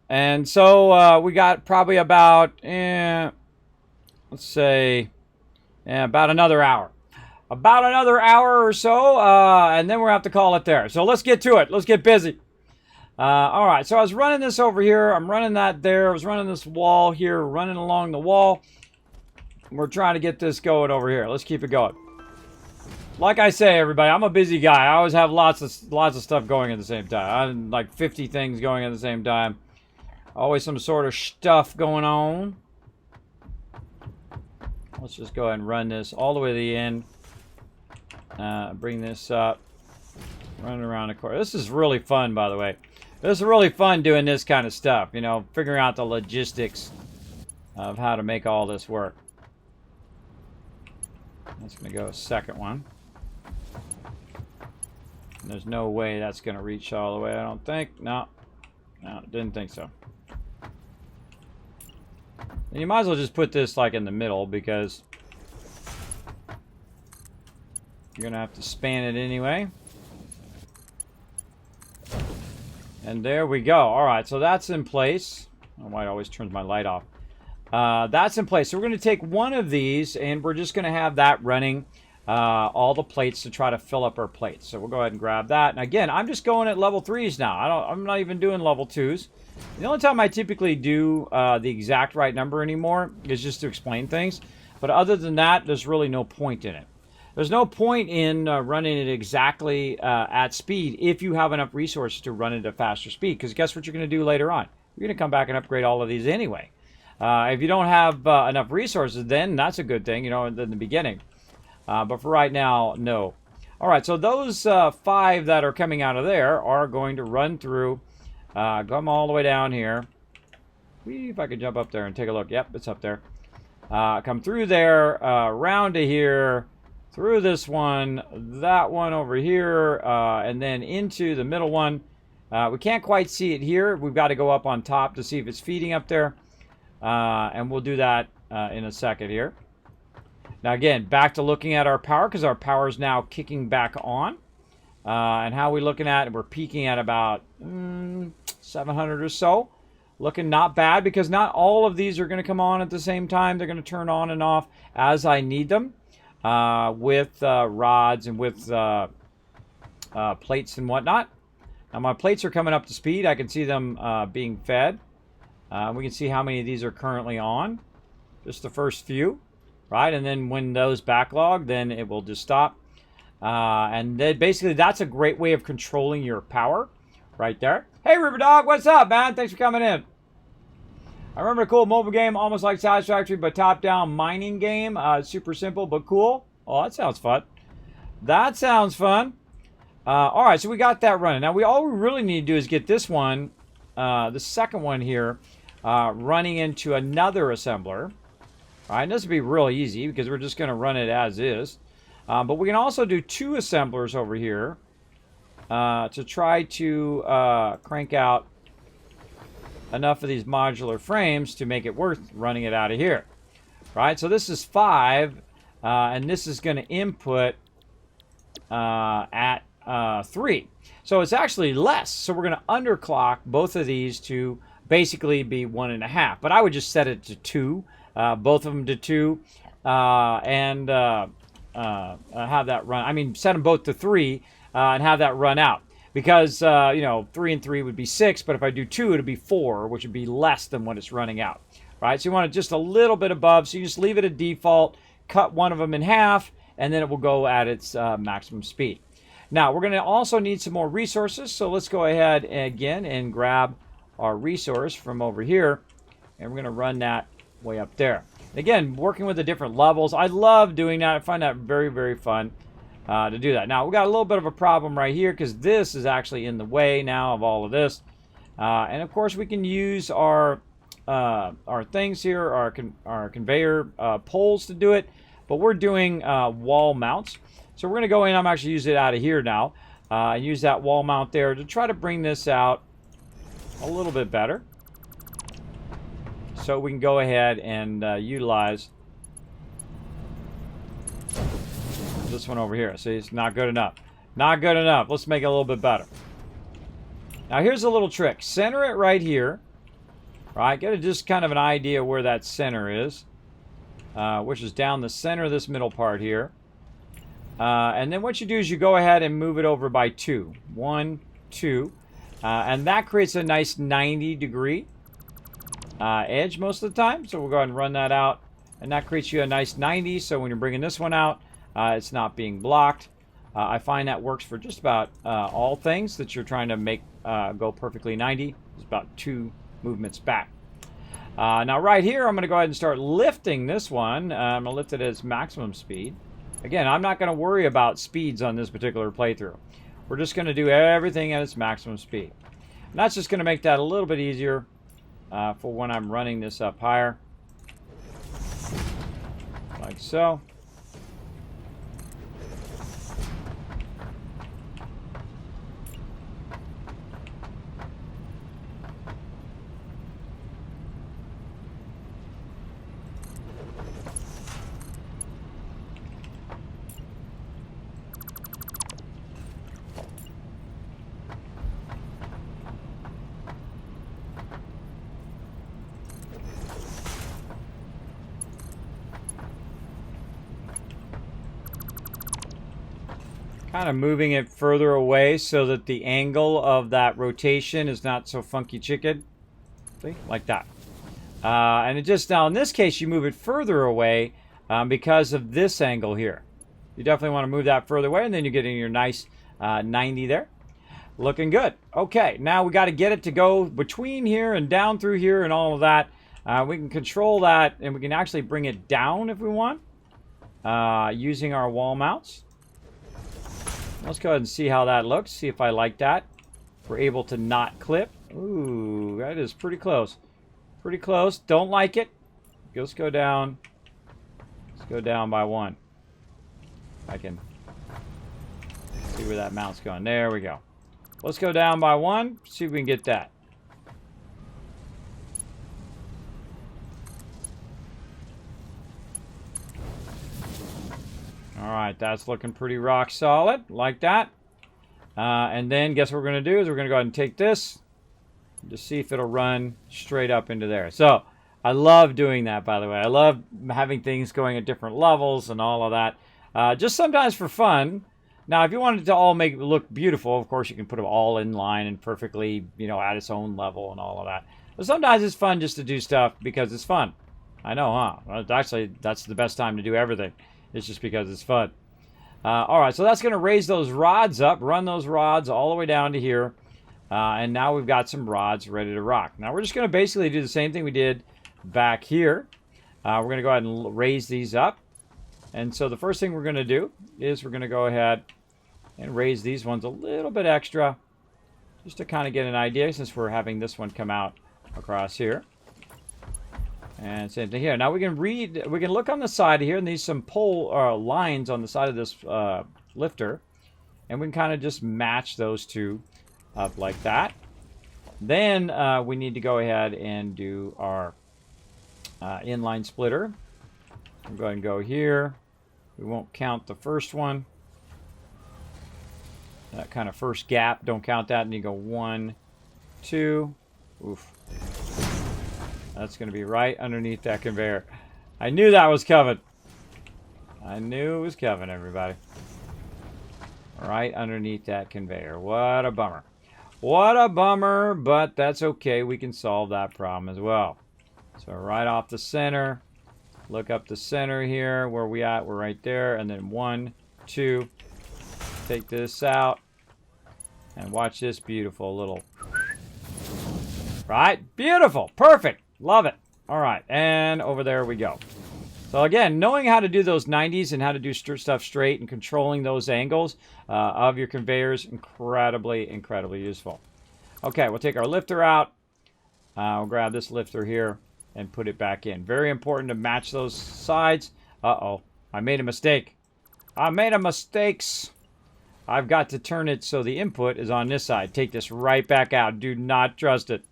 And so we got probably about, let's say, about another hour. About another hour or so, and then we'll have to call it there. So let's get to it. Let's get busy. All right, so I was running this over here. I'm running that there. I was running this wall here, running along the wall. We're trying to get this going over here. Let's keep it going. Like I say, everybody, I'm a busy guy. I always have lots of stuff going at the same time. I'm like 50 things going at the same time. Always some sort of stuff going on. Let's just go ahead and run this all the way to the end. Bring this up. Running around the corner. This is really fun, by the way. This is really fun doing this kind of stuff. You know, figuring out the logistics of how to make all this work. That's going to go a second one. And there's no way that's going to reach all the way, I don't think. No, didn't think so. And you might as well just put this like in the middle because You're going to have to span it anyway. And there we go. All right, so that's in place. I don't know why it always turns my light off. That's in place. So we're going to take one of these, and we're just going to have that running all the plates to try to fill up our plates. So we'll go ahead and grab that. And again, I'm just going at level 3s now. I'm not even doing level 2s. The only time I typically do the exact right number anymore is just to explain things. But other than that, there's really no point in it. There's no point in running it exactly at speed if you have enough resources to run it at faster speed. Because guess what you're going to do later on? You're going to come back and upgrade all of these anyway. If you don't have enough resources, then that's a good thing, you know, in the beginning. But for right now, no. All right, so those 5 that are coming out of there are going to run through, come all the way down here. If I could jump up there and take a look. Yep, it's up there. Come through there, around to here, through this one, that one over here, and then into the middle one. We can't quite see it here. We've got to go up on top to see if it's feeding up there. And we'll do that in a second here. Now again, back to looking at our power, because our power is now kicking back on. And how are we looking at it? We're peaking at about 700 or so. Looking not bad, because not all of these are going to come on at the same time. They're going to turn on and off as I need them. With rods and with plates and whatnot. Now my plates are coming up to speed. I can see them being fed. We can see how many of these are currently on. Just the first few, right? And then when those backlog, then it will just stop. And then basically that's a great way of controlling your power right there. Hey River Dog, what's up, man? Thanks for coming in. I remember a cool mobile game, almost like Satisfactory, but top-down mining game. Super simple, but cool. Oh, that sounds fun. That sounds fun. All right, so we got that running. Now, all we really need to do is get this one, the second one here, running into another assembler. All right, this will be real easy because we're just going to run it as is. But we can also do 2 assemblers over here to try to crank out enough of these modular frames to make it worth running it out of here. Right, so this is 5, and this is going to input at 3. So it's actually less. So we're going to underclock both of these to basically be 1.5. But I would just set it to 2, both of them to 2, and have that run. I mean, set them both to 3 and have that run out. Because, you know, 3 and 3 would be 6, but if I do 2, it would be 4, which would be less than what it's running out. Right? So you want it just a little bit above, so you just leave it at default, cut one of them in half, and then it will go at its maximum speed. Now, we're going to also need some more resources, so let's go ahead again and grab our resource from over here, and we're going to run that way up there. Again, working with the different levels, I love doing that. I find that very, very fun. To do that. Now, we got a little bit of a problem right here because this is actually in the way now of all of this. And of course, we can use our things here, our conveyor poles to do it, but we're doing wall mounts. So we're going to go in, I'm actually using it out of here now, and use that wall mount there to try to bring this out a little bit better. So we can go ahead and utilize this one over here. See, it's not good enough. Not good enough. Let's make it a little bit better. Now, here's a little trick. Center it right here. Right? Get just kind of an idea where that center is, which is down the center of this middle part here. And then what you do is you go ahead and move it over by 2. 1, 2. And that creates a nice 90-degree edge most of the time. So we'll go ahead and run that out. And that creates you a nice 90. So when you're bringing this one out, it's not being blocked. I find that works for just about all things that you're trying to make go perfectly 90. It's about 2 movements back. Now right here, I'm going to go ahead and start lifting this one. I'm going to lift it at its maximum speed. Again, I'm not going to worry about speeds on this particular playthrough. We're just going to do everything at its maximum speed. And that's just going to make that a little bit easier for when I'm running this up higher. Like so. kind of moving it further away so that the angle of that rotation is not so funky chicken. See? Like that. And it just, now in this case, you move it further away because of this angle here. You definitely want to move that further away, and then you're getting your nice 90 there. Looking good. Okay, now we got to get it to go between here and down through here and all of that. We can control that, and we can actually bring it down if we want using our wall mounts. Let's go ahead and see how that looks. See if I like that. We're able to not clip. Ooh, that is pretty close. Pretty close. Don't like it. Let's go down. Let's go down by 1. I can see where that mount's going. There we go. Let's go down by 1. See if we can get that. All right, that's looking pretty rock solid, like that. And then guess what we're going to do is we're going to go ahead and take this, just see if it'll run straight up into there. So I love doing that, by the way. I love having things going at different levels and all of that. Just sometimes for fun. Now, if you wanted to all make it look beautiful, of course, you can put them all in line and perfectly, you know, at its own level and all of that. But sometimes it's fun just to do stuff because it's fun. I know, huh? Well, actually, that's the best time to do everything. It's just because it's fun. All right, so that's going to raise those rods up, run those rods all the way down to here. And now we've got some rods ready to rock. Now, we're just going to basically do the same thing we did back here. We're going to go ahead and raise these up. And so the first thing we're going to do is we're going to go ahead and raise these ones a little bit extra, just to kind of get an idea, since we're having this one come out across here. And same thing here. Now we can look on the side here, and these some pole lines on the side of this lifter, and we can kind of just match those two up like that. Then we need to go ahead and do our inline splitter. I'm going to go here. We won't count the first one. That kind of first gap, don't count that. And you go 1, 2. Oof. That's going to be right underneath that conveyor. I knew that was coming. I knew it was coming, everybody. Right underneath that conveyor. What a bummer. What a bummer, but that's okay. We can solve that problem as well. So right off the center. Look up the center here. Where we at? We're right there. And then 1, 2. Take this out. And watch this beautiful little... Right? Beautiful. Perfect. Love it. All right. And over there we go. So again, knowing how to do those 90s and how to do stuff straight and controlling those angles of your conveyors, incredibly, incredibly useful. Okay, we'll take our lifter out. We'll grab this lifter here and put it back in. Very important to match those sides. Uh-oh. I made a mistake. I made a mistake. I've got to turn it so the input is on this side. Take this right back out. Do not trust it.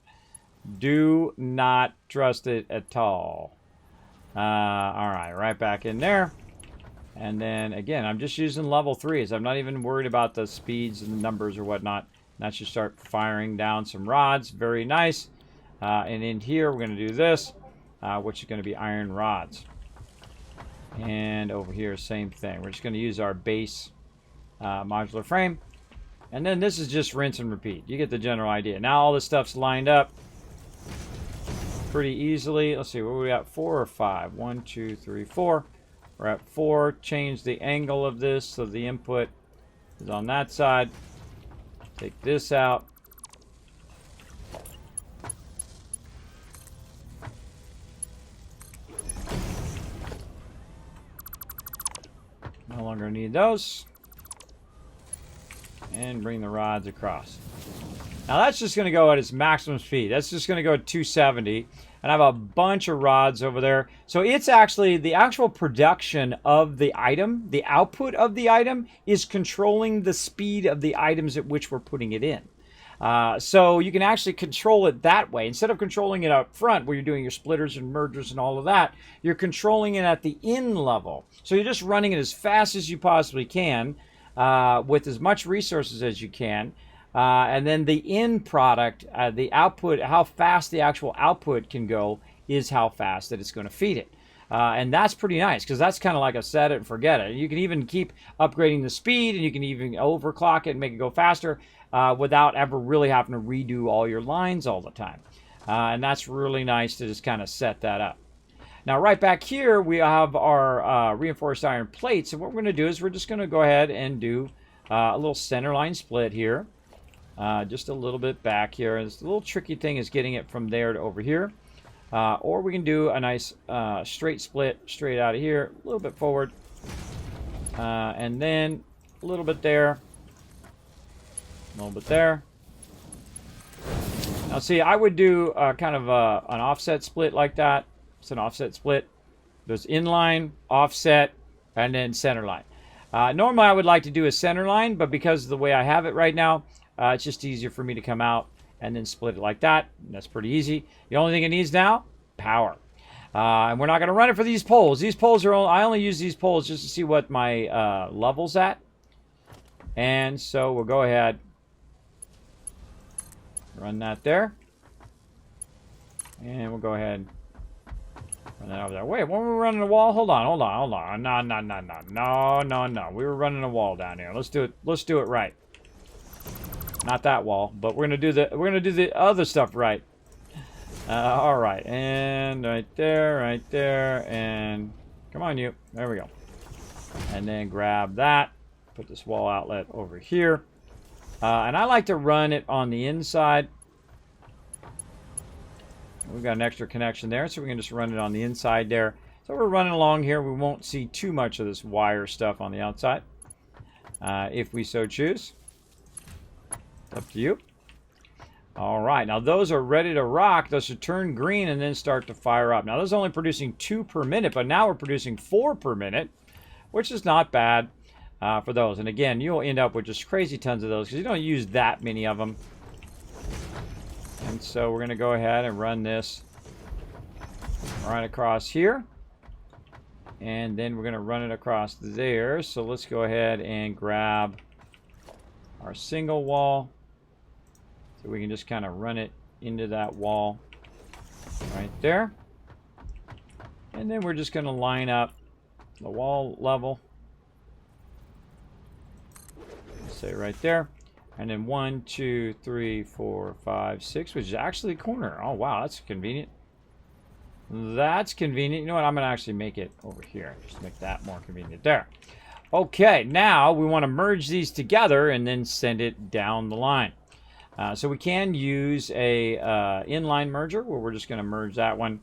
Do not trust it at all. All right, right back in there. And then, again, I'm just using level 3s. I'm not even worried about the speeds and the numbers or whatnot. That should start firing down some rods. Very nice. And in here, we're going to do this, which is going to be iron rods. And over here, same thing. We're just going to use our base modular frame. And then this is just rinse and repeat. You get the general idea. Now all this stuff's lined up pretty easily. Let's see, where are we at? 4 or 5? 1, 2, 3, 4. We're at 4. Change the angle of this so the input is on that side. Take this out. No longer need those. And bring the rods across. Now that's just going to go at its maximum speed. That's just going to go at 270. And I have a bunch of rods over there. So it's actually the actual production of the item, the output of the item, is controlling the speed of the items at which we're putting it in. So you can actually control it that way. Instead of controlling it up front where you're doing your splitters and mergers and all of that, you're controlling it at the in level. So you're just running it as fast as you possibly can with as much resources as you can. And then the end product, the output, how fast the actual output can go is how fast that it's going to feed it. And that's pretty nice because that's kind of like a set it and forget it. You can even keep upgrading the speed, and you can even overclock it and make it go faster without ever really having to redo all your lines all the time. And that's really nice to just kind of set that up. Now, right back here, we have our reinforced iron plates. And what we're going to do is we're just going to go ahead and do a little centerline split here. Just a little bit back here. And the little tricky thing is getting it from there to over here. Or we can do a nice straight split straight out of here, a little bit forward, and then a little bit there, a little bit there. Now see, I would do kind of an offset split like that. It's an offset split. There's inline, offset, and then centerline. Normally I would like to do a centerline, but because of the way I have it right now, it's just easier for me to come out and then split it like that. That's pretty easy. The only thing it needs now, power. And we're not going to run it for these poles. These poles are I only use these poles just to see what my level's at. And so we'll go ahead, run that there. And we'll go ahead, run that over there. Wait, when we were running a wall? Hold on. No. We were running a wall down here. Let's do it right. Not that wall, but we're gonna do the other stuff right. All right, and right there, and come on, you. There we go. And then grab that. Put this wall outlet over here, and I like to run it on the inside. We've got an extra connection there, so we can just run it on the inside there. So we're running along here. We won't see too much of this wire stuff on the outside, if we so choose. Up to you. All right, now those are ready to rock. Those should turn green and then start to fire up. Now those are only producing 2 per minute, but now we're producing 4 per minute, which is not bad for those. And again, you'll end up with just crazy tons of those because you don't use that many of them. And so we're going to go ahead and run this right across here. And then we're going to run it across there. So let's go ahead and grab our single wall. So we can just kind of run it into that wall right there. And then we're just going to line up the wall level. Let's say right there. And then 1, 2, 3, 4, 5, 6, which is actually a corner. Oh, wow, that's convenient. That's convenient. You know what? I'm going to actually make it over here. Just make that more convenient. There. Okay, now we want to merge these together and then send it down the line. So we can use a inline merger where we're just going to merge that one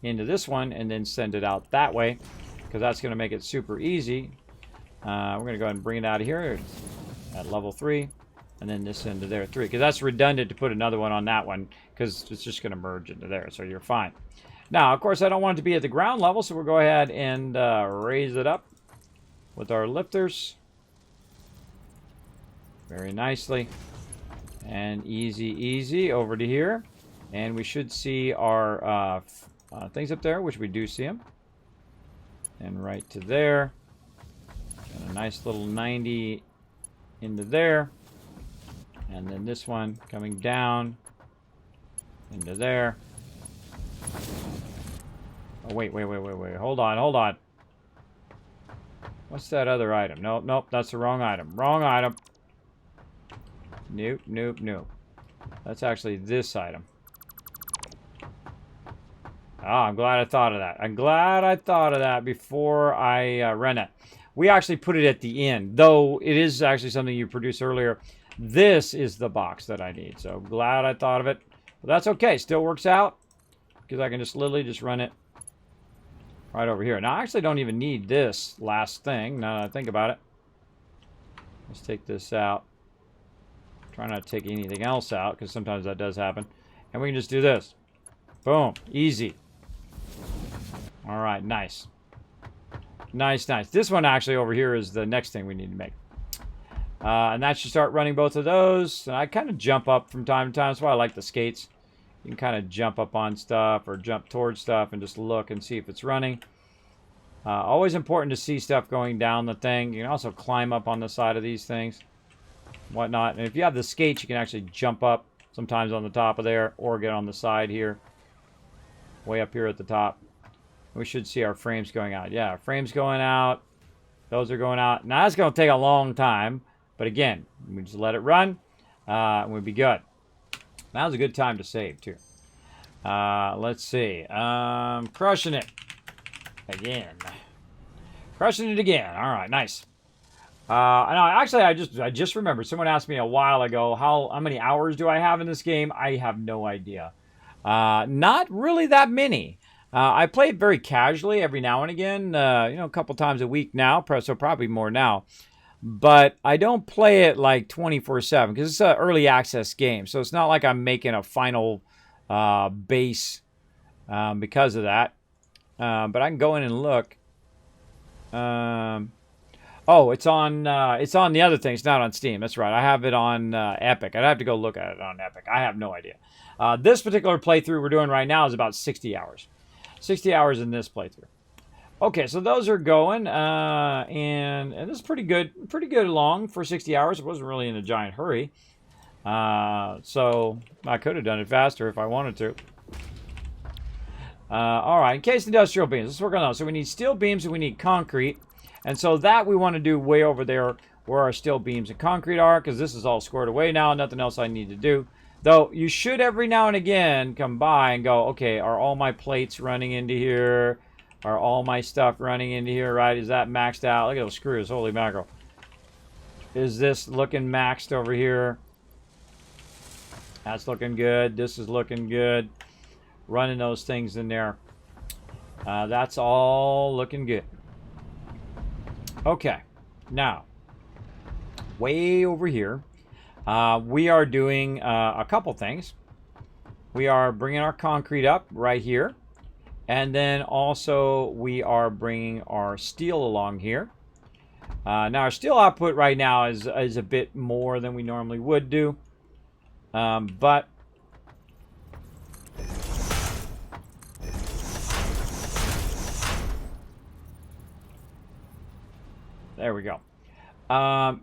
into this one and then send it out that way because that's going to make it super easy. We're going to go ahead and bring it out of here at level 3 and then this into there 3 because that's redundant to put another one on that one because it's just going to merge into there, so you're fine. Now, of course, I don't want it to be at the ground level, so we'll go ahead and raise it up with our lifters very nicely. And easy over to here. And we should see our things up there, which we do see them. And right to there. And a nice little 90 into there. And then this one coming down into there. Oh, wait. Hold on. What's that other item? Nope, that's the wrong item. Wrong item. Nope. That's actually this item. Ah, I'm glad I thought of that. I'm glad I thought of that before I ran it. We actually put it at the end, though it is actually something you produced earlier. This is the box that I need, so glad I thought of it. But that's okay. Still works out because I can just literally just run it right over here. Now, I actually don't even need this last thing now that I think about it. Let's take this out. Try not to take anything else out because sometimes that does happen. And we can just do this. Boom. Easy. All right. Nice. Nice. This one actually over here is the next thing we need to make. And that should start running both of those. And I kind of jump up from time to time. That's why I like the skates. You can kind of jump up on stuff or jump towards stuff and just look and see if it's running. Always important to see stuff going down the thing. You can also climb up on the side of these things. Whatnot. And if you have the skates, you can actually jump up sometimes on the top of there or get on the side here. Way up here at the top. We should see our frames going out. Yeah, frames going out. Those are going out. Now, that's going to take a long time. But again, we just let it run. And we'll be good. Now's a good time to save, too. Let's see. Crushing it. Again. Crushing it again. All right, nice. Actually, I just remembered. Someone asked me a while ago, how many hours do I have in this game? I have no idea. Not really that many. I play it very casually every now and again, a couple times a week now, so probably more now. But I don't play it like 24/7 because it's an early access game. So it's not like I'm making a final base because of that. But I can go in and look. Oh, it's on the other thing. It's not on Steam. That's right. I have it on Epic. I'd have to go look at it on Epic. I have no idea. This particular playthrough we're doing right now is about 60 hours. 60 hours in this playthrough. Okay, so those are going, and this is pretty good along for 60 hours. It wasn't really in a giant hurry. So I could have done it faster if I wanted to. All right, encased industrial beams. Let's work on those. So we need steel beams and we need concrete. And so that we want to do way over there where our steel beams and concrete are, because this is all squared away now. Nothing else I need to do. Though you should every now and again come by and go, okay, are all my plates running into here? Are all my stuff running into here, right? Is that maxed out? Look at those screws. Holy mackerel. Is this looking maxed over here? That's looking good. This is looking good. Running those things in there. That's all looking good. Okay. Now, way over here, we are doing a couple things. We are bringing our concrete up right here. And then also we are bringing our steel along here. Now our steel output right now is a bit more than we normally would do. But there we go.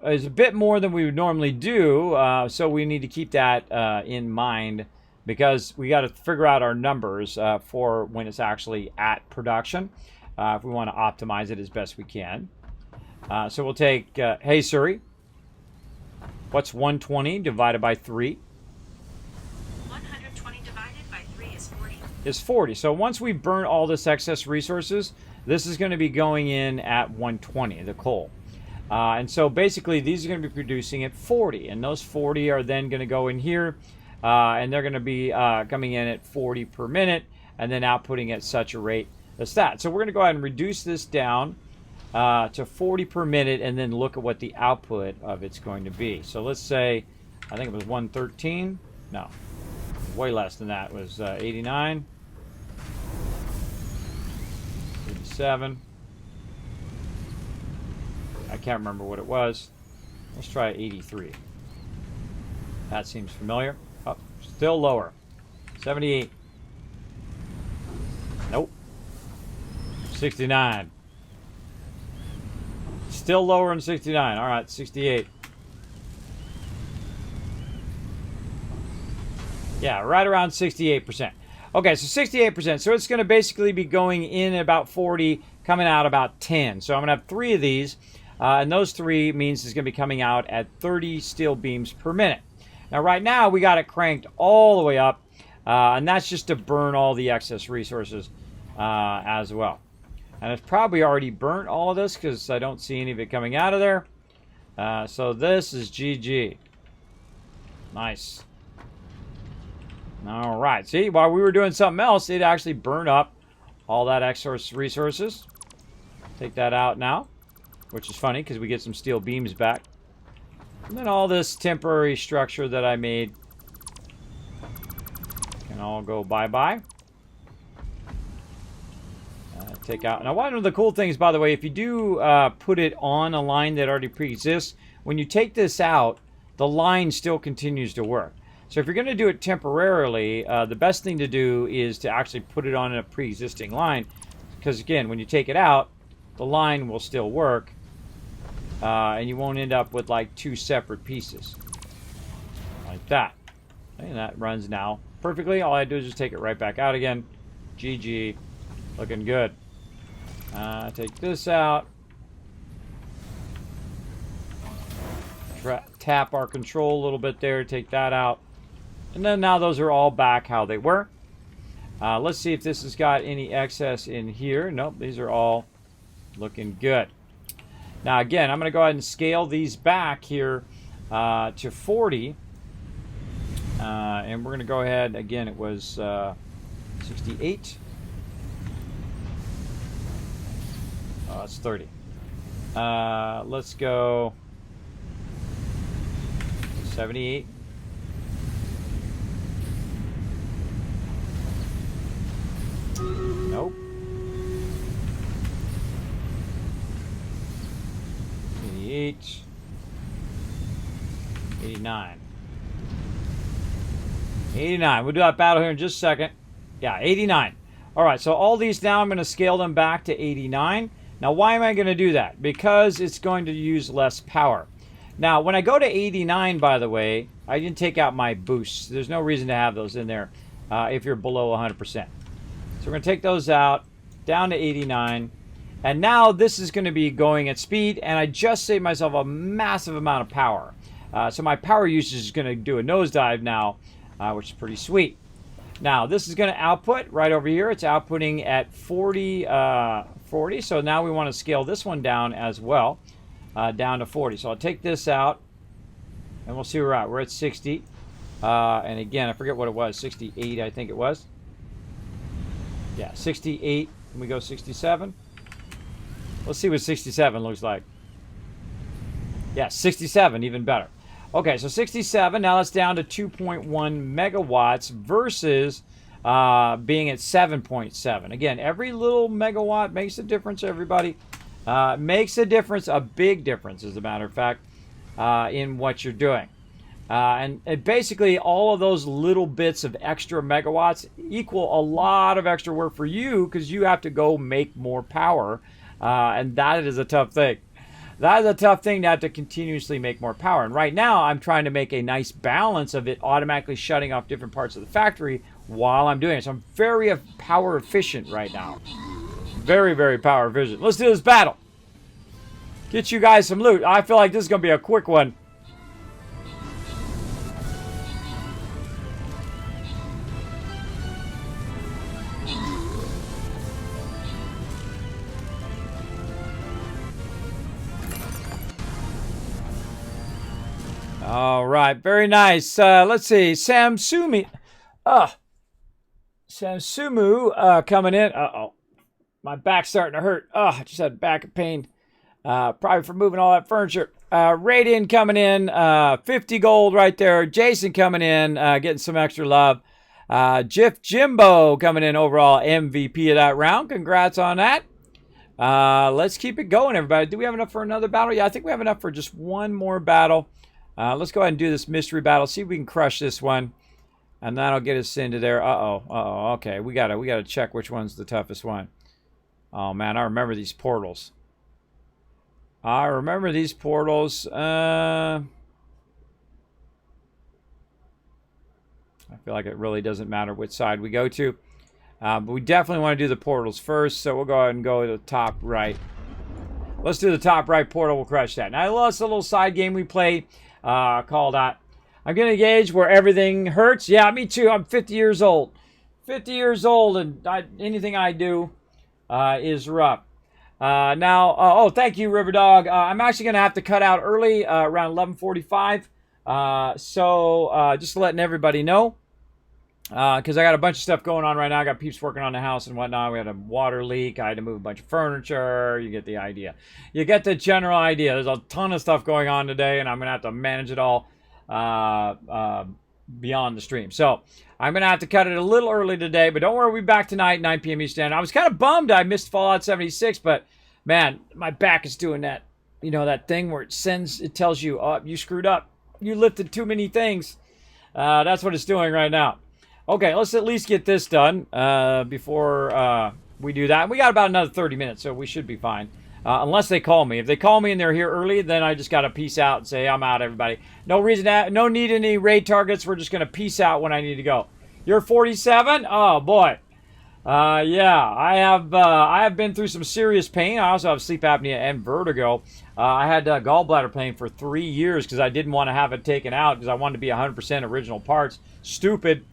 It's a bit more than we would normally do. So we need to keep that in mind, because we got to figure out our numbers for when it's actually at production, if we want to optimize it as best we can. So we'll take, hey Siri, what's 120 divided by 3? 120 divided by 3 is 40. Is 40. So once we burn all this excess resources, this is going to be going in at 120, the coal. And so basically these are going to be producing at 40. And those 40 are then going to go in here. And they're going to be coming in at 40 per minute and then outputting at such a rate as that. So we're going to go ahead and reduce this down to 40 per minute and then look at what the output of it's going to be. So let's say, I think it was 113. No, way less than that. It was 89, 87. I can't remember what it was. Let's try 83. That seems familiar. Oh, still lower. 78. Nope. 69. Still lower than 69. All right, 68. Yeah, right around 68%. Okay, so 68%. So it's going to basically be going in about 40, coming out about 10. So I'm going to have 3 of these. And those 3 means it's going to be coming out at 30 steel beams per minute. Now, right now, we got it cranked all the way up, and that's just to burn all the excess resources as well. And it's probably already burnt all of this because I don't see any of it coming out of there. So this is GG. Nice. All right. See, while we were doing something else, it actually burned up all that excess resources. Take that out now, which is funny because we get some steel beams back. And then all this temporary structure that I made can all go bye-bye. Take out. Now, one of the cool things, by the way, if you do put it on a line that already pre-exists, when you take this out, the line still continues to work. So if you're going to do it temporarily, the best thing to do is to actually put it on a pre-existing line. Because, again, when you take it out, the line will still work. And you won't end up with like 2 separate pieces. Like that. And that runs now perfectly. All I do is just take it right back out again. GG. Looking good. Take this out. Tap our control a little bit there. Take that out. And then now those are all back how they were. Let's see if this has got any excess in here. Nope, these are all looking good. Now again, I'm going to go ahead and scale these back here to 40. And we're going to go ahead, again, it was 68. Oh, it's 30. Let's go 78. Nope. 88. 89. 89. We'll do that battle here in just a second. Yeah, 89. All right, so all these now I'm going to scale them back to 89. Now, why am I going to do that? Because it's going to use less power. Now, when I go to 89, by the way, I didn't take out my boosts. There's no reason to have those in there if you're below 100%. So we're going to take those out, down to 89. And now this is going to be going at speed, and I just saved myself a massive amount of power. So my power usage is going to do a nosedive now, which is pretty sweet. Now, this is going to output right over here. It's outputting at 40. So now we want to scale this one down as well, down to 40. So I'll take this out, and we'll see where we're at. We're at 60. And again, I forget what it was. 68, I think it was. Yeah, 68. Can we go 67? Let's see what 67 looks like. Yeah, 67, even better. Okay, so 67, now that's down to 2.1 megawatts versus being at 7.7. Again, every little megawatt makes a difference, everybody. Makes a difference, a big difference, as a matter of fact, in what you're doing. And basically, all of those little bits of extra megawatts equal a lot of extra work for you because you have to go make more power. And that is a tough thing. That is a tough thing to have to continuously make more power. And right now, I'm trying to make a nice balance of it automatically shutting off different parts of the factory while I'm doing it. So I'm very power efficient right now. Very, very power efficient. Let's do this battle. Get you guys some loot. I feel like this is going to be a quick one. All right, very nice. Let's see, Samsumu coming in. Uh-oh, my back's starting to hurt. I just had back pain, probably from moving all that furniture. Radian coming in, 50 gold right there. Jason coming in, getting some extra love. Jiff Jimbo coming in, overall MVP of that round. Congrats on that. Let's keep it going, everybody. Do we have enough for another battle? Yeah, I think we have enough for just one more battle. Let's go ahead and do this mystery battle. See if we can crush this one, and that'll get us into there. Okay, we gotta check which one's the toughest one. Oh man, I remember these portals. I feel like it really doesn't matter which side we go to, but we definitely want to do the portals first. So we'll go ahead and go to the top right. Let's do the top right portal. We'll crush that. Now, that's a little side game we play. Called I'm going to gauge where everything hurts. Yeah, me too. I'm 50 years old. 50 years old, and anything I do is rough. Now, thank you, Riverdog. I'm actually going to have to cut out early, around 11:45. So just letting everybody know, because I got a bunch of stuff going on right now. I got peeps working on the house and whatnot. We had a water leak. I had to move a bunch of furniture. You get the idea. You get the general idea. There's a ton of stuff going on today, and I'm going to have to manage it all beyond the stream. So I'm going to have to cut it a little early today, but don't worry. We'll be back tonight, 9 p.m. Eastern. I was kind of bummed I missed Fallout 76, but, man, my back is doing that, that thing where it tells you, oh, you screwed up. You lifted too many things. That's what it's doing right now. Okay, let's at least get this done before we do that. We got about another 30 minutes, so we should be fine. Unless they call me. If they call me and they're here early, then I just got to peace out and say, I'm out, everybody. No need any raid targets. We're just going to peace out when I need to go. You're 47? Oh, boy. Yeah, I have been through some serious pain. I also have sleep apnea and vertigo. I had gallbladder pain for 3 years because I didn't want to have it taken out because I wanted to be 100% original parts. Stupid.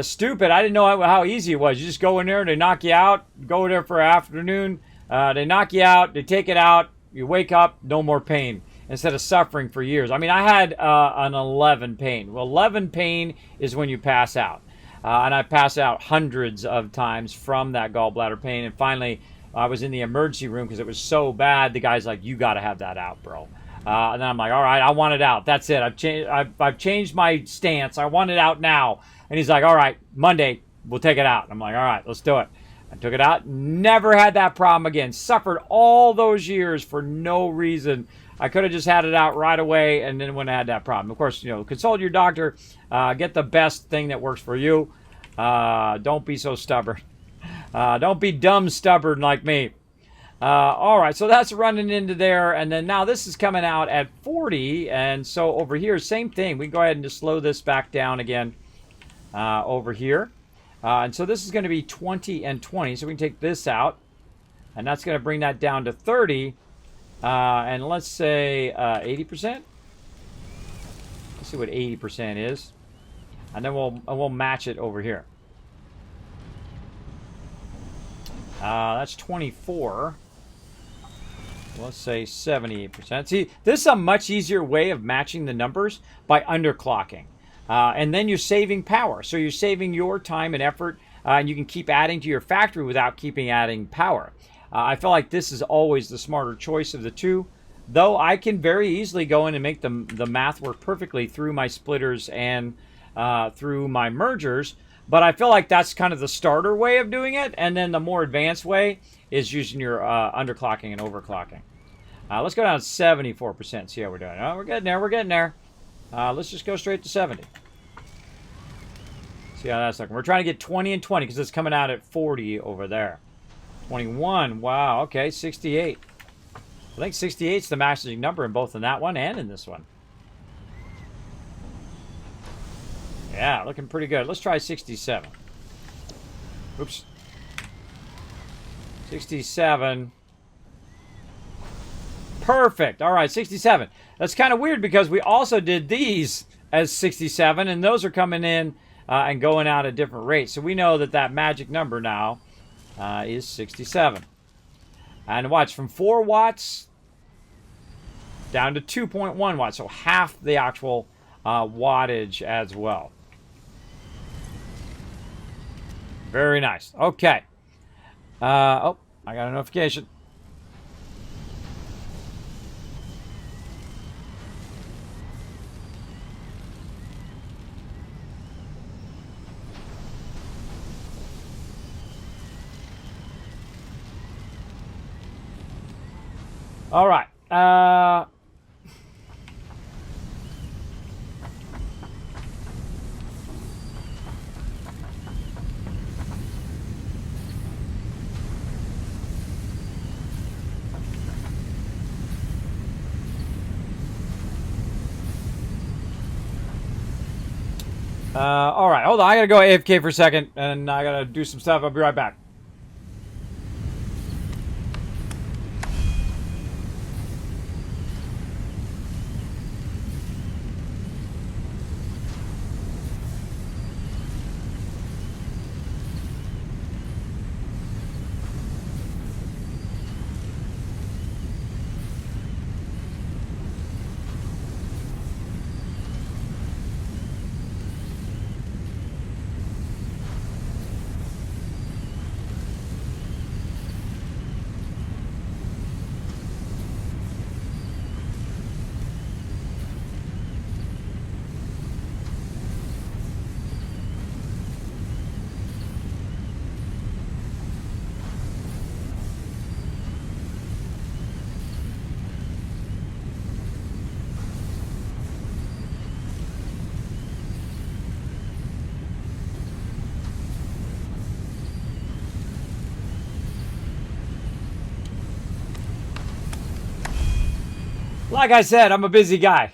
Stupid. I didn't know how easy it was. You just go in there, they knock you out, go there for an afternoon, they knock you out, they take it out, you wake up, no more pain. Instead of suffering for years. I mean, I had an 11 pain. Well, 11 pain is when you pass out. And I passed out hundreds of times from that gallbladder pain. And finally, I was in the emergency room because it was so bad. The guy's like, "You got to have that out, bro." And then I'm like, "All right, I want it out. That's it. I've changed my stance. I want it out now." And he's like, "All right, Monday we'll take it out." I'm like, "All right, let's do it." I took it out. Never had that problem again. Suffered all those years for no reason. I could have just had it out right away and then wouldn't have had that problem. Of course, consult your doctor. Get the best thing that works for you. Don't be so stubborn. Don't be dumb stubborn like me. All right, so that's running into there. And then now this is coming out at 40. And so over here, same thing. We can go ahead and just slow this back down again over here. And so this is going to be 20 and 20. So we can take this out. And that's going to bring that down to 30. And let's say 80%. Let's see what 80% is. And then we'll match it over here. That's 24. Let's say 78%. See, this is a much easier way of matching the numbers by underclocking. And then you're saving power. So you're saving your time and effort, and you can keep adding to your factory without keeping adding power. I feel like this is always the smarter choice of the two, though I can very easily go in and make the math work perfectly through my splitters and through my mergers. But I feel like that's kind of the starter way of doing it, and then the more advanced way is using your underclocking and overclocking. Let's go down to 74%, see how we're doing. Oh, we're getting there, we're getting there. Let's just go straight to 70. See how that's looking. We're trying to get 20 and 20 because it's coming out at 40 over there. 21, wow, okay, 68. I think 68 is the matching number in both in that one and in this one. Yeah, looking pretty good. Let's try 67. Oops. 67. Perfect. All right, 67. That's kind of weird because we also did these as 67, and those are coming in and going out at different rates. So we know that that magic number now is 67. And watch, from 4 watts down to 2.1 watts, so half the actual wattage as well. Very nice. Okay. Oh, I got a notification. All right. All right, hold on. I gotta go AFK for a second, and I gotta do some stuff. I'll be right back. Like I said, I'm a busy guy.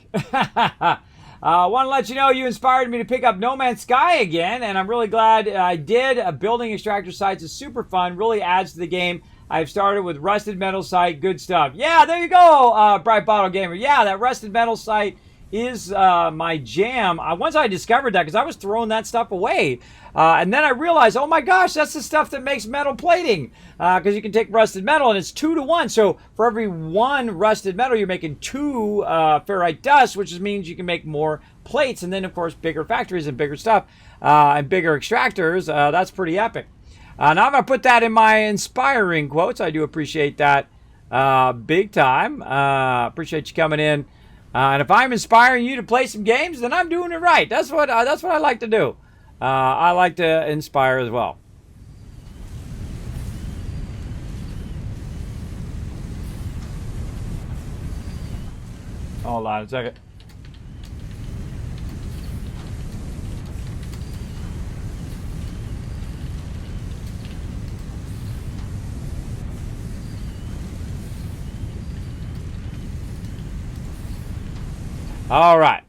Want to let you know you inspired me to pick up No Man's Sky again, and I'm really glad I did. Building extractor sites is super fun, really adds to the game. I've started with Rusted Metal site, good stuff. Yeah, there you go, Bright Bottle Gamer. Yeah, that Rusted Metal site is my jam. Once I discovered that, because I was throwing that stuff away, and then I realized, oh my gosh, that's the stuff that makes metal plating, because you can take rusted metal and it's 2 to 1. So for every 1 rusted metal, you're making 2 ferrite dust, which means you can make more plates, and then of course bigger factories and bigger stuff and bigger extractors. That's pretty epic. Now I'm going to put that in my inspiring quotes. I do appreciate that big time. Appreciate you coming in. And if I'm inspiring you to play some games, then I'm doing it right. That's what I like to do. I like to inspire as well. Hold on a second. All right.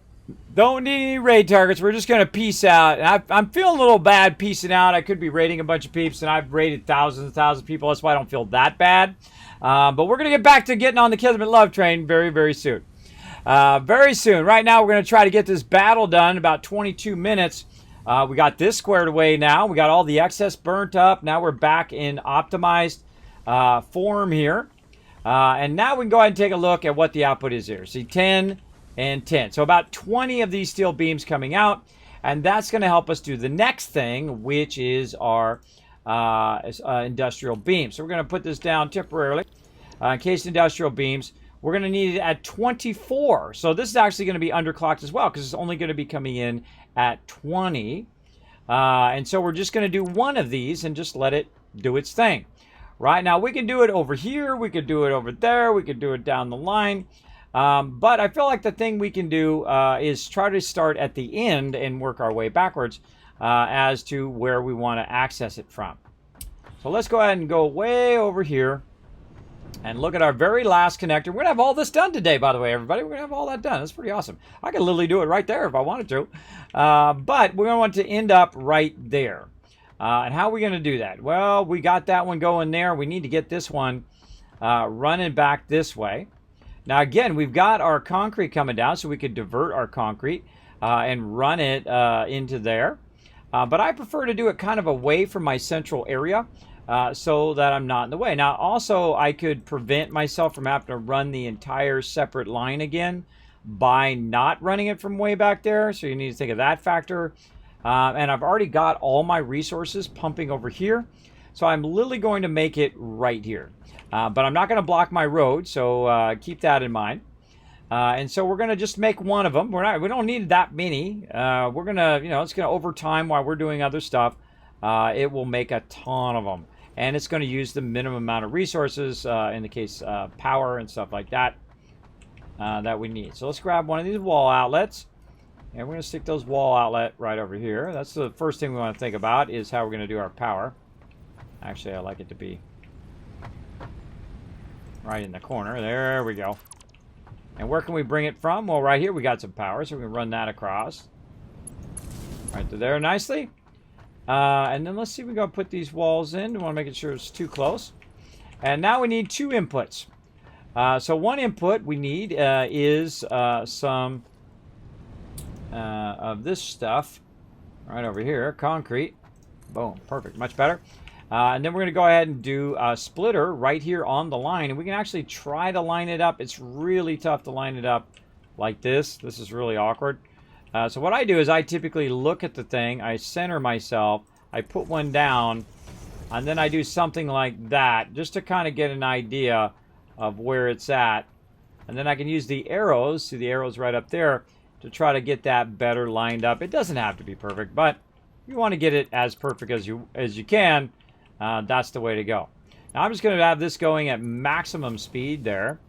Don't need any raid targets. We're just going to peace out. And I'm feeling a little bad piecing out. I could be raiding a bunch of peeps, and I've raided thousands and thousands of people. That's why I don't feel that bad. But we're going to get back to getting on the Kismet Love train very, very soon. Very soon. Right now, we're going to try to get this battle done in about 22 minutes. We got this squared away now. We got all the excess burnt up. Now we're back in optimized form here. And now we can go ahead and take a look at what the output is here. See, 10 and 10. So about 20 of these steel beams coming out. And that's going to help us do the next thing, which is our industrial beams. So we're going to put this down temporarily. Encased industrial beams. We're going to need it at 24. So this is actually going to be underclocked as well, because it's only going to be coming in at 20. And so we're just going to do one of these and just let it do its thing. Right now, we can do it over here. We could do it over there. We could do it down the line. But I feel like the thing we can do is try to start at the end and work our way backwards as to where we want to access it from. So let's go ahead and go way over here and look at our very last connector. We're going to have all this done today, by the way, everybody. We're going to have all that done. That's pretty awesome. I could literally do it right there if I wanted to. But we're going to want to end up right there. And how are we going to do that? Well, we got that one going there. We need to get this one running back this way. Now, again, we've got our concrete coming down, so we could divert our concrete and run it into there. But I prefer to do it kind of away from my central area so that I'm not in the way. Now, also, I could prevent myself from having to run the entire separate line again by not running it from way back there. So you need to think of that factor. And I've already got all my resources pumping over here. So I'm literally going to make it right here. But I'm not going to block my road, so keep that in mind. And so we're going to just make one of them. We don't need that many. We're going to, it's going to, over time while we're doing other stuff, it will make a ton of them. And it's going to use the minimum amount of resources, in the case power and stuff like that, that we need. So let's grab one of these wall outlets. And we're going to stick those wall outlet right over here. That's the first thing we want to think about, is how we're going to do our power. Actually, I like it to be right in the corner. There we go. And where can we bring it from? Well, right here we got some power, so we can run that across. Right to there nicely. And then let's see if we can put these walls in. We want to make sure it's too close. And now we need 2 inputs. So one input we need is some of this stuff right over here. Concrete. Boom. Perfect. Much better. And then we're going to go ahead and do a splitter right here on the line. And we can actually try to line it up. It's really tough to line it up like this. This is really awkward. So what I do is I typically look at the thing. I center myself. I put one down. And then I do something like that just to kind of get an idea of where it's at. And then I can use the arrows. See the arrows right up there to try to get that better lined up. It doesn't have to be perfect, but you want to get it as perfect as you can. That's the way to go. Now I'm just going to have this going at maximum speed there.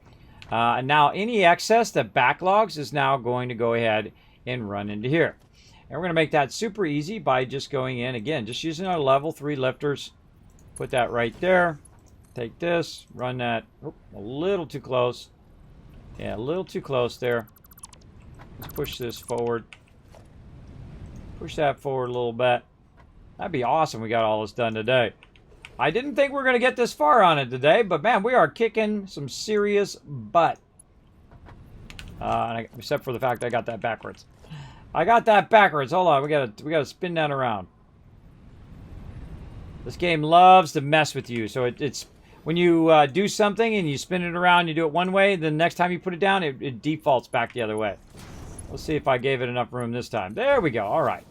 And now any excess that backlogs is now going to go ahead and run into here. And we're going to make that super easy by just going in, again, just using our level 3 lifters. Put that right there. Take this, run that a little too close. Yeah, a little too close there. Let's push this forward. Push that forward a little bit. That'd be awesome. We got all this done today. I didn't think we were going to get this far on it today, but man, we are kicking some serious butt. Except for the fact I got that backwards. I got that backwards. Hold on, we gotta spin that around. This game loves to mess with you. So it's when you do something and you spin it around, you do it one way, then the next time you put it down, it defaults back the other way. Let's see if I gave it enough room this time. There we go. All right.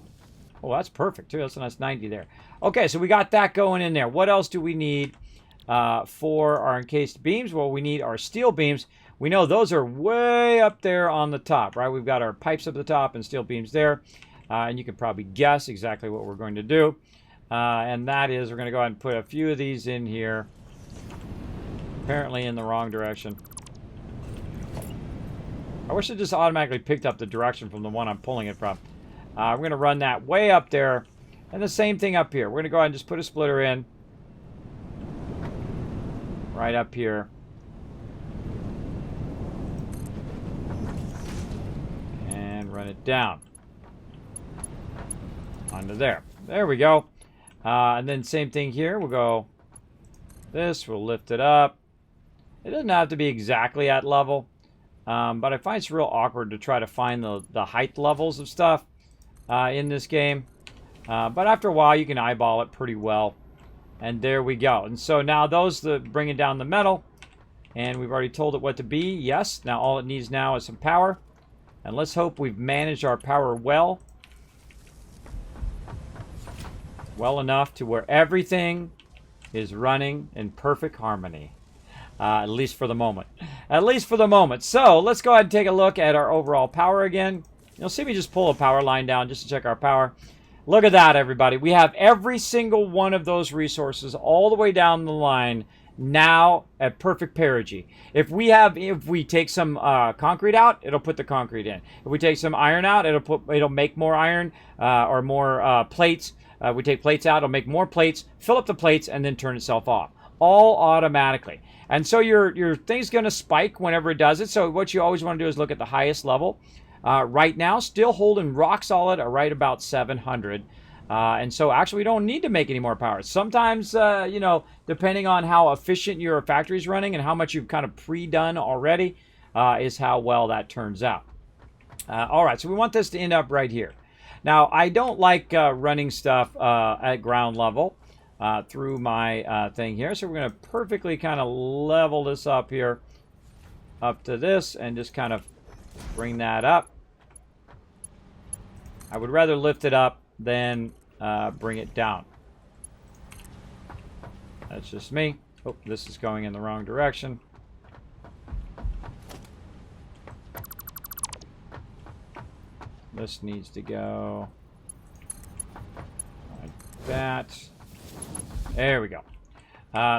Oh, that's perfect too. That's a nice 90 there. Okay, so we got that going in there. What else do we need for our encased beams? Well, we need our steel beams. We know those are way up there on the top, right? We've got our pipes up the top and steel beams there. And you can probably guess exactly what we're going to do. And that is we're going to go ahead and put a few of these in here. Apparently in the wrong direction. I wish it just automatically picked up the direction from the one I'm pulling it from. We're going to run that way up there. And the same thing up here. We're going to go ahead and just put a splitter in. Right up here. And run it down. Onto there. There we go. And then same thing here. We'll go this. We'll lift it up. It doesn't have to be exactly at level. But I find it's real awkward to try to find the height levels of stuff in this game. But after a while, you can eyeball it pretty well. And there we go. And so now those bringing down the metal. And we've already told it what to be. Yes. Now all it needs now is some power. And let's hope we've managed our power well. Well enough to where everything is running in perfect harmony. At least for the moment. At least for the moment. So let's go ahead and take a look at our overall power again. You'll see me just pull a power line down just to check our power. Look at that, everybody. We have every single one of those resources all the way down the line now at perfect perigee. If we take some concrete out, it'll put the concrete in. If we take some iron out, it'll make more iron or more plates. We take plates out, it'll make more plates, fill up the plates, and then turn itself off. All automatically. And so your thing's going to spike whenever it does it. So what you always want to do is look at the highest level. Right now, still holding rock solid at right about 700. And so actually we don't need to make any more power. Sometimes, depending on how efficient your factory's running and how much you've kind of pre-done already, is how well that turns out. All right, so we want this to end up right here. Now, I don't like running stuff at ground level. Through my thing here. So we're going to perfectly kind of level this up here up to this and just kind of bring that up. I would rather lift it up than bring it down. That's just me. Oh, this is going in the wrong direction. This needs to go like that. There we go.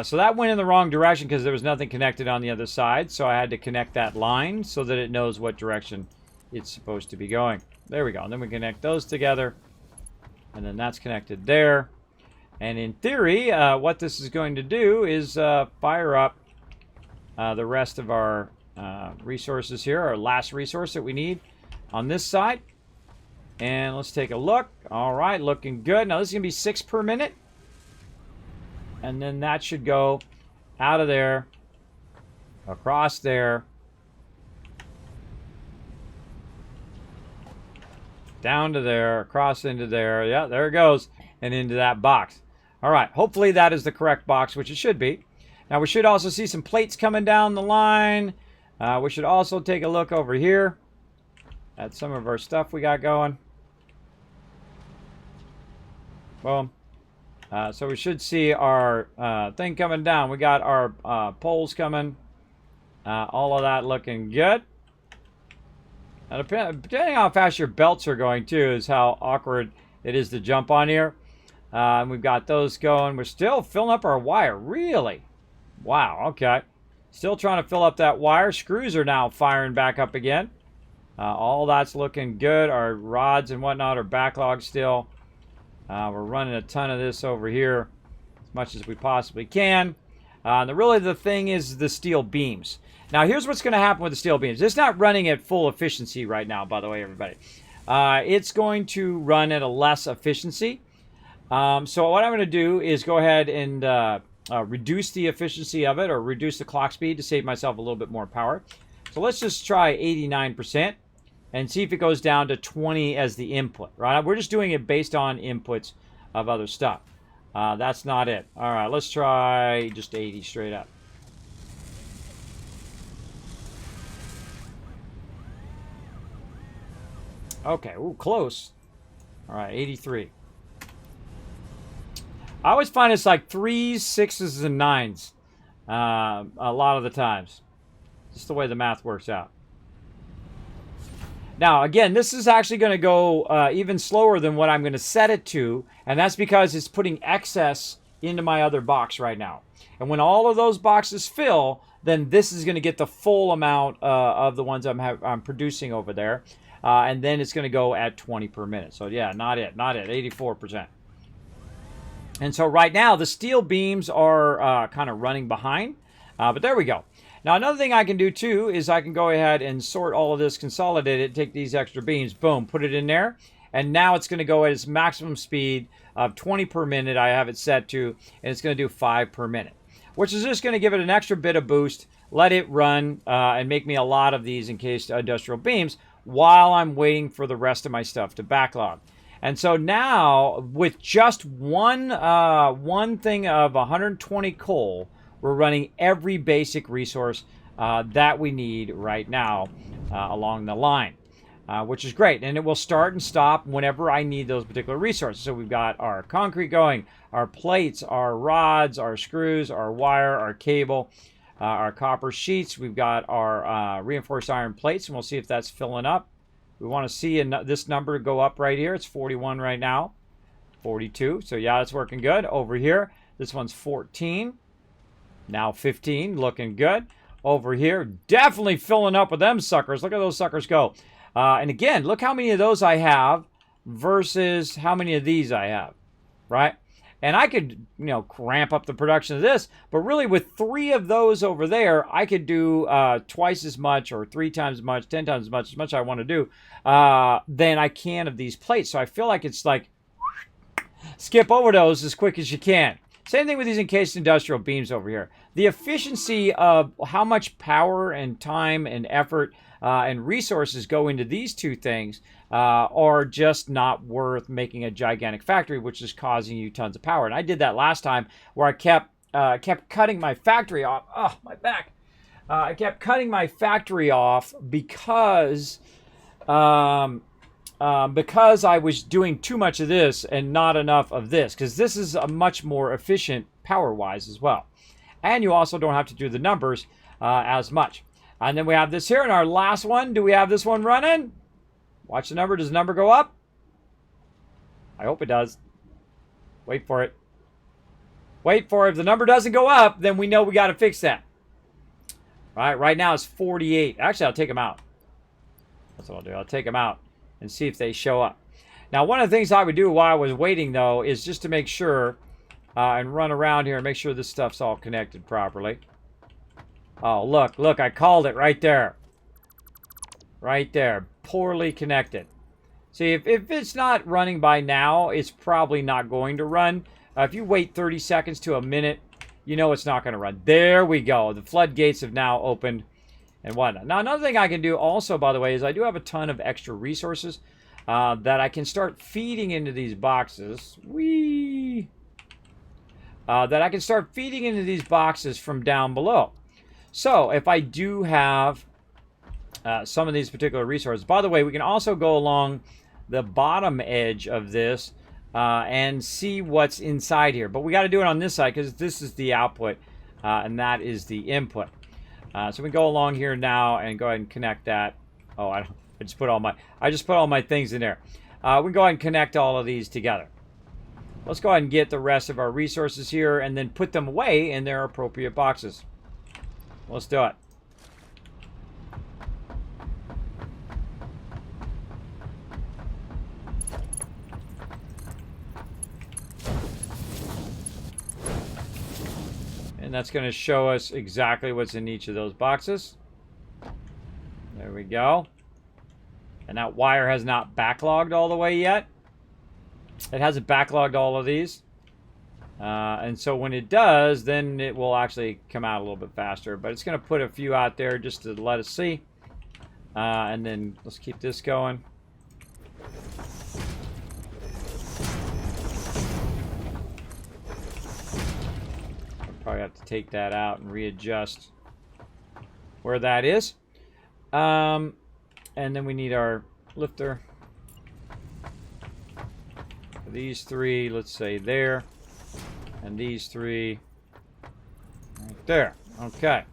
So that went in the wrong direction because there was nothing connected on the other side. So I had to connect that line so that it knows what direction it's supposed to be going. There we go. And then we connect those together. And then that's connected there. And in theory, what this is going to do is fire up the rest of our resources here. Our last resource that we need on this side. And let's take a look. All right, looking good. Now this is going to be 6 per minute. And then that should go out of there, across there, down to there, across into there. Yeah, there it goes. And into that box. All right, hopefully that is the correct box, which it should be. Now we should also see some plates coming down the line. We should also take a look over here at some of our stuff we got going. Boom. So we should see our thing coming down. We got our poles coming. All of that looking good. Now, depending on how fast your belts are going, too, is how awkward it is to jump on here. And we've got those going. We're still filling up our wire. Really? Wow, okay. Still trying to fill up that wire. Screws are now firing back up again. All that's looking good. Our rods and whatnot are backlogged still. We're running a ton of this over here as much as we possibly can. Really the thing is the steel beams. Now here's what's going to happen with the steel beams. It's not running at full efficiency right now, by the way, everybody. It's going to run at a less efficiency. So what I'm going to do is go ahead and reduce the efficiency of it, or reduce the clock speed to save myself a little bit more power. So let's just try 89% and see if it goes down to 20 as the input, right? We're just doing it based on inputs of other stuff. That's not it. All right, let's try just 80 straight up. Okay, ooh, close. All right, 83. I always find it's like 3s, 6s, and 9s a lot of the times. Just the way the math works out. Now, again, this is actually going to go even slower than what I'm going to set it to, and that's because it's putting excess into my other box right now. And when all of those boxes fill, then this is going to get the full amount of the ones I'm producing over there, and then it's going to go at 20 per minute. So yeah, not it, 84%. And so right now, the steel beams are kind of running behind, but there we go. Now, another thing I can do, too, is I can go ahead and sort all of this, consolidate it, take these extra beams, boom, put it in there. And now it's going to go at its maximum speed of 20 per minute. I have it set to, and it's going to do 5 per minute, which is just going to give it an extra bit of boost, let it run, and make me a lot of these encased industrial beams while I'm waiting for the rest of my stuff to backlog. And so now, with just one thing of 120 coal, we're running every basic resource that we need right now along the line, which is great. And it will start and stop whenever I need those particular resources. So we've got our concrete going, our plates, our rods, our screws, our wire, our cable, our copper sheets. We've got our reinforced iron plates, and we'll see if that's filling up. We want to see this number go up right here. It's 41 right now, 42. So yeah, it's working good. Over here, this one's 14. Now 15, looking good. Over here, definitely filling up with them suckers. Look at those suckers go. And again, look how many of those I have versus how many of these I have, right? And I could, ramp up the production of this, but really with 3 of those over there, I could do twice as much or 3 times as much, 10 times as much I want to do than I can of these plates. So I feel like it's like skip over those as quick as you can. Same thing with these encased industrial beams over here. The efficiency of how much power and time and effort and resources go into these two things are just not worth making a gigantic factory, which is causing you tons of power. And I did that last time where I kept cutting my factory off. Oh, my back. I kept cutting my factory off because I was doing too much of this and not enough of this, because this is a much more efficient power-wise as well. And you also don't have to do the numbers as much. And then we have this here in our last one. Do we have this one running? Watch the number. Does the number go up? I hope it does. Wait for it. Wait for it. If the number doesn't go up, then we know we got to fix that. All right, right now it's 48. Actually, I'll take them out. That's what I'll do. I'll take them out and see if they show up. Now, one of the things I would do while I was waiting, though, is just to make sure and run around here and make sure this stuff's all connected properly. Oh, look, I called it right there. Right there. Poorly connected. See, if it's not running by now, it's probably not going to run. If you wait 30 seconds to a minute, you know it's not going to run. There we go. The floodgates have now opened and whatnot. Now, another thing I can do also, by the way, is I do have a ton of extra resources that I can start feeding into these boxes. That I can start feeding into these boxes from down below. So, if I do have some of these particular resources, by the way, we can also go along the bottom edge of this and see what's inside here. But we got to do it on this side because this is the output and that is the input. So we go along here now and go ahead and connect that. Oh, I just put all my things in there. We can go ahead and connect all of these together. Let's go ahead and get the rest of our resources here and then put them away in their appropriate boxes. Let's do it. and that's going to show us exactly what's in each of those boxes. There we go. And that wire has not backlogged all the way yet. It hasn't backlogged all of these. And so when it does, then it will actually come out a little bit faster. But it's going to put a few out there just to let us see. And then let's keep this going. I'll probably have to take that out and readjust where that is. And then we need our lifter. These three, let's say there. And these three right there. Okay.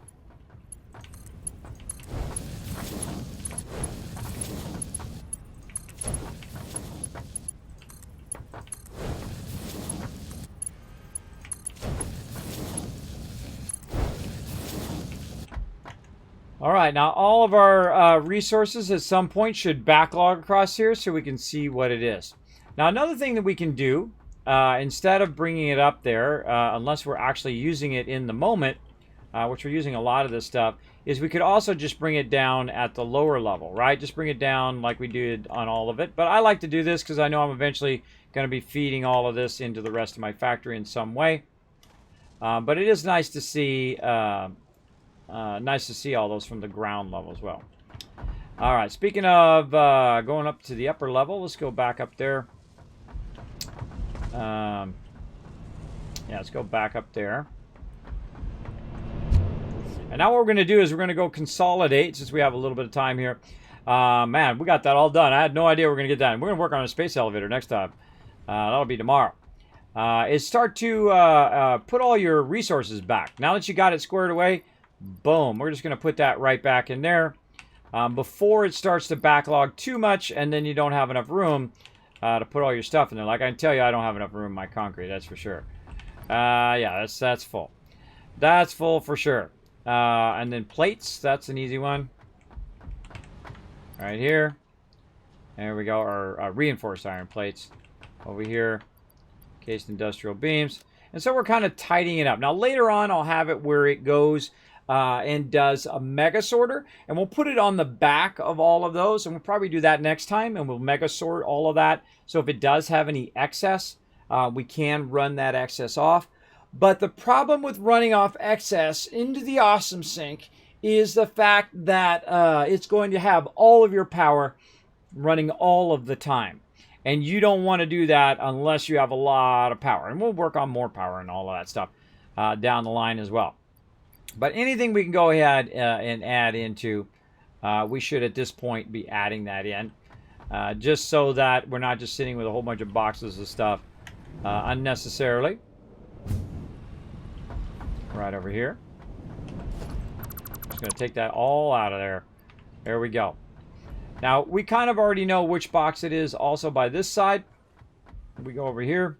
All right, now all of our resources at some point should backlog across here so we can see what it is. Now another thing that we can do, instead of bringing it up there, unless we're actually using it in the moment, which we're using a lot of this stuff, is we could also just bring it down at the lower level, right? Just bring it down like we did on all of it. But I like to do this because I know I'm eventually going to be feeding all of this into the rest of my factory in some way. But it is nice to see all those from the ground level as well. All right, speaking of going up to the upper level, let's go back up there. Yeah, let's go back up there. And now what we're going to do is we're going to go consolidate, since we have a little bit of time here. Man, we got that all done. I had no idea we were going to get that. We're going to work on a space elevator next time. That'll be tomorrow. Is start to put all your resources back. Now that you got it squared away, boom, we're just going to put that right back in there before it starts to backlog too much, and then you don't have enough room to put all your stuff in there. Like I can tell you, I don't have enough room in my concrete, that's for sure. Yeah, that's full. That's full for sure. And then plates, that's an easy one. Right here. There we go, our reinforced iron plates. Over here, cased industrial beams. And so we're kind of tidying it up. Now later on, I'll have it where it goes and does a mega sorter, and we'll put it on the back of all of those, and we'll probably do that next time, and we'll mega sort all of that. So if it does have any excess, we can run that excess off. But the problem with running off excess into the awesome sink is the fact that it's going to have all of your power running all of the time. And you don't want to do that unless you have a lot of power. And we'll work on more power and all of that stuff down the line as well. But anything we can go ahead and add into, we should at this point be adding that in. Just so that we're not just sitting with a whole bunch of boxes of stuff unnecessarily. Right over here. Just going to take that all out of there. There we go. Now, we kind of already know which box it is also by this side. We go over here.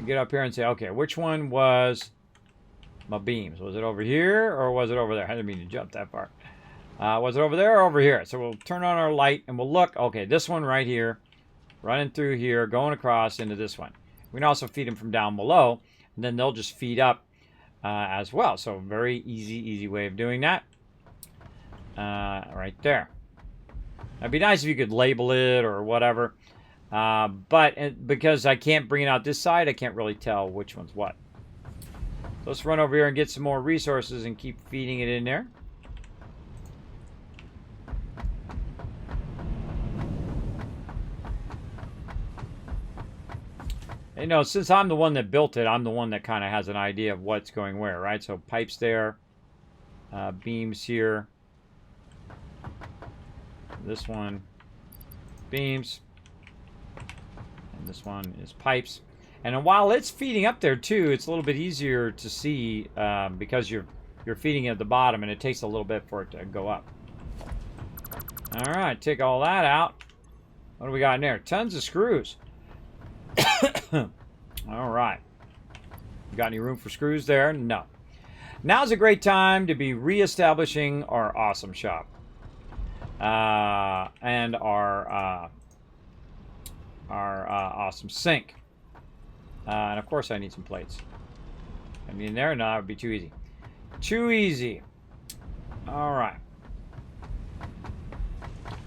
We get up here and say, okay, which one was my beams? Was it over here or was it over there? I didn't mean to jump that far. Was it over there or over here? So we'll turn on our light and we'll look. Okay, this one right here, running through here, going across into this one. We can also feed them from down below, and then they'll just feed up as well. So very easy way of doing that. Right there. It'd be nice if you could label it or whatever. But because I can't bring it out this side, I can't really tell which one's what. So let's run over here and get some more resources and keep feeding it in there. You know, since I'm the one that built it, I'm the one that kind of has an idea of what's going where, right? So pipes there, beams here. This one, beams. And this one is pipes. And while it's feeding up there too, it's a little bit easier to see because you're feeding it at the bottom, and it takes a little bit for it to go up. All right, take all that out. What do we got in there? Tons of screws. All right. Got any room for screws there? No. Now's a great time to be reestablishing our awesome shop and our awesome sink. And of course, I need some plates. I mean, there? No, that would be too easy. Too easy. All right.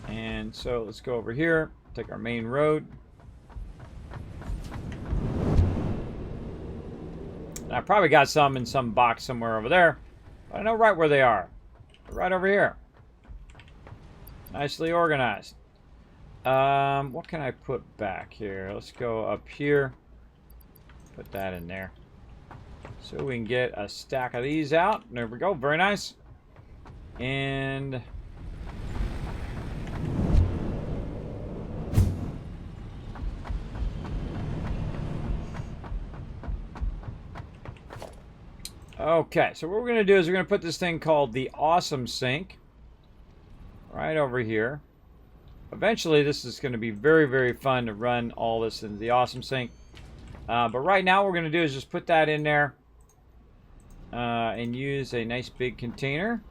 And so let's go over here. Take our main road. I probably got some in some box somewhere over there. But I know right where they are. They're right over here. Nicely organized. What can I put back here? Let's go up here. Put that in there. So we can get a stack of these out. There we go. Very nice. And okay, so what we're going to do is we're going to put this thing called the Awesome Sink right over here. Eventually, this is going to be very, very fun to run all this into the Awesome Sink. But right now, what we're going to do is just put that in there and use a nice big container.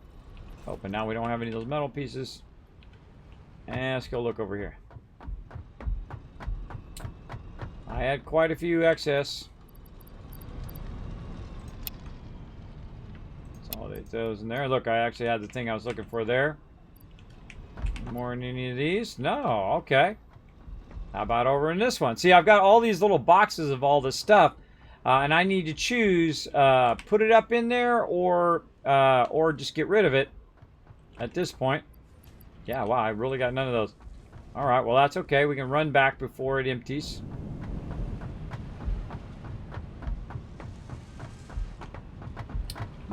Oh, but now we don't have any of those metal pieces. And let's go look over here. I had quite a few excess. Consolidate those in there. Look, I actually had the thing I was looking for there. More in any of these? No, okay. How about over in this one? See, I've got all these little boxes of all this stuff, and I need to choose put it up in there or just get rid of it at this point. Yeah, wow, I really got none of those. All right, well, that's okay. We can run back before it empties.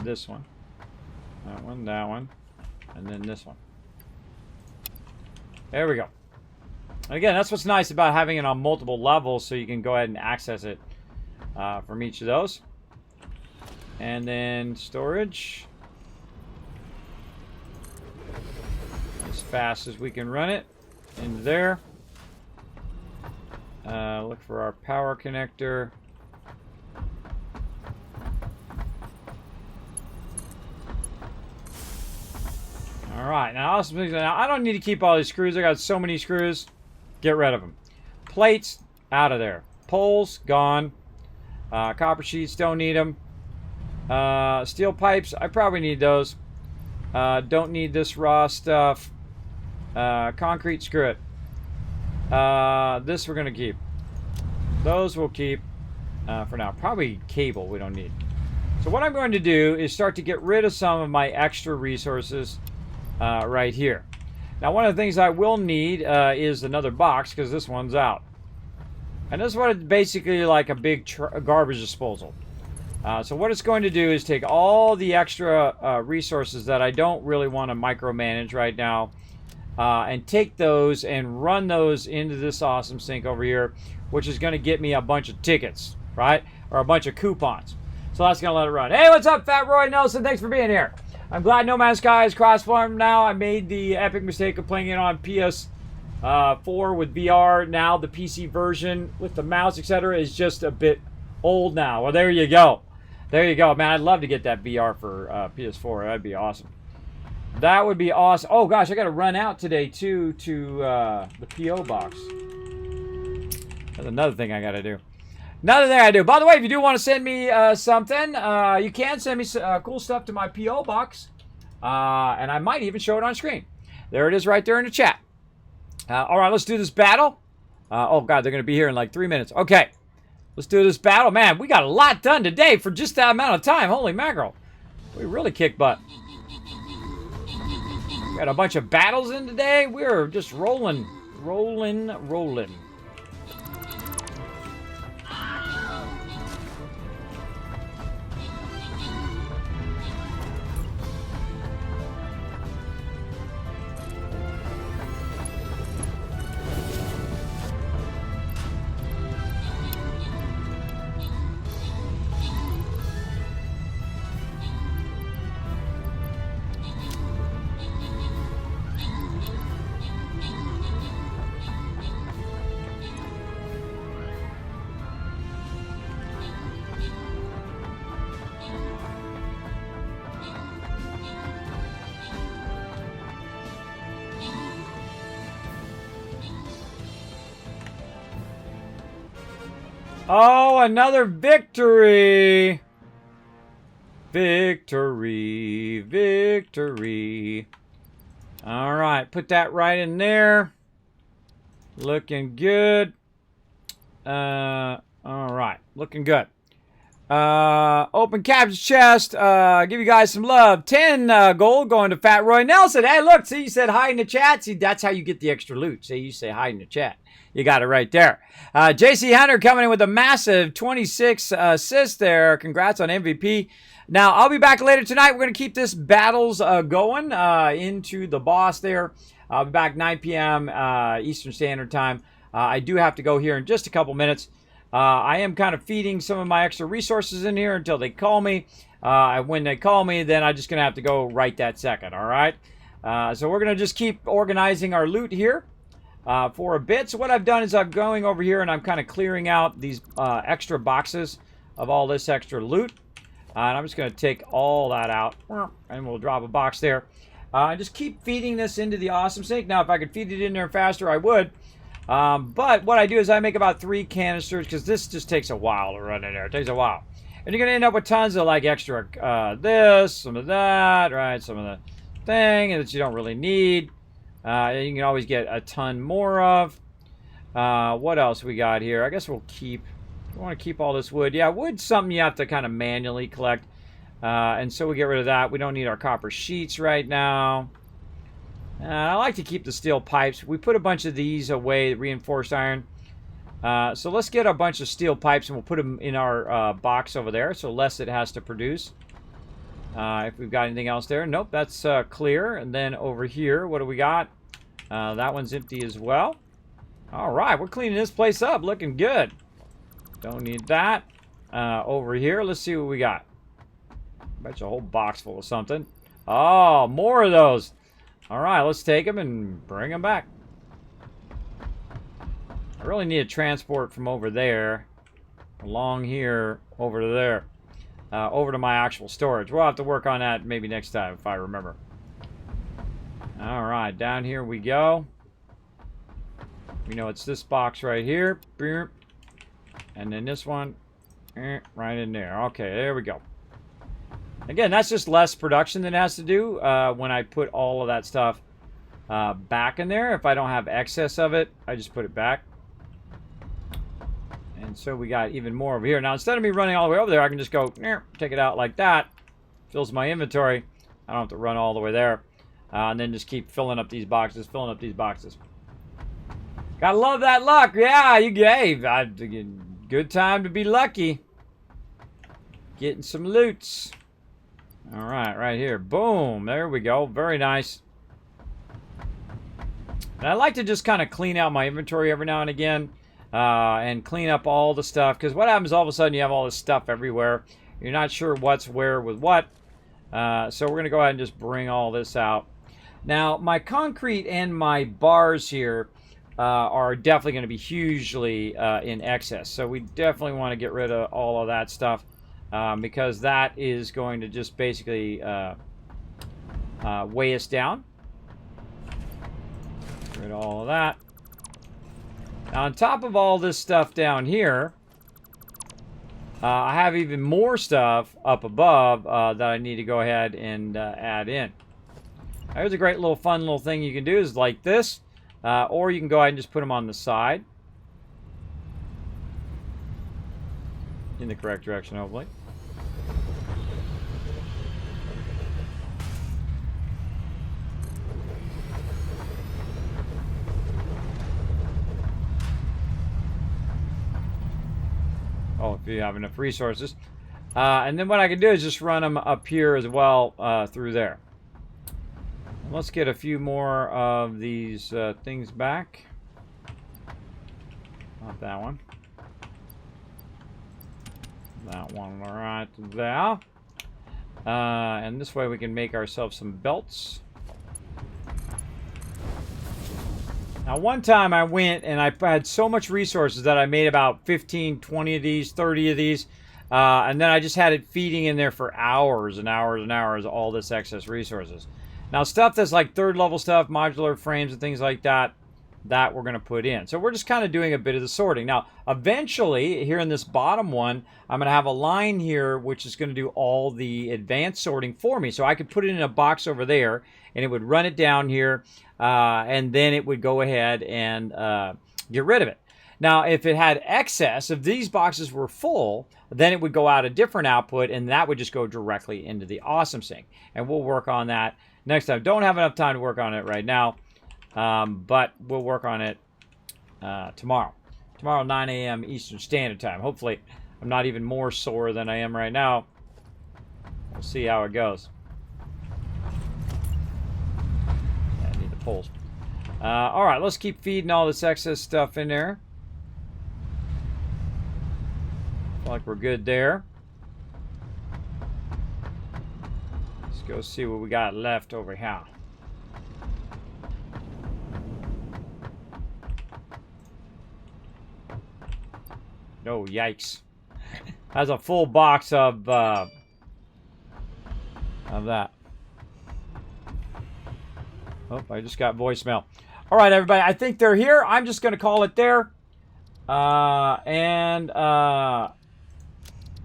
This one, that one, and then this one. There we go. Again, that's what's nice about having it on multiple levels, so you can go ahead and access it from each of those. And then storage. As fast as we can run it into there. Look for our power connector. All right, now I don't need to keep all these screws. I got so many screws. Get rid of them. Plates, out of there. Poles, gone. Copper sheets, don't need them. Steel pipes, I probably need those. Don't need this raw stuff. Concrete, screw it. This we're going to keep. Those we'll keep for now. Probably cable we don't need. So what I'm going to do is start to get rid of some of my extra resources right here. Now, one of the things I will need is another box, because this one's out. And this is what it's basically like a big garbage disposal. So what it's going to do is take all the extra resources that I don't really want to micromanage right now, and take those and run those into this awesome sink over here, which is going to get me a bunch of tickets, right? Or a bunch of coupons. So that's going to let it run. Hey, what's up, Fat Roy Nelson? Thanks for being here. I'm glad No Man's Sky is cross-platform now. I made the epic mistake of playing it on PS4 with VR. Now the PC version with the mouse, etc., is just a bit old now. Well, there you go. There you go. Man, I'd love to get that VR for PS4. That'd be awesome. That would be awesome. Oh, gosh, I got to run out today, too, to the P.O. box. That's another thing I got to do. Another thing I do. By the way, if you do want to send me something, you can send me cool stuff to my P.O. box. And I might even show it on screen. There it is right there in the chat. All right, let's do this battle. Oh, God, they're going to be here in like 3 minutes. Okay, let's do this battle. Man, we got a lot done today for just that amount of time. Holy mackerel. We really kicked butt. We got a bunch of battles in today. We're just rolling. Oh, another victory! Victory, victory. All right, put that right in there. Looking good. All right, looking good. Open captain's chest. Give you guys some love. 10 gold going to Fat Roy Nelson. Hey, look, see, you said hi in the chat. See, that's how you get the extra loot. See, you say hi in the chat. You got it right there. JC Hunter coming in with a massive 26 assists there. Congrats on MVP. Now, I'll be back later tonight. We're going to keep this battles going into the boss there. I'll be back 9 p.m. Eastern Standard Time. I do have to go here in just a couple minutes. I am kind of feeding some of my extra resources in here until they call me. When they call me, then I'm just going to have to go right that second, all right? So we're going to just keep organizing our loot here for a bit. So what I've done is I'm going over here and I'm kind of clearing out these extra boxes of all this extra loot. And I'm just going to take all that out, and we'll drop a box there. Just keep feeding this into the awesome sink. Now, if I could feed it in there faster, I would. But what I do is I make about 3 canisters, because this just takes a while to run in there. It takes a while. And you're going to end up with tons of, like, extra this, some of that, right? Some of the thing that you don't really need. You can always get a ton more of. What else we got here? I guess we'll keep... We want to keep all this wood. Yeah, wood's something you have to kind of manually collect. And so we get rid of that. We don't need our copper sheets right now. I like to keep the steel pipes. We put a bunch of these away, reinforced iron. So let's get a bunch of steel pipes and we'll put them in our box over there. So less it has to produce. If we've got anything else there. Nope, that's clear. And then over here, what do we got? That one's empty as well. All right, we're cleaning this place up. Looking good. Don't need that. Over here, let's see what we got. Bet you a whole box full of something. Oh, more of those. All right, let's take them and bring them back. I really need a transport from over there, along here, over to there, over to my actual storage. We'll have to work on that maybe next time if I remember. All right, down here we go. We know it's this box right here. And then this one, right in there. Okay, there we go. Again, that's just less production that it has to do when I put all of that stuff back in there. If I don't have excess of it, I just put it back. And so we got even more over here. Now, instead of me running all the way over there, I can just go, take it out like that. Fills my inventory. I don't have to run all the way there. And then just keep filling up these boxes, filling up these boxes. Gotta love that luck. Yeah, you gave. Good time to be lucky. Getting some loots. All right, right here. Boom. There we go. Very nice. And I like to just kind of clean out my inventory every now and again. And clean up all the stuff. Because what happens all of a sudden, you have all this stuff everywhere. You're not sure what's where with what. So we're going to go ahead and just bring all this out. Now, my concrete and my bars here are definitely going to be hugely in excess. So we definitely want to get rid of all of that stuff because that is going to just basically weigh us down. Get rid of all of that. Now, on top of all this stuff down here, I have even more stuff up above that I need to go ahead and add in. There's a great little fun little thing you can do is like this. Or you can go ahead and just put them on the side. In the correct direction, hopefully. Oh, if you have enough resources. And then what I can do is just run them up here as well through there. Let's get a few more of these things back. Not that one. That one right there. And this way we can make ourselves some belts. Now, one time I went and I had so much resources that I made about 15, 20 of these, 30 of these. And then I just had it feeding in there for hours and hours and hours, all this excess resources. Now, stuff that's like third level stuff, modular frames and things like that, that we're going to put in. So we're just kind of doing a bit of the sorting. Now, eventually, here in this bottom one, I'm going to have a line here which is going to do all the advanced sorting for me. So I could put it in a box over there, and it would run it down here, and then it would go ahead and get rid of it. Now, if it had excess, if these boxes were full, then it would go out a different output, and that would just go directly into the Awesome Sync. And we'll work on that next time. Don't have enough time to work on it right now. But we'll work on it tomorrow. Tomorrow, 9 a.m. Eastern Standard Time. Hopefully, I'm not even more sore than I am right now. We'll see how it goes. Yeah, I need the pulls. All right, let's keep feeding all this excess stuff in there. Feel like we're good there. Let's go see what we got left over here. Oh, yikes. Has a full box of that. Oh, I just got voicemail. All right, everybody. I think they're here. I'm just going to call it there.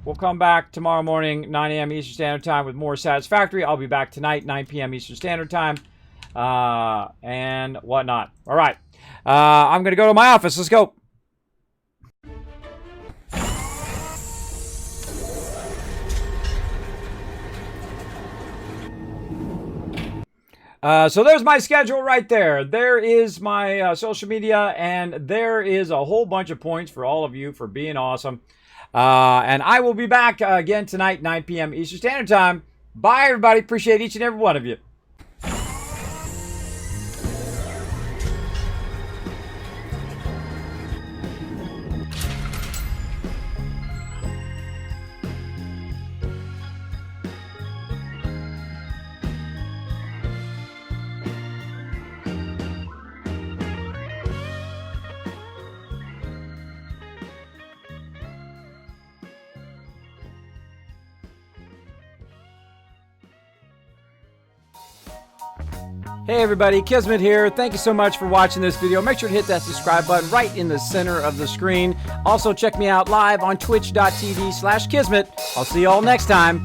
We'll come back tomorrow morning, 9 a.m. Eastern Standard Time with more Satisfactory. I'll be back tonight, 9 p.m. Eastern Standard Time, and whatnot. All right. I'm going to go to my office. Let's go. So there's my schedule right there. There is my social media, and there is a whole bunch of points for all of you for being awesome. And I will be back again tonight, 9 p.m. Eastern Standard Time. Bye, everybody. Appreciate each and every one of you. Hey everybody, Kismet here. Thank you so much for watching this video. Make sure to hit that subscribe button right in the center of the screen. Also check me out live on twitch.tv/Kismet. I'll see you all next time.